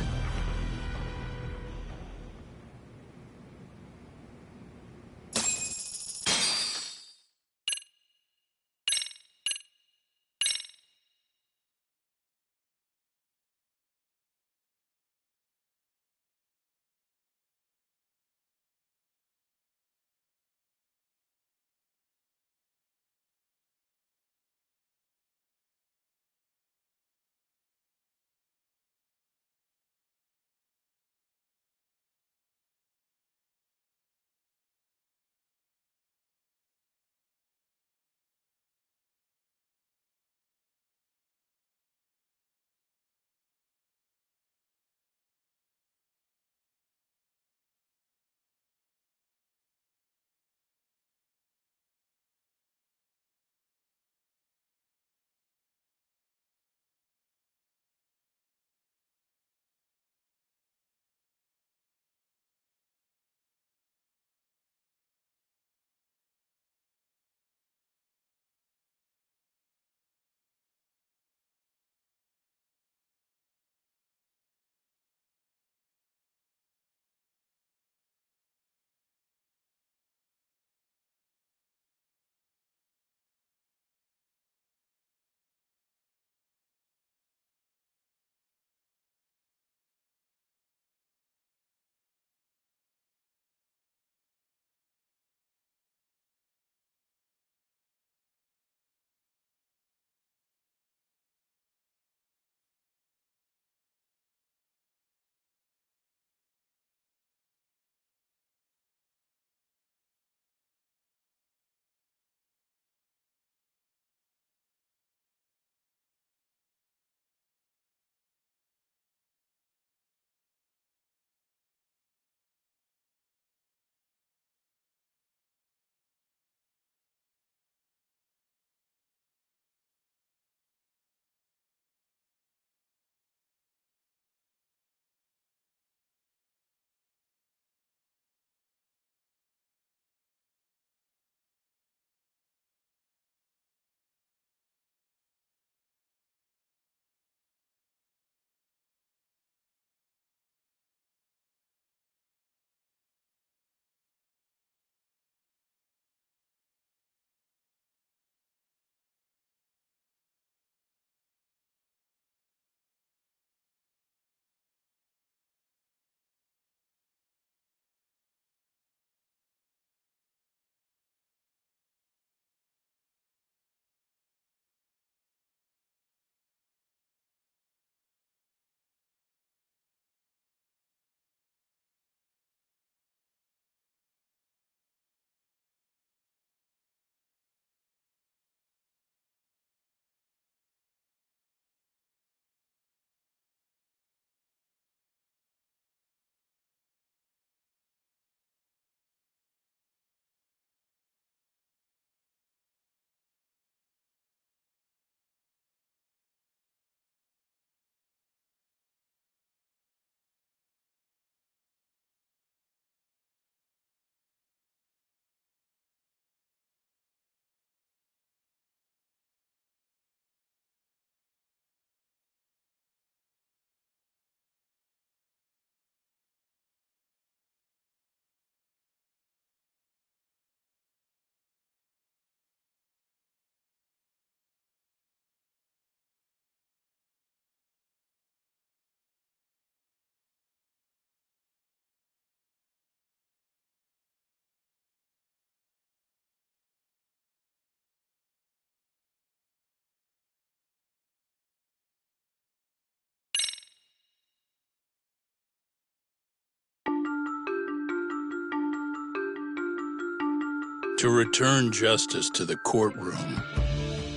To return justice to the courtroom,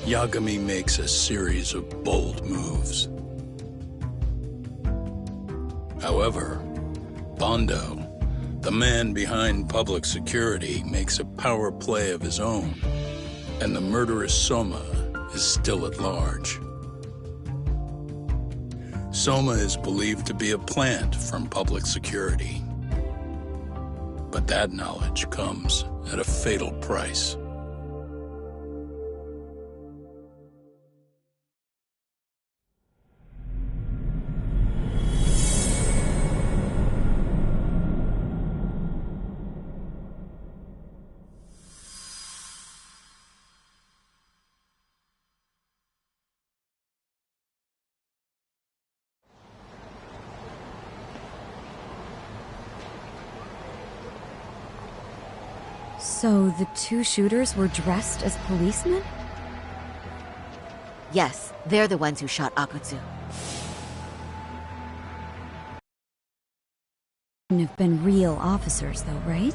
Yagami makes a series of bold moves. However, Bondo, the man behind public security, makes a power play of his own, and the murderous Soma is still at large. Soma is believed to be a plant from public security. But that knowledge comes at a fatal price. So the two shooters were dressed as policemen? Yes, they're the ones who shot Akutsu. Couldn't have been real officers, though, right?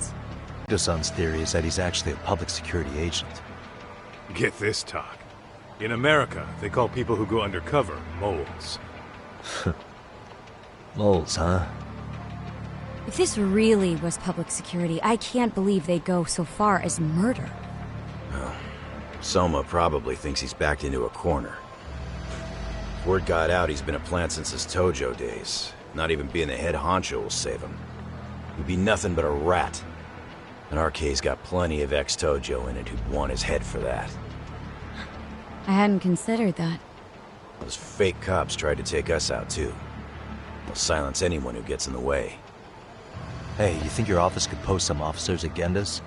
Kaito-san's theory is that he's actually a public security agent. Get this, talk. In America, they call people who go undercover moles. Moles, huh? If this really was public security, I can't believe they'd go so far as murder. Well, Soma probably thinks he's backed into a corner. Word got out he's been a plant since his Tojo days. Not even being the head honcho will save him. He'd be nothing but a rat. And RK's got plenty of ex-Tojo in it who'd want his head for that. I hadn't considered that. Those fake cops tried to take us out too. They'll silence anyone who gets in the way. Hey, you think your office could post some officers at Genda's?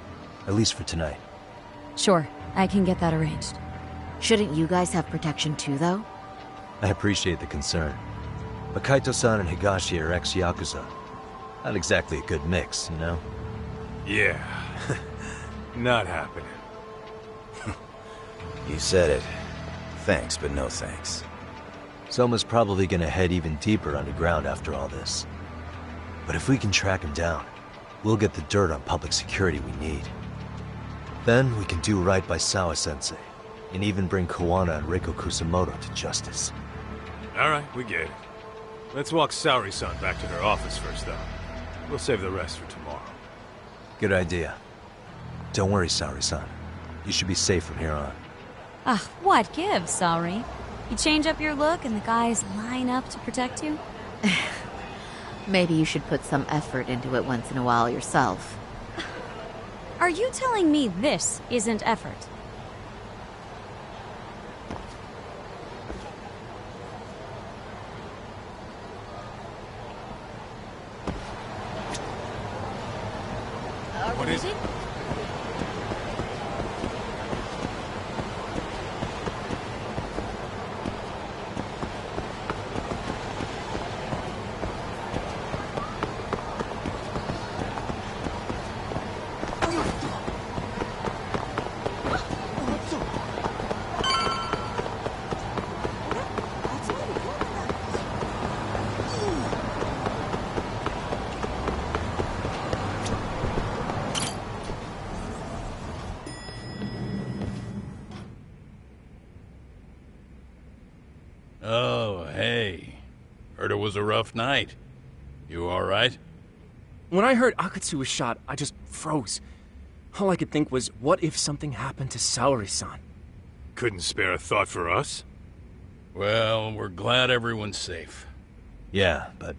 At least for tonight. Sure, I can get that arranged. Shouldn't you guys have protection too, though? I appreciate the concern. But Kaito-san and Higashi are ex-Yakuza. Not exactly a good mix, you know? Yeah. Not happening. You said it. Thanks, but no thanks. Soma's probably gonna head even deeper underground after all this. But if we can track him down, we'll get the dirt on public security we need. Then we can do right by Sawa-sensei, and even bring Kuwana and Reiko Kusamoto to justice. Alright, we get it. Let's walk Saori-san back to her office first, though. We'll save the rest for tomorrow. Good idea. Don't worry, Saori-san. You should be safe from here on. Ah, what gives, Saori? You change up your look and the guys line up to protect you? Maybe you should put some effort into it once in a while yourself. Are you telling me this isn't effort? What is it? Oh, hey. Heard it was a rough night. You alright? When I heard Akutsu was shot, I just froze. All I could think was, what if something happened to Saori-san? Couldn't spare a thought for us? Well, we're glad everyone's safe. Yeah, but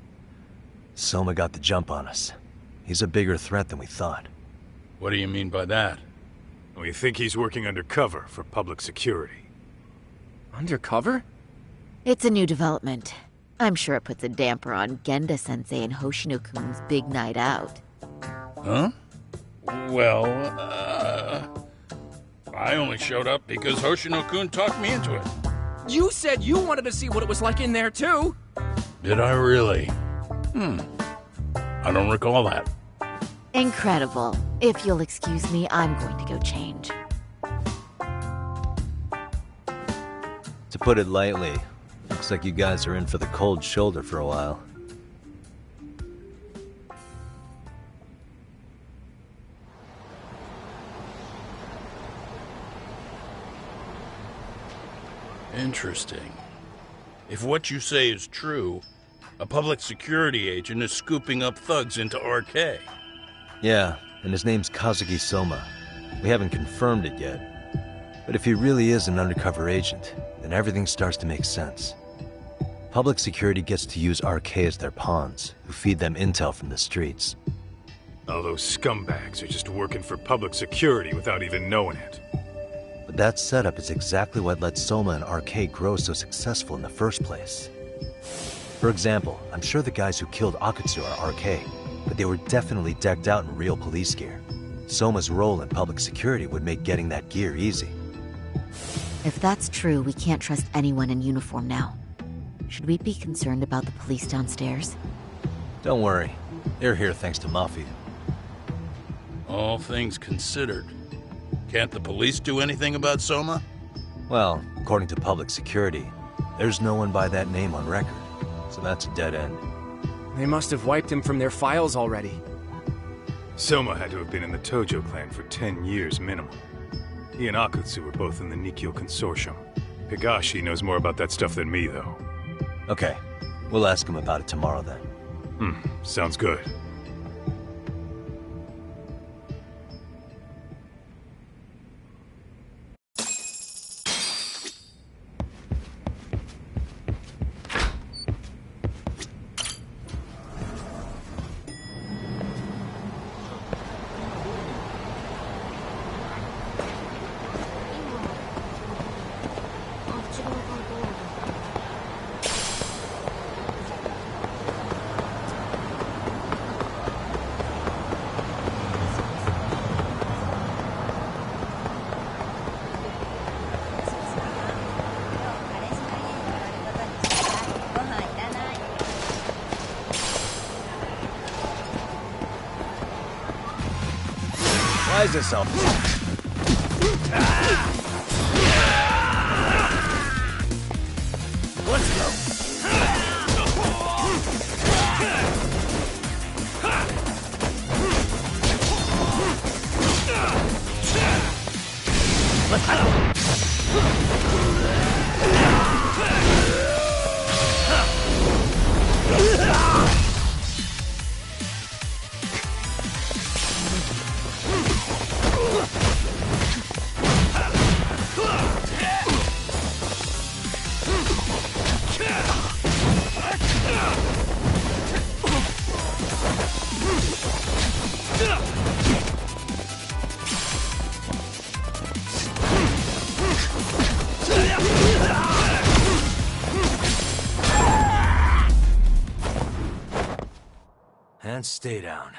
Soma got the jump on us. He's a bigger threat than we thought. What do you mean by that? We think he's working undercover for public security. Undercover? It's a new development. I'm sure it puts a damper on Genda-sensei and Hoshino-kun's big night out. Huh? Well, I only showed up because Hoshino-kun talked me into it. You said you wanted to see what it was like in there, too! Did I really? I don't recall that. Incredible. If you'll excuse me, I'm going to go change. To put it lightly, looks like you guys are in for the cold shoulder for a while. Interesting. If what you say is true, a public security agent is scooping up thugs into RK. Yeah, and his name's Kazuki Soma. We haven't confirmed it yet. But if he really is an undercover agent, then everything starts to make sense. Public security gets to use RK as their pawns, who feed them intel from the streets. All those scumbags are just working for public security without even knowing it. But that setup is exactly what let Soma and RK grow so successful in the first place. For example, I'm sure the guys who killed Akutsu are RK, but they were definitely decked out in real police gear. Soma's role in public security would make getting that gear easy. If that's true, we can't trust anyone in uniform now. Should we be concerned about the police downstairs? Don't worry. They're here thanks to Mafia. All things considered, can't the police do anything about Soma? Well, according to public security, there's no one by that name on record, so that's a dead end. They must have wiped him from their files already. Soma had to have been in the Tojo clan for 10 years minimum. He and Akutsu were both in the Nikyo Consortium. Higashi knows more about that stuff than me, though. Okay, we'll ask him about it tomorrow then. Sounds good. Rise yourself. Let's go. Let's go. And stay down.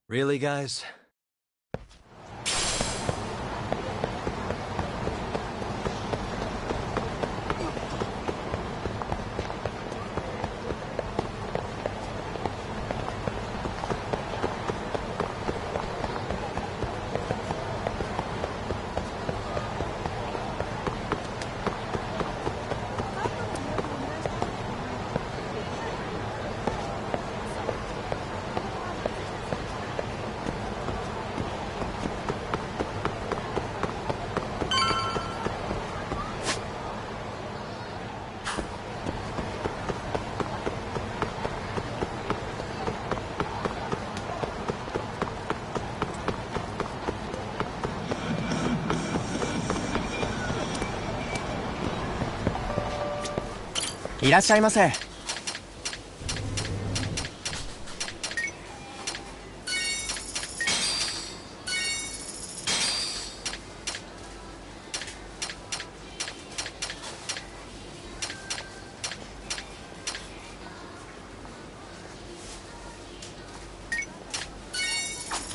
Really, guys? いらっしゃいませ。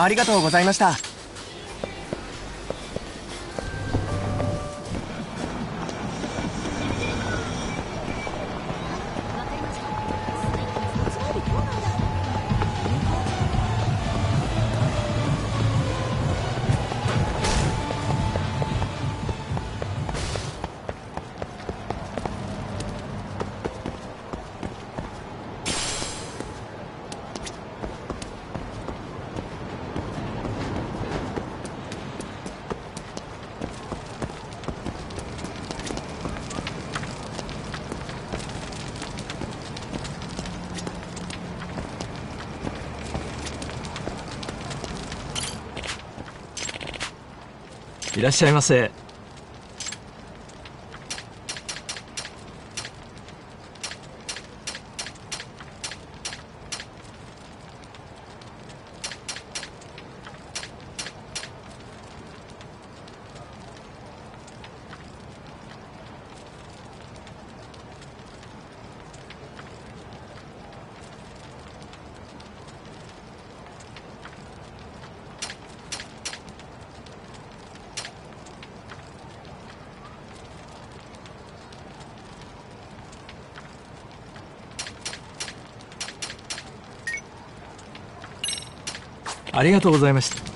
ありがとうございました。いらっしゃいませ。ありがとうございました。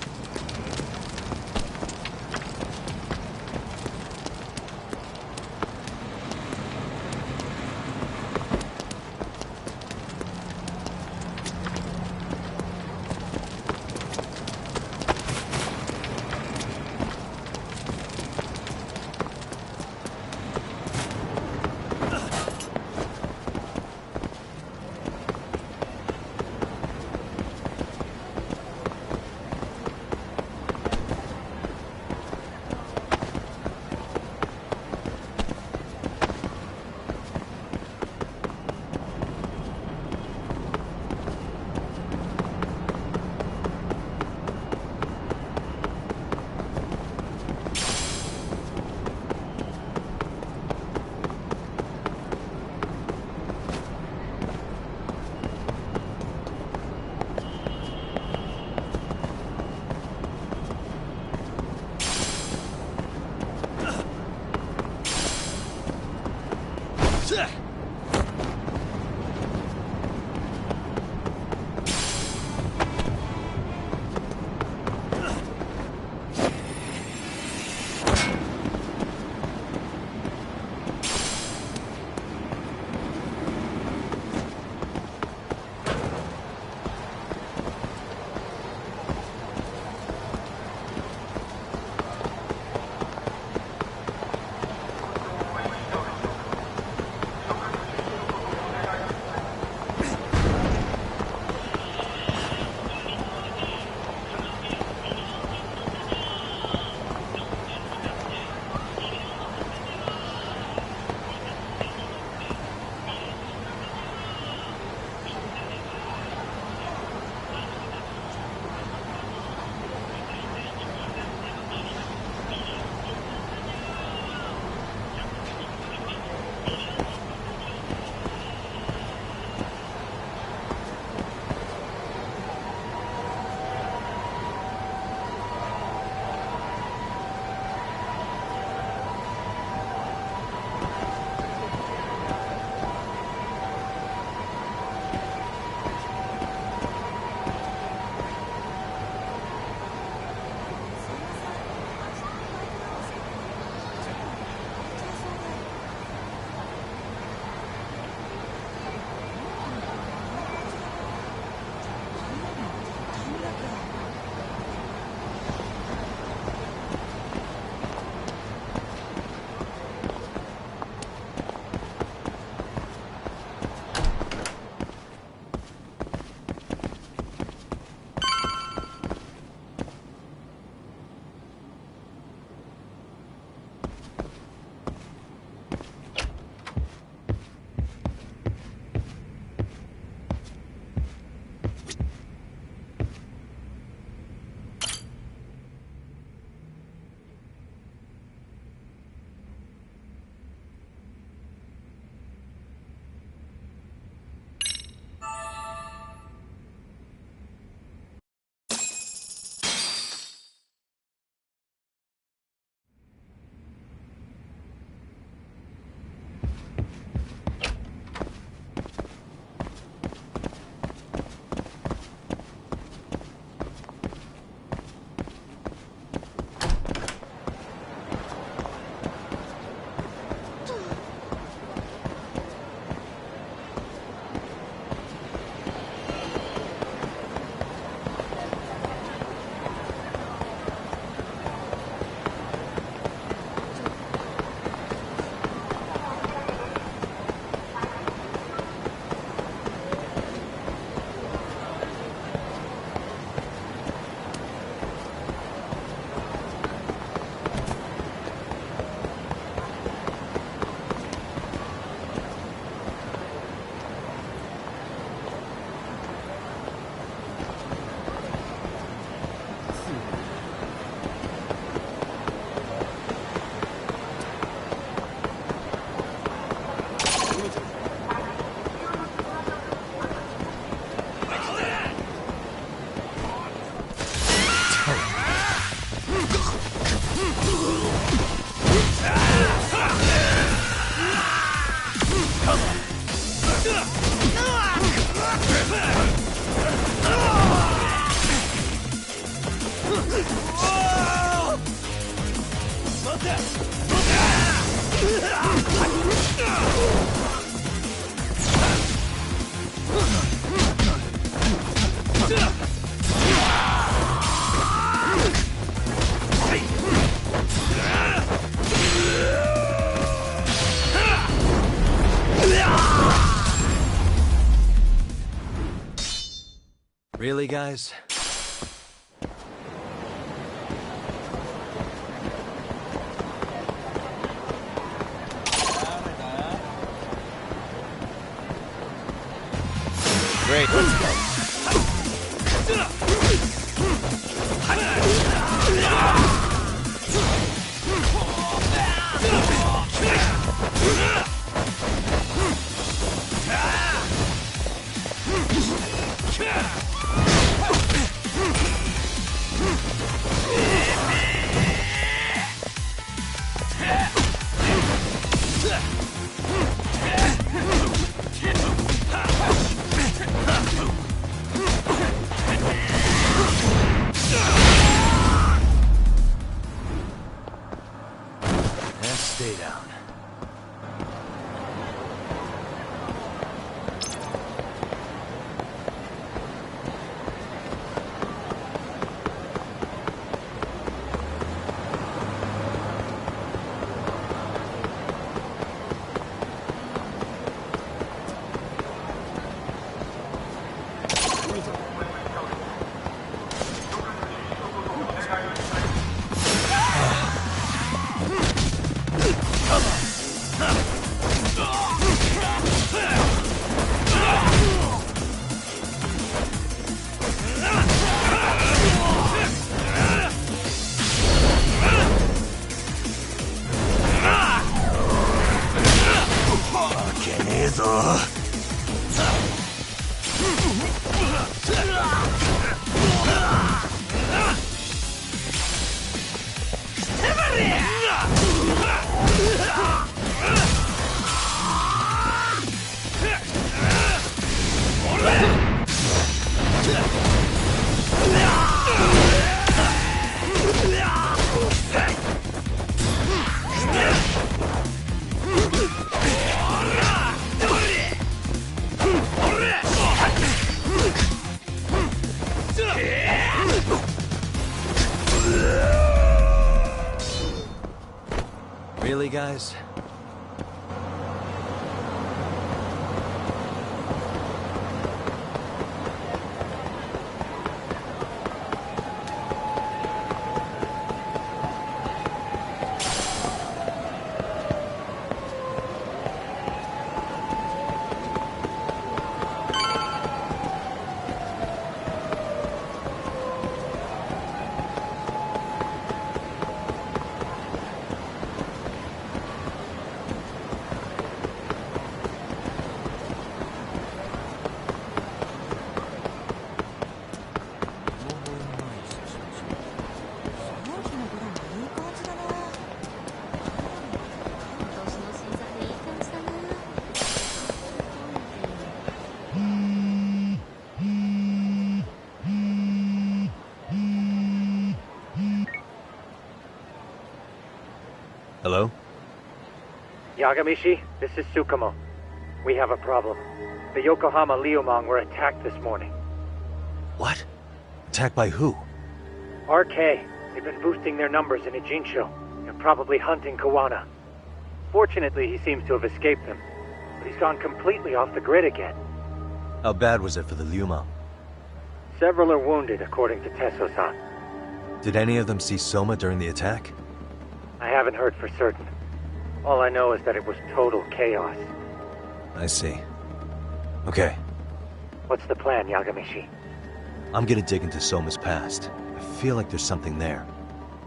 Really, guys? Great, let's go. Stay down. Really, guys? Hello? Yagamishi, this is Tsukumo. We have a problem. The Yokohama Liumang were attacked this morning. What? Attacked by who? RK. They've been boosting their numbers in Ejinsho. They're probably hunting Kawana. Fortunately, he seems to have escaped them. But he's gone completely off the grid again. How bad was it for the Liumang? Several are wounded, according to Tesso-san. Did any of them see Soma during the attack? I haven't heard for certain. All I know is that it was total chaos. I see. Okay. What's the plan, Yagamishi? I'm gonna dig into Soma's past. I feel like there's something there.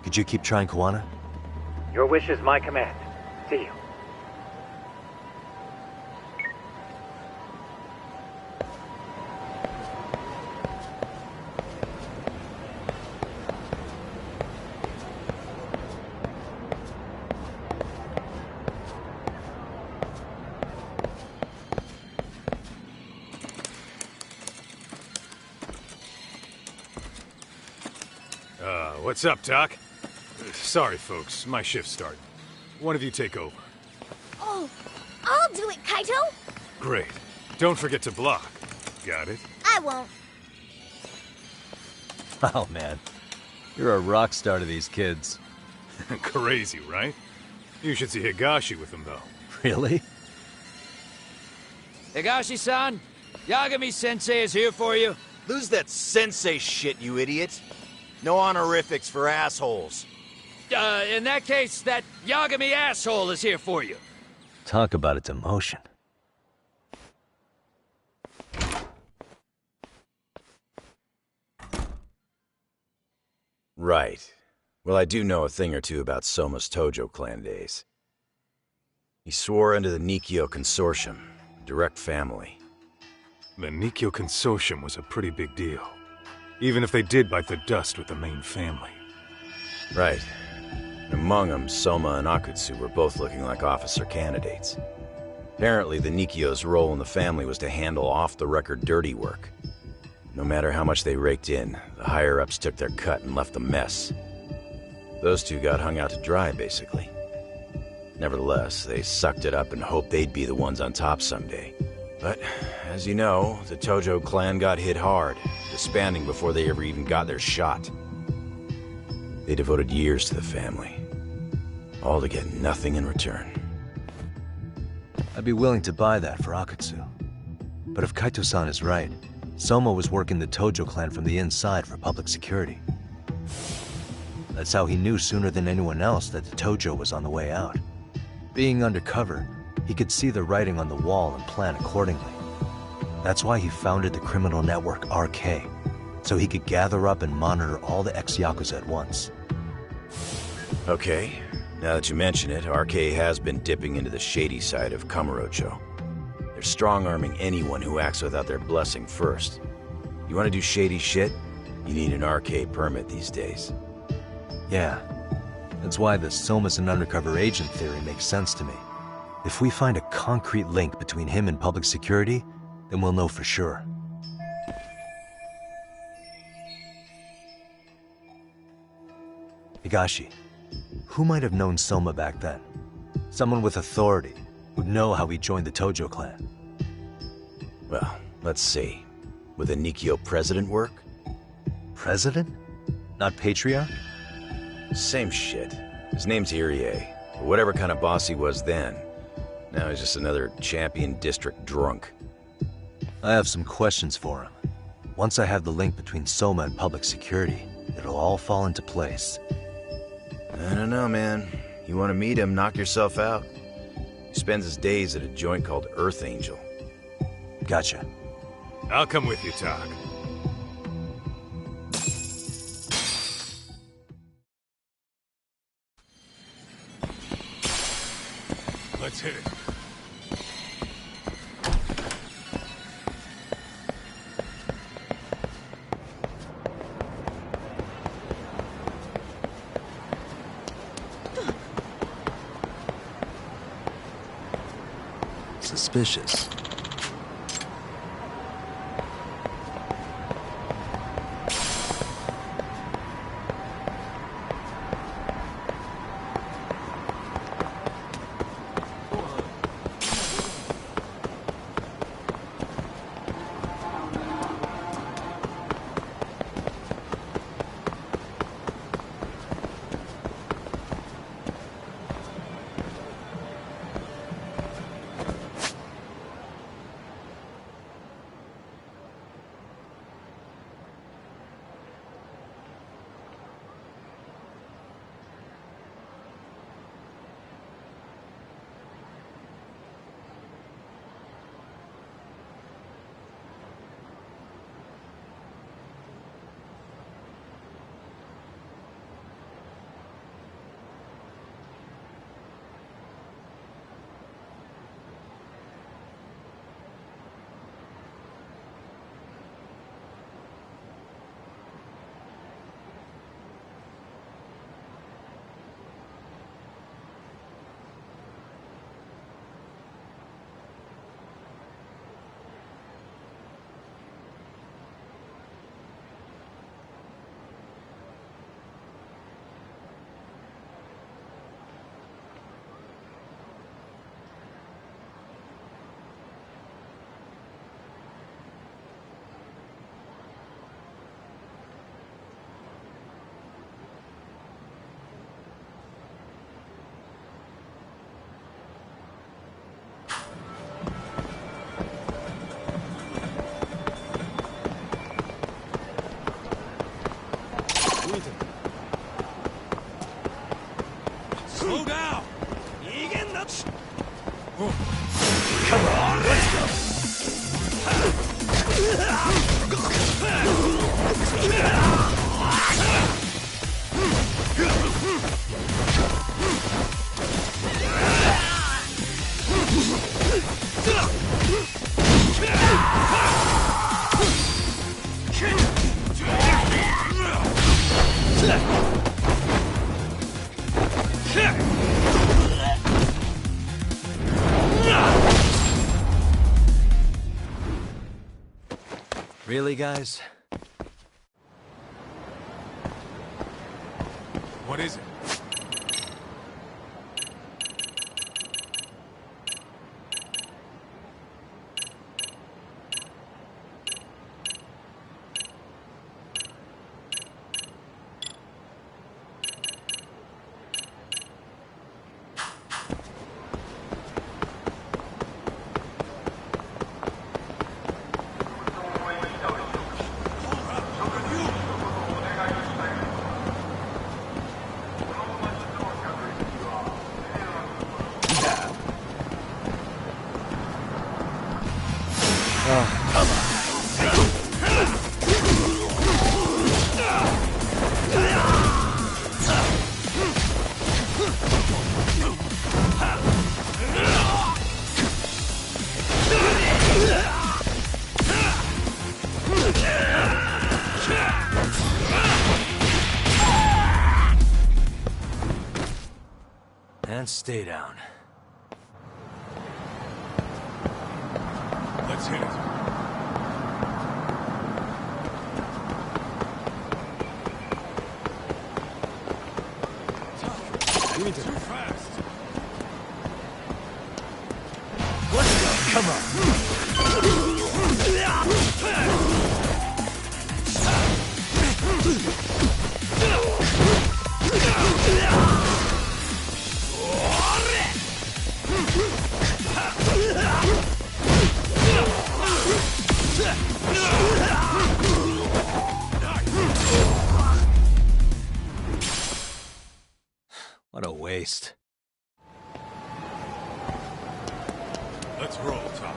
Could you keep trying Kawana? Your wish is my command. See you. What's up, Doc? Sorry, folks. My shift started. One of you take over. Oh, I'll do it, Kaito! Great. Don't forget to block. Got it? I won't. Oh, man. You're a rock star to these kids. Crazy, right? You should see Higashi with them, though. Really? Higashi-san, Yagami-sensei is here for you. Lose that sensei shit, you idiot. No honorifics for assholes. In that case, that Yagami asshole is here for you. Talk about a demotion. Right. Well, I do know a thing or two about Soma's Tojo clan days. He swore under the Nikyo Consortium, direct family. The Nikyo Consortium was a pretty big deal. Even if they did bite the dust with the main family. Right. Among them, Soma and Akutsu were both looking like officer candidates. Apparently, the Nikyo's role in the family was to handle off-the-record dirty work. No matter how much they raked in, the higher-ups took their cut and left a mess. Those two got hung out to dry, basically. Nevertheless, they sucked it up and hoped they'd be the ones on top someday. But, as you know, the Tojo clan got hit hard, disbanding before they ever even got their shot. They devoted years to the family, all to get nothing in return. I'd be willing to buy that for Akutsu. But if Kaito-san is right, Soma was working the Tojo clan from the inside for public security. That's how he knew sooner than anyone else that the Tojo was on the way out. Being undercover, he could see the writing on the wall and plan accordingly. That's why he founded the criminal network RK, so he could gather up and monitor all the ex-Yakuza at once. Okay, now that you mention it, RK has been dipping into the shady side of Kamurocho. They're strong-arming anyone who acts without their blessing first. You want to do shady shit? You need an RK permit these days. Yeah, that's why the Soma's an undercover agent theory makes sense to me. If we find a concrete link between him and public security, then we'll know for sure. Higashi, who might have known Soma back then? Someone with authority, who'd know how he joined the Tojo clan. Well, let's see. Would the Nikyo president work? President? Not patriarch? Same shit. His name's Irie. Whatever kind of boss he was then. Now he's just another champion district drunk. I have some questions for him. Once I have the link between Soma and public security, it'll all fall into place. I don't know, man. You want to meet him, knock yourself out. He spends his days at a joint called Earth Angel. Gotcha. I'll come with you, Tak. Let's hit it. Suspicious. Slow down! Come on, let's go! Really, guys? What is it? And stay down. Let's hit it. Too fast. Let's go, come on! What a waste. Let's roll, Talk.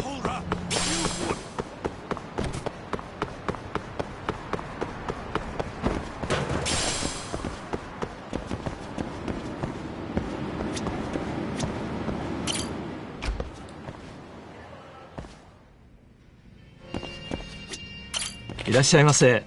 Hold up.いらっしゃいませ。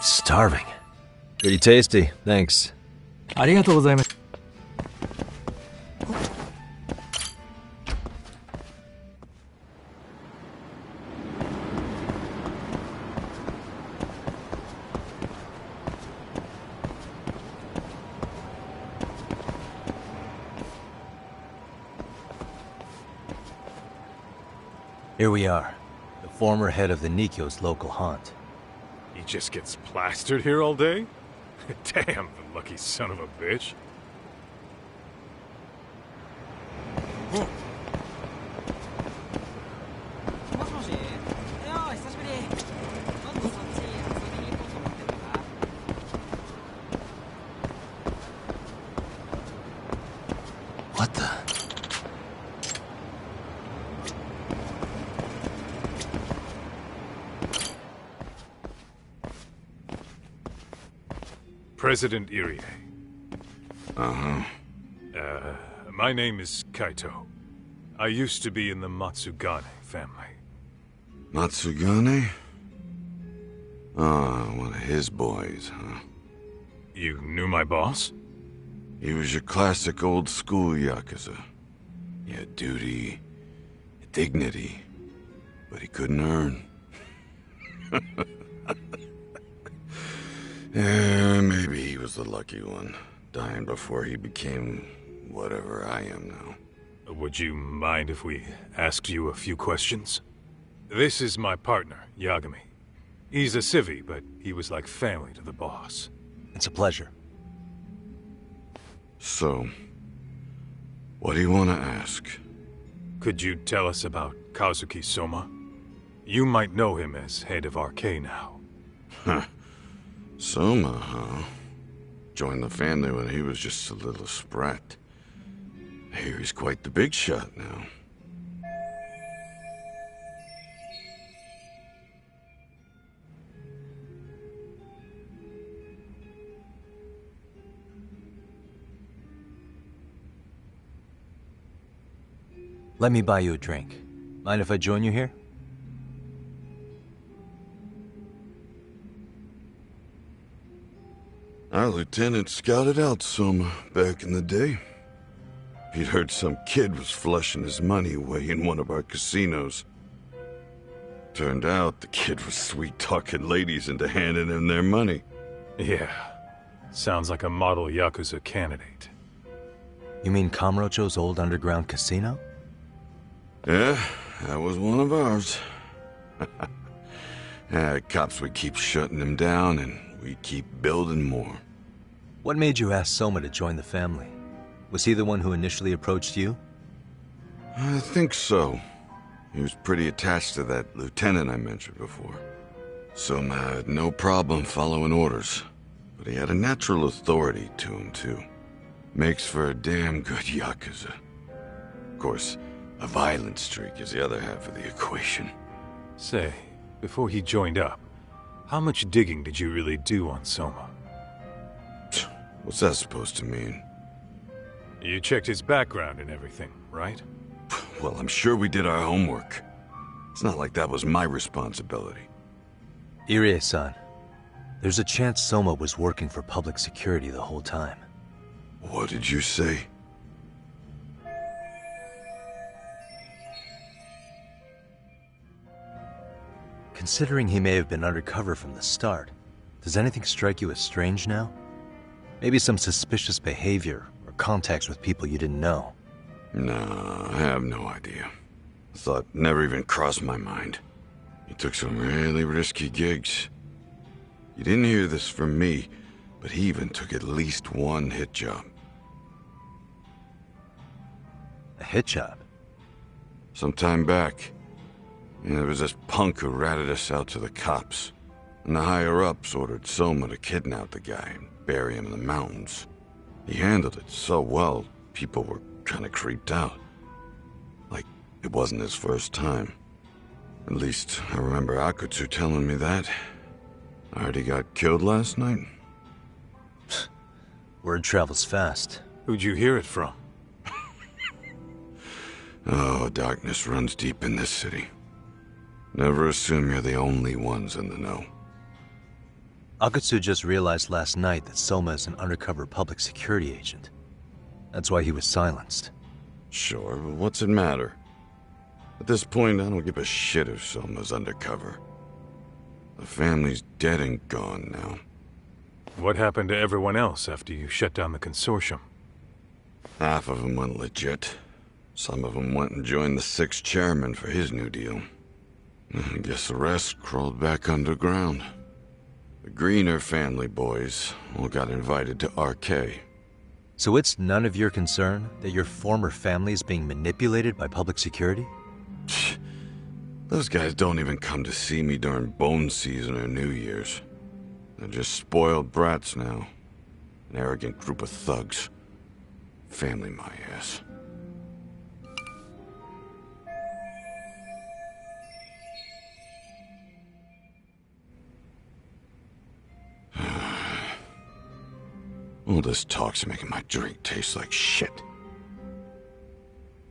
Starving. Pretty tasty, thanks. ありがとうございます。Here we are, the former head of the Nikkyo's local haunt. He just gets plastered here all day? Damn, the lucky son of a bitch. What the? President Irie. My name is Kaito. I used to be in the Matsugane family. Matsugane? One of his boys, huh? You knew my boss? He was your classic old-school Yakuza. He had duty, dignity, but he couldn't earn. Yeah, maybe he was the lucky one, dying before he became whatever I am now. Would you mind if we asked you a few questions? This is my partner, Yagami. He's a civvy, but he was like family to the boss. It's a pleasure. So, what do you want to ask? Could you tell us about Kazuki Soma? You might know him as head of RK now. Huh. Soma, huh? Joined the family when he was just a little sprat. I hear he's quite the big shot now. Let me buy you a drink. Mind if I join you here? Our lieutenant scouted out Soma back in the day. He'd heard some kid was flushing his money away in one of our casinos. Turned out the kid was sweet-talking ladies into handing him their money. Yeah. Sounds like a model Yakuza candidate. You mean Kamurocho's old underground casino? Yeah, that was one of ours. Cops would keep shutting him down, and we'd keep building more. What made you ask Soma to join the family? Was he the one who initially approached you? I think so. He was pretty attached to that lieutenant I mentioned before. Soma had no problem following orders, but he had a natural authority to him, too. Makes for a damn good Yakuza. Of course, a violent streak is the other half of the equation. Say, before he joined up, how much digging did you really do on Soma? What's that supposed to mean? You checked his background and everything, right? Well, I'm sure we did our homework. It's not like that was my responsibility. Irie-san, there's a chance Soma was working for public security the whole time. What did you say? Considering he may have been undercover from the start, does anything strike you as strange now? Maybe some suspicious behavior or contacts with people you didn't know? No, I have no idea. Thought never even crossed my mind. He took some really risky gigs. You didn't hear this from me, but he even took at least one hit job. A hit job? Some time back. There was this punk who ratted us out to the cops. And the higher-ups ordered Soma to kidnap the guy and bury him in the mountains. He handled it so well, people were kind of creeped out. Like, it wasn't his first time. At least, I remember Akutsu telling me that. I heard he got killed last night. Word travels fast. Who'd you hear it from? Oh, darkness runs deep in this city. Never assume you're the only ones in the know. Akutsu just realized last night that Soma is an undercover public security agent. That's why he was silenced. Sure, but what's it matter? At this point, I don't give a shit if Soma's undercover. The family's dead and gone now. What happened to everyone else after you shut down the consortium? Half of them went legit. Some of them went and joined the 6th chairman for his new deal. I guess the rest crawled back underground. The Greener family boys all got invited to RK. So it's none of your concern that your former family is being manipulated by public security? Those guys don't even come to see me during bone season or New Year's. They're just spoiled brats now. An arrogant group of thugs. Family my ass. All this talk's making my drink taste like shit.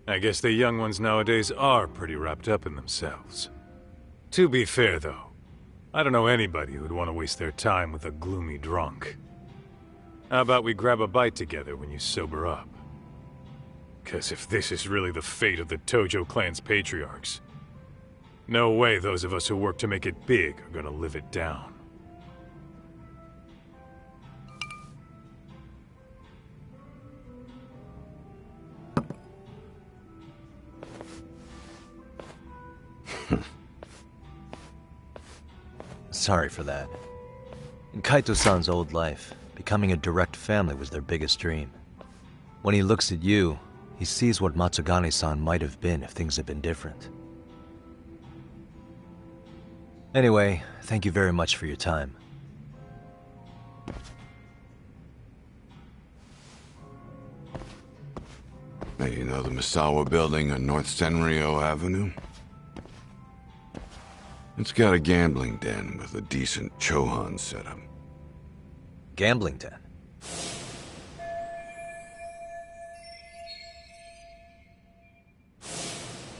I guess the young ones nowadays are pretty wrapped up in themselves. To be fair, though, I don't know anybody who'd want to waste their time with a gloomy drunk. How about we grab a bite together when you sober up? 'Cause if this is really the fate of the Tojo clan's patriarchs, no way those of us who work to make it big are gonna live it down. Sorry for that. In Kaito-san's old life, becoming a direct family was their biggest dream. When he looks at you, he sees what Matsugane-san might have been if things had been different. Anyway, thank you very much for your time. Hey, you know the Misawa building on North Senryo Avenue? It's got a gambling den with a decent Chohan setup. Gambling den?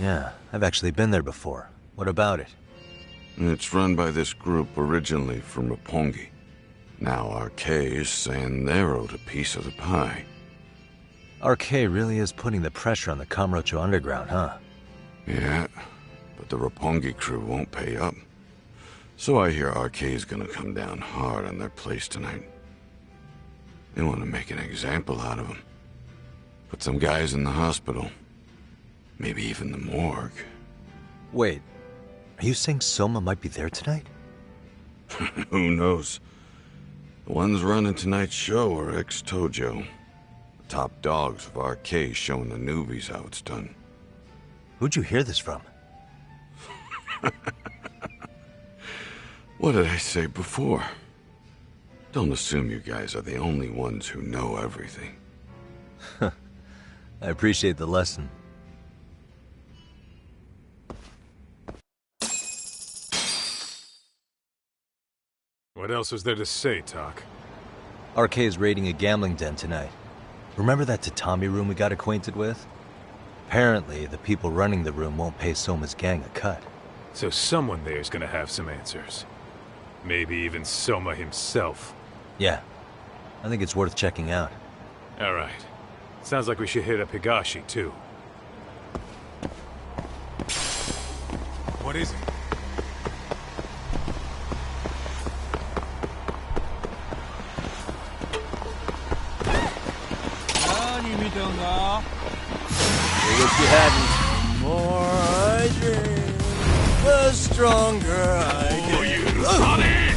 Yeah, I've actually been there before. What about it? It's run by this group originally from Roppongi. Now RK is saying they're owed a piece of the pie. RK really is putting the pressure on the Kamurocho Underground, huh? Yeah, but the Roppongi crew won't pay up. So I hear RK is gonna come down hard on their place tonight. They want to make an example out of them. Put some guys in the hospital. Maybe even the morgue. Wait, are you saying Soma might be there tonight? Who knows? The ones running tonight's show are ex-Tojo. The top dogs of RK showing the newbies how it's done. Who'd you hear this from? What did I say before? Don't assume you guys are the only ones who know everything. I appreciate the lesson. What else was there to say, Tak? RK is raiding a gambling den tonight. Remember that tatami room we got acquainted with? Apparently, the people running the room won't pay Soma's gang a cut. So someone there's gonna have some answers. Maybe even Soma himself. Yeah, I think it's worth checking out. Alright. Sounds like we should hit up Higashi, too. What is it? I wish you hadn't. The more I drink, the stronger I get. Oh, you son it!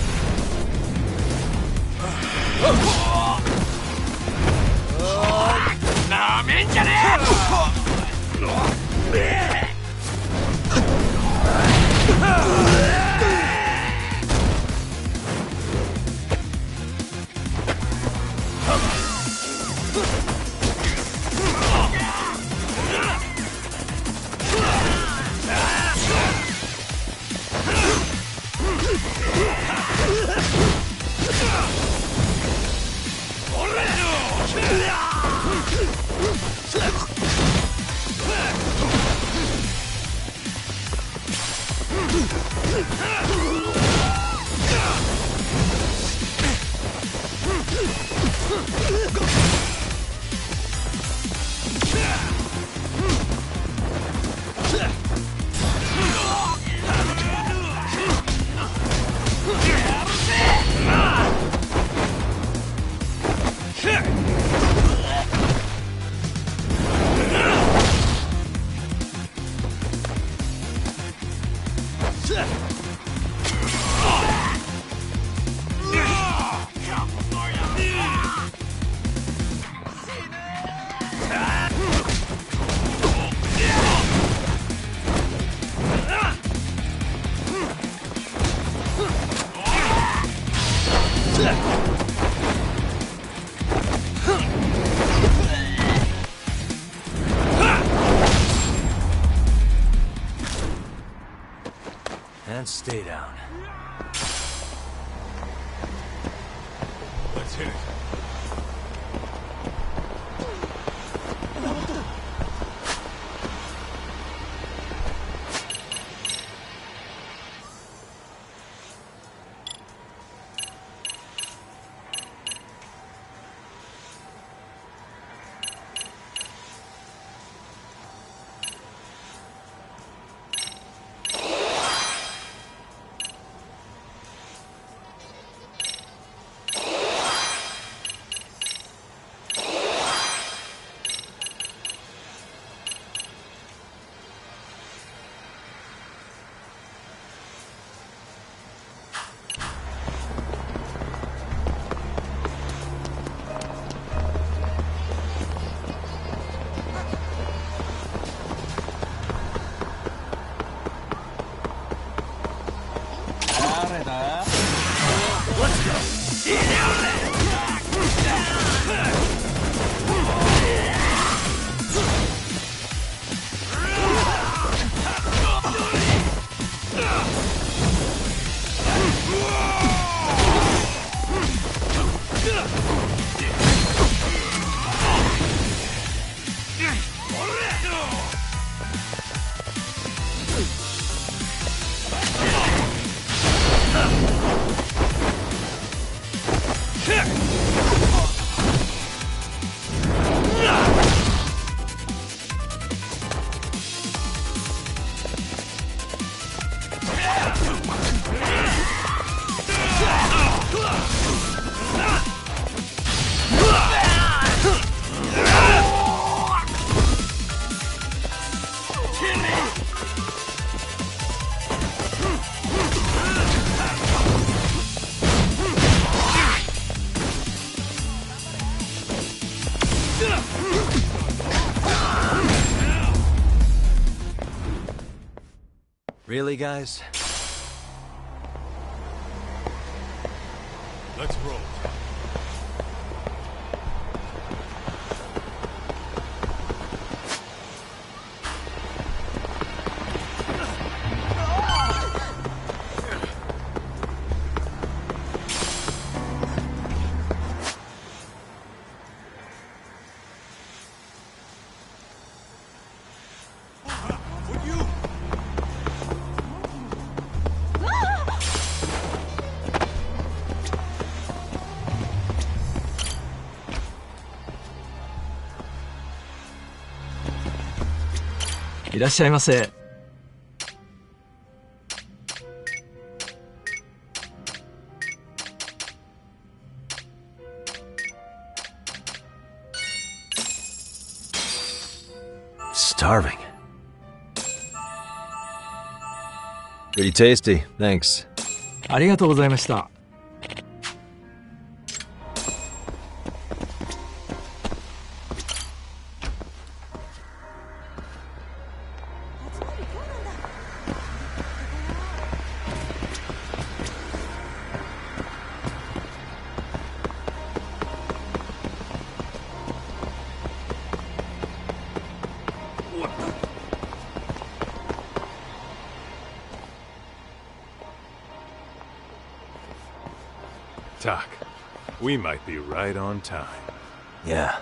And stay down. Let's hit it. Let's go! Get out of there! Really, guys? Let's roll.いらっしゃいませ。Starving. Pretty tasty, thanks. ありがとうございました。Doc, we might be right on time. Yeah.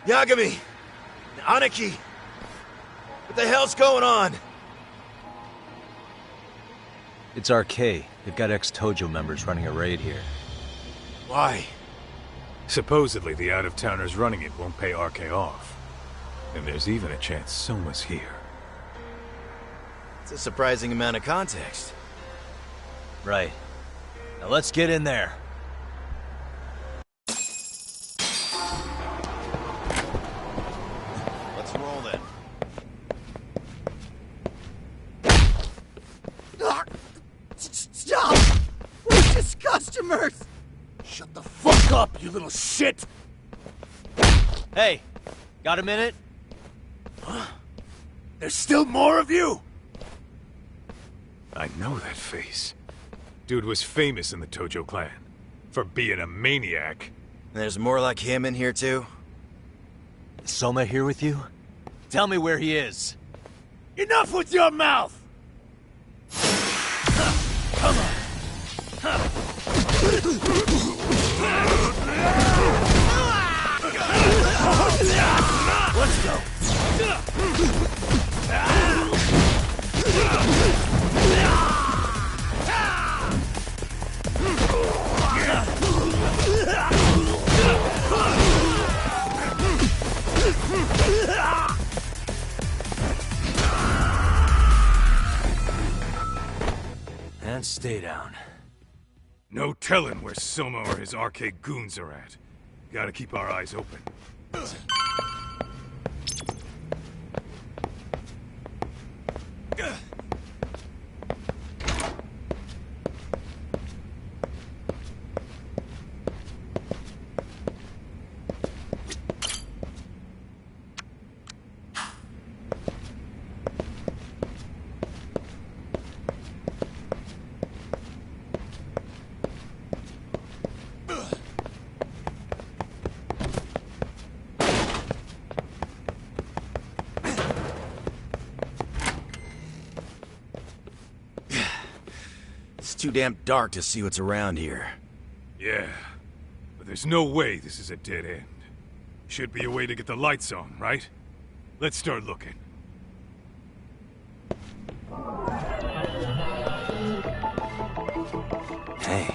Yagami! Aniki! What the hell's going on? It's RK. They've got ex-Tojo members running a raid here. Why? Supposedly the out-of-towners running it won't pay RK off. And there's even a chance Soma's here. It's a surprising amount of context. Right. Now let's get in there. Let's roll then. Stop! We're just customers! Shut the fuck up, you little shit! Hey, got a minute? Huh? There's still more of you? I know that face. Dude was famous in the Tojo clan. For being a maniac. There's more like him in here too? Is Soma here with you? Tell me where he is. Enough with your mouth! Come on. Let's go. And stay down. No telling where Soma or his RK goons are at. Gotta keep our eyes open. too damn dark to see what's around here. Yeah, but there's no way this is a dead end. Should be a way to get the lights on, right? Let's start looking. Hey.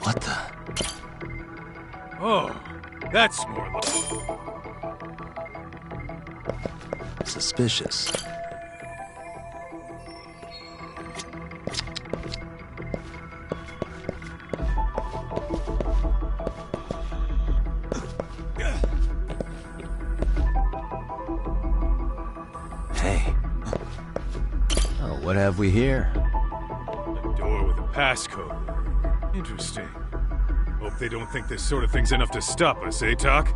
What the? Oh, that's more like... Suspicious. Hey. Oh, what have we here? A door with a passcode. Interesting. Hope they don't think this sort of thing's enough to stop us, eh, Talk?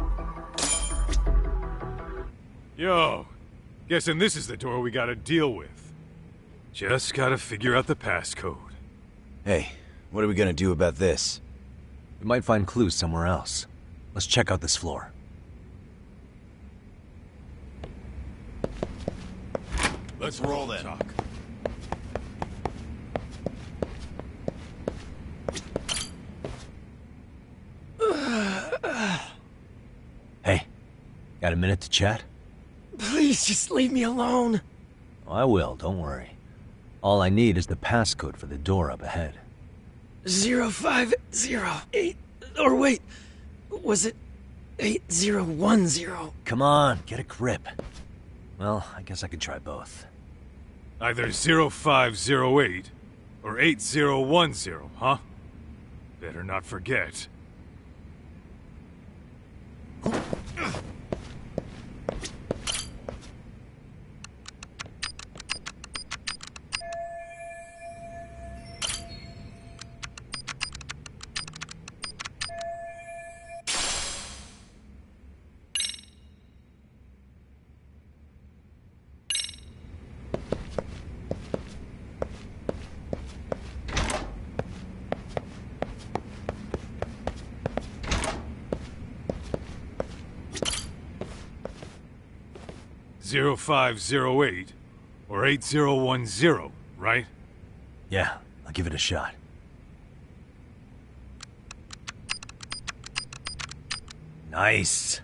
Yo, guessing this is the door we gotta deal with. Just gotta figure out the passcode. Hey, what are we gonna do about this? We might find clues somewhere else. Let's check out this floor. Let's roll then. Talk. Hey, got a minute to chat? Please just leave me alone. Oh, I will, don't worry. All I need is the passcode for the door up ahead. 0508. Or wait, was it 8010? Come on, get a grip. Well, I guess I could try both. Either 0508 or 8010, huh? Better not forget. Zero 0508 or 8010, right? Yeah, I'll give it a shot. Nice.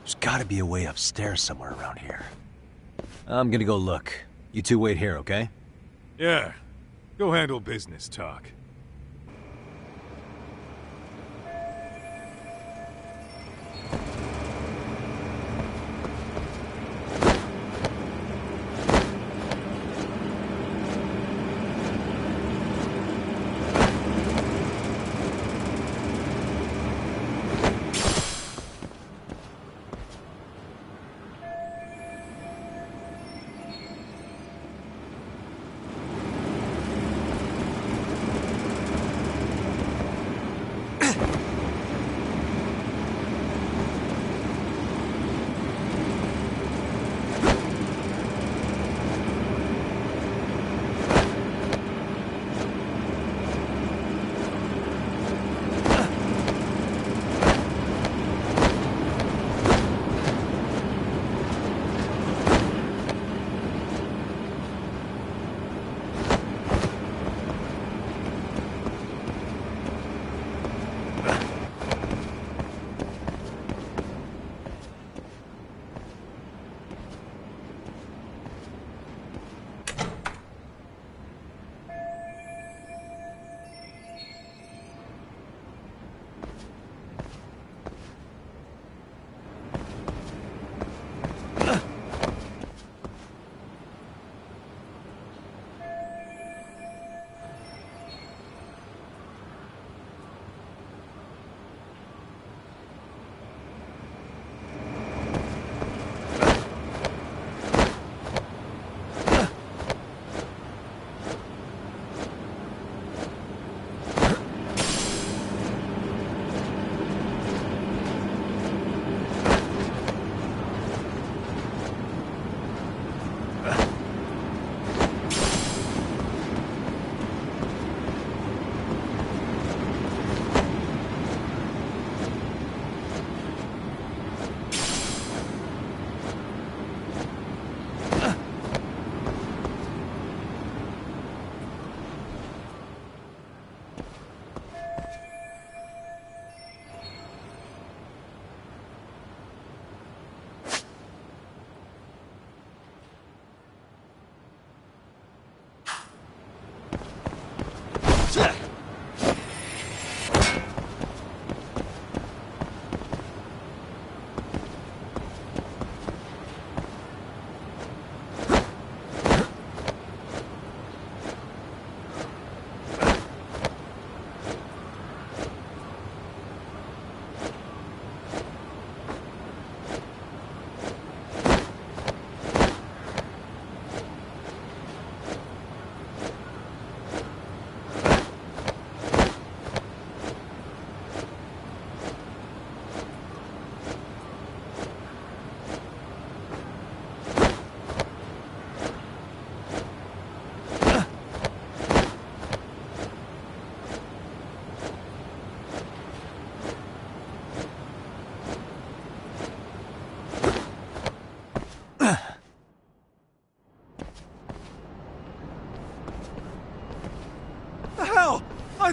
There's gotta be a way upstairs somewhere around here. I'm gonna go look. You two wait here, okay? Yeah. Go handle business, Talk.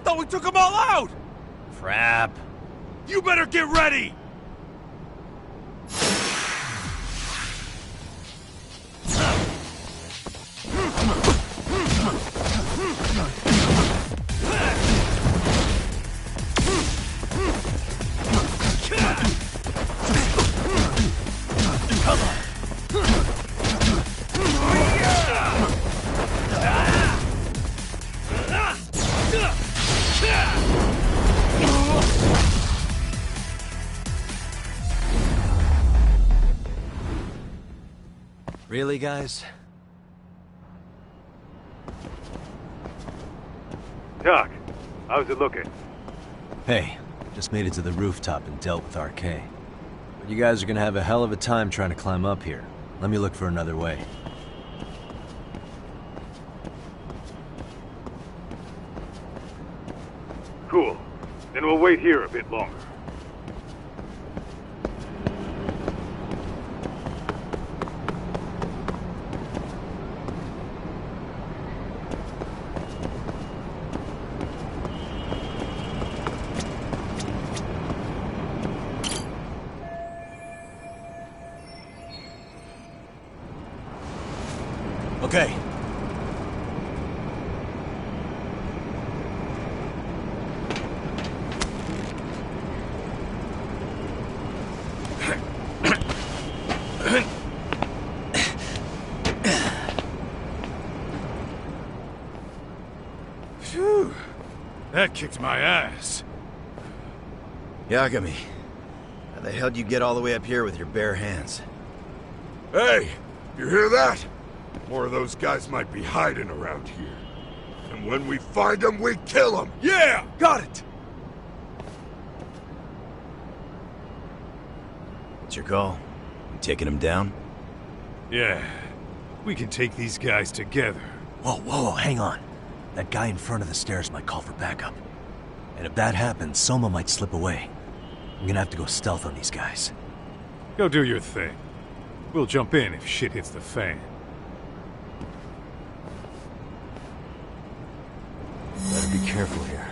thought we took them all out! Crap. You better get ready! Really, guys? Doc, how's it looking? Hey, just made it to the rooftop and dealt with RK. But you guys are gonna have a hell of a time trying to climb up here. Let me look for another way. Cool. Then we'll wait here a bit longer. Okay. Phew. That kicked my ass. Yagami, how the hell do you get all the way up here with your bare hands? Hey, you hear that? More of those guys might be hiding around here. And when we find them, we kill them! Yeah! Got it! What's your call? You taking them down? Yeah. We can take these guys together. Whoa, hang on. That guy in front of the stairs might call for backup. And if that happens, Soma might slip away. I'm gonna have to go stealth on these guys. Go do your thing. We'll jump in if shit hits the fan. Better be careful here.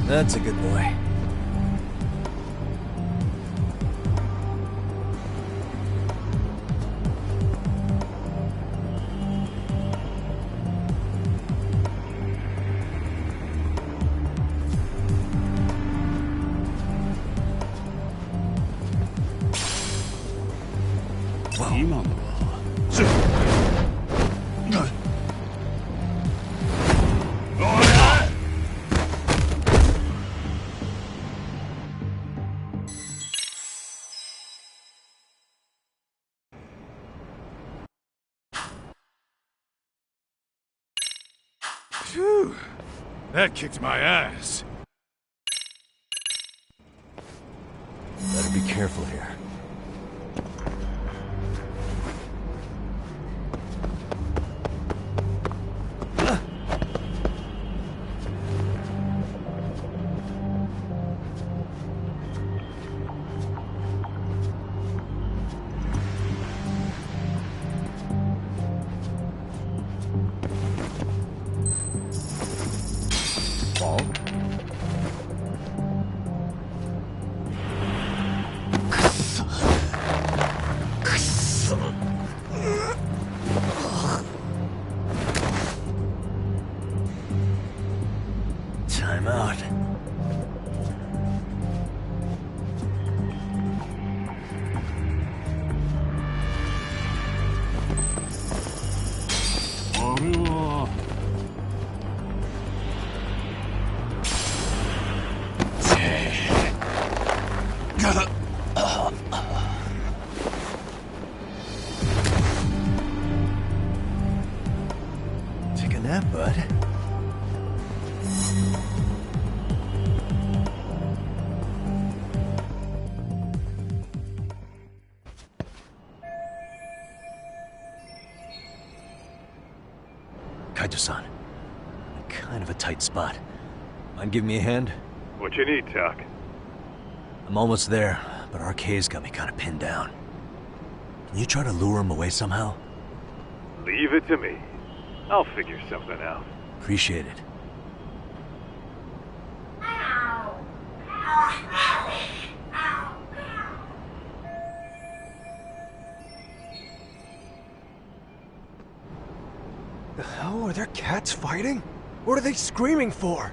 That's a good boy. Phew. That kicked my ass. Better be careful here. Time out. Take a nap, bud. Kaito-san, kind of a tight spot. Mind giving me a hand? What you need, Tak? I'm almost there, but RK's got me kind of pinned down. Can you try to lure him away somehow? Leave it to me. I'll figure something out. Appreciate it. The hell? Are there cats fighting? What are they screaming for?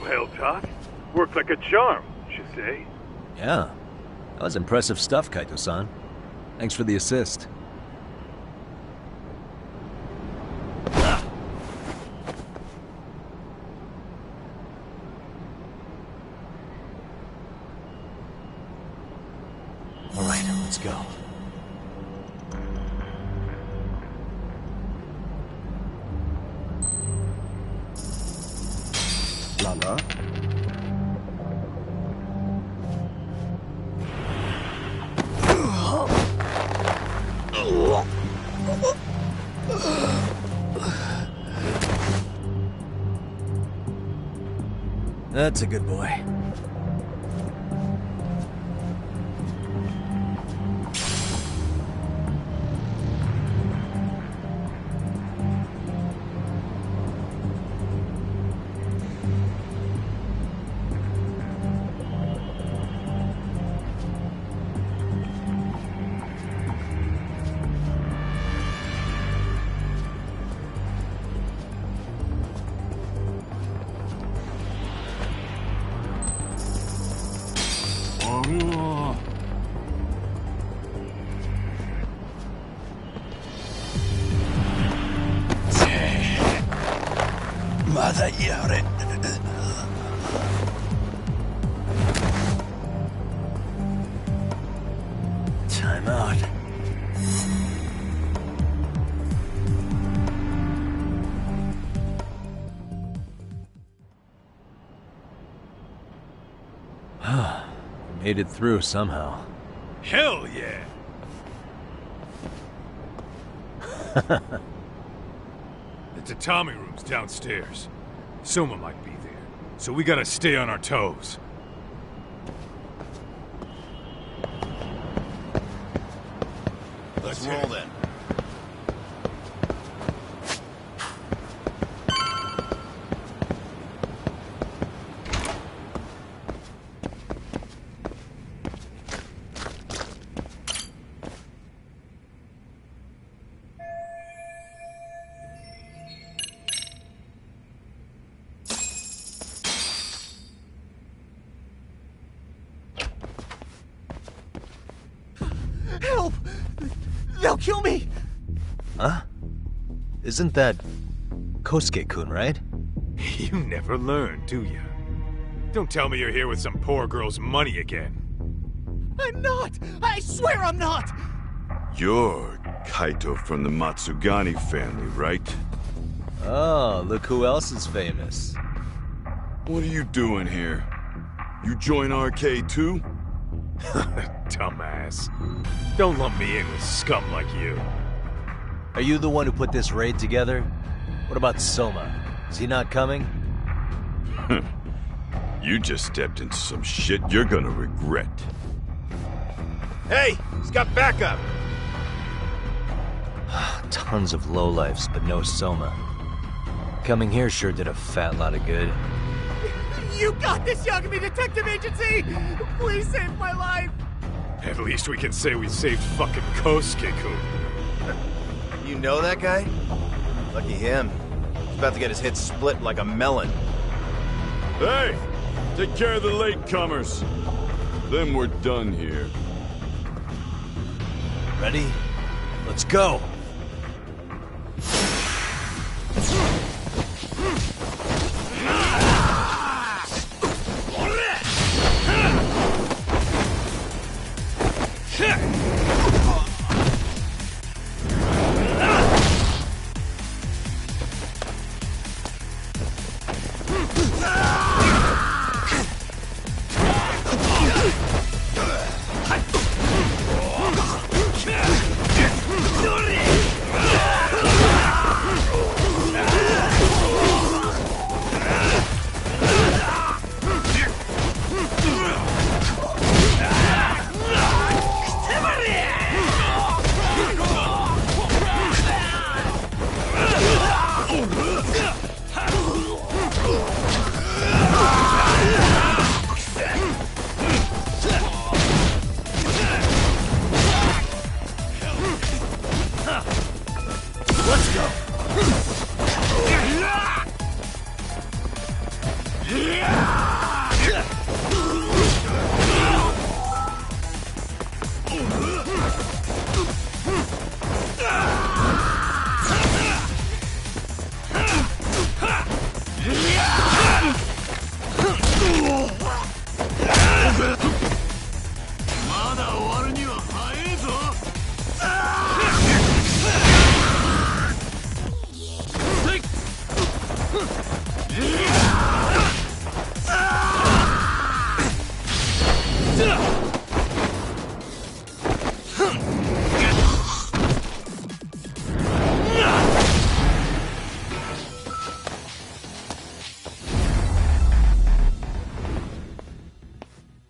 Well, Tak, worked like a charm, should say. Yeah. That was impressive stuff, Kaito-san. Thanks for the assist. All right, let's go. Lala. That's a good boy. Mother yare. Time out. Made it through somehow. Hell yeah! The tatami room's downstairs. Soma might be there, so we gotta stay on our toes. Let's roll then. Help! They'll kill me! Huh? Isn't that Kosuke-kun, right? You never learn, do you? Don't tell me you're here with some poor girl's money again. I'm not! I swear I'm not! You're Kaito from the Matsugani family, right? Oh, look who else is famous. What are you doing here? You join RK too? Dumbass. Don't lump me in with scum like you. Are you the one who put this raid together? What about Soma? Is he not coming? You just stepped into some shit you're gonna regret. Hey, he's got backup! Tons of lowlifes, but no Soma. Coming here sure did a fat lot of good. You got this, Yagami Detective Agency! Please save my life! At least we can say we saved fucking Kosuke-kun. You know that guy? Lucky him. He's about to get his head split like a melon. Hey! Take care of the latecomers. Then we're done here. Ready? Let's go!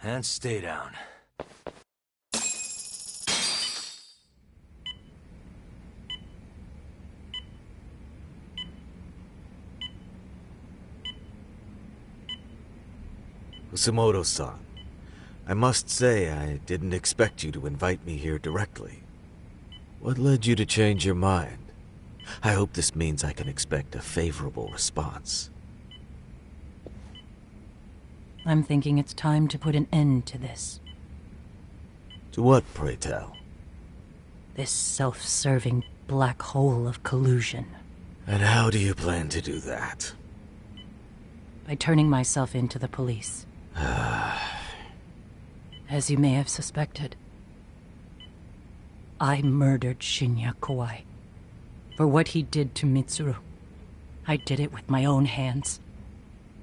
And stay down. Kusamoto-san, I must say I didn't expect you to invite me here directly. What led you to change your mind? I hope this means I can expect a favorable response. I'm thinking it's time to put an end to this. To what, pray tell? This self-serving black hole of collusion. And how do you plan to do that? By turning myself into the police. As you may have suspected, I murdered Shinya Kawai. For what he did to Mitsuru. I did it with my own hands.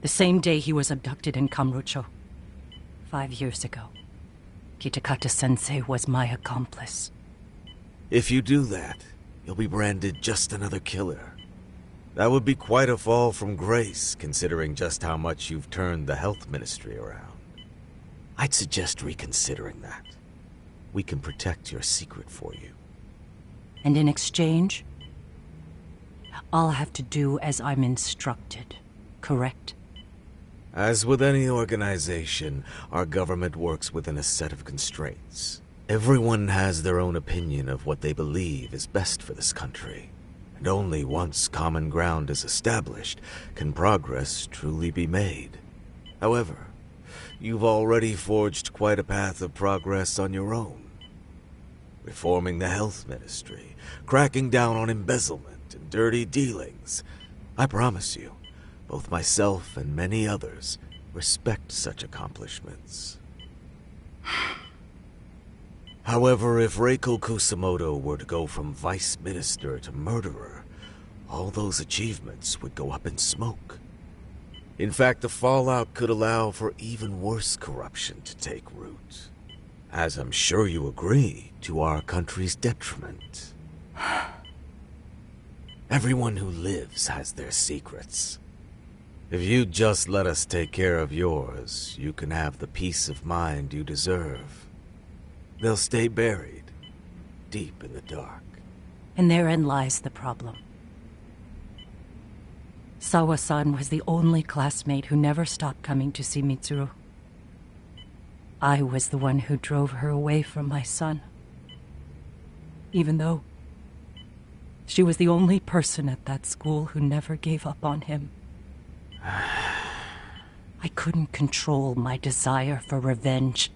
The same day he was abducted in Kamurocho. 5 years ago. Kitakata-sensei was my accomplice. If you do that, you'll be branded just another killer. That would be quite a fall from grace, considering just how much you've turned the health ministry around. I'd suggest reconsidering that. We can protect your secret for you. And in exchange, I'll have to do as I'm instructed, correct? As with any organization, our government works within a set of constraints. Everyone has their own opinion of what they believe is best for this country. And only once common ground is established can progress truly be made. However, you've already forged quite a path of progress on your own. Reforming the health ministry, cracking down on embezzlement and dirty dealings. I promise you, both myself and many others respect such accomplishments. However, if Reiko Kusamoto were to go from vice minister to murderer, all those achievements would go up in smoke. In fact, the fallout could allow for even worse corruption to take root. As I'm sure you agree, to our country's detriment. Everyone who lives has their secrets. If you'd just let us take care of yours, you can have the peace of mind you deserve. They'll stay buried, deep in the dark. And therein lies the problem. Sawa-san was the only classmate who never stopped coming to see Mitsuru. I was the one who drove her away from my son. Even though She was the only person at that school who never gave up on him. I couldn't control my desire for revenge.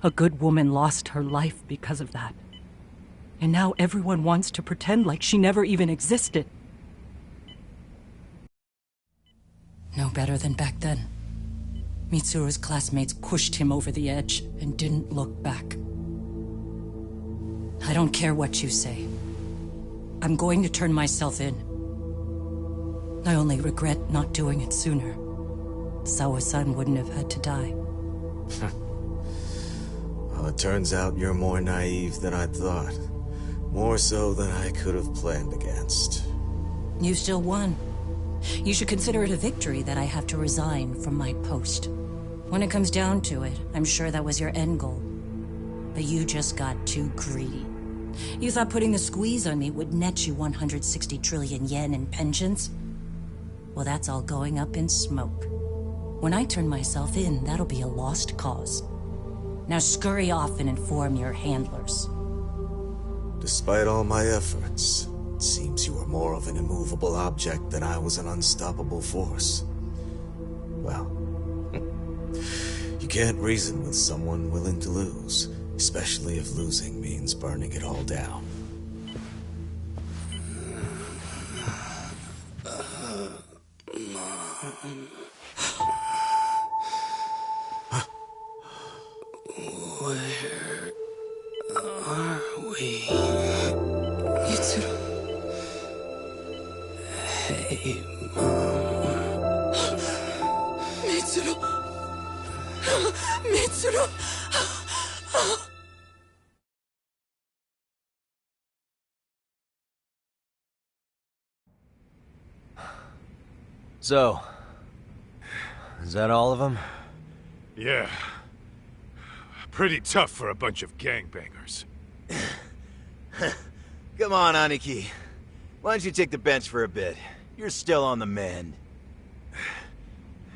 A good woman lost her life because of that. And now everyone wants to pretend like she never even existed. No better than back then. Mitsuru's classmates pushed him over the edge and didn't look back. I don't care what you say. I'm going to turn myself in. I only regret not doing it sooner. Sawa-san wouldn't have had to die. Well, it turns out you're more naive than I thought. More so than I could have planned against. You still won. You should consider it a victory that I have to resign from my post. When it comes down to it, I'm sure that was your end goal. But you just got too greedy. You thought putting the squeeze on me would net you 160 trillion yen in pensions? Well, that's all going up in smoke. When I turn myself in, that'll be a lost cause. Now scurry off and inform your handlers. Despite all my efforts, it seems you were more of an immovable object than I was an unstoppable force. Well, you can't reason with someone willing to lose, especially if losing means burning it all down. Where are we? Mitsuru. Hey, Mom. Mitsuru. Mitsuru. So, is that all of them? Yeah. Pretty tough for a bunch of gangbangers. Come on, Aniki. Why don't you take the bench for a bit? You're still on the mend.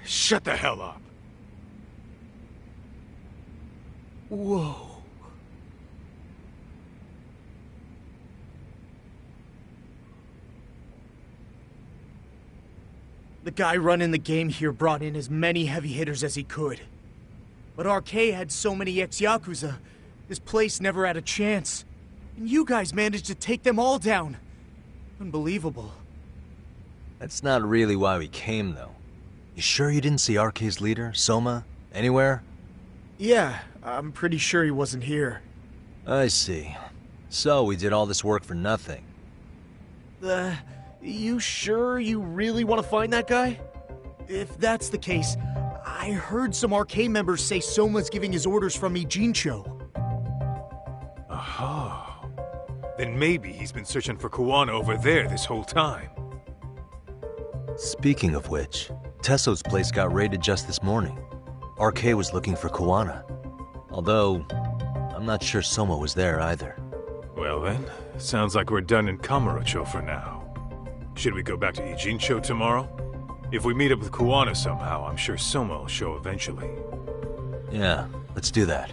Shut the hell up. Whoa. The guy running the game here brought in as many heavy hitters as he could. But RK had so many ex-Yakuza, this place never had a chance. And you guys managed to take them all down. Unbelievable. That's not really why we came, though. You sure you didn't see RK's leader, Soma, anywhere? Yeah, I'm pretty sure he wasn't here. I see. So we did all this work for nothing. You sure you really want to find that guy? If that's the case, I heard some RK members say Soma's giving his orders from Ijincho. Aha. Then maybe he's been searching for Kuwana over there this whole time. Speaking of which, Tesso's place got raided just this morning. RK was looking for Kuwana. Although, I'm not sure Soma was there either. Well then, sounds like we're done in Kamurocho for now. Should we go back to Ijincho tomorrow? If we meet up with Kuwana somehow, I'm sure Soma will show eventually. Yeah, let's do that.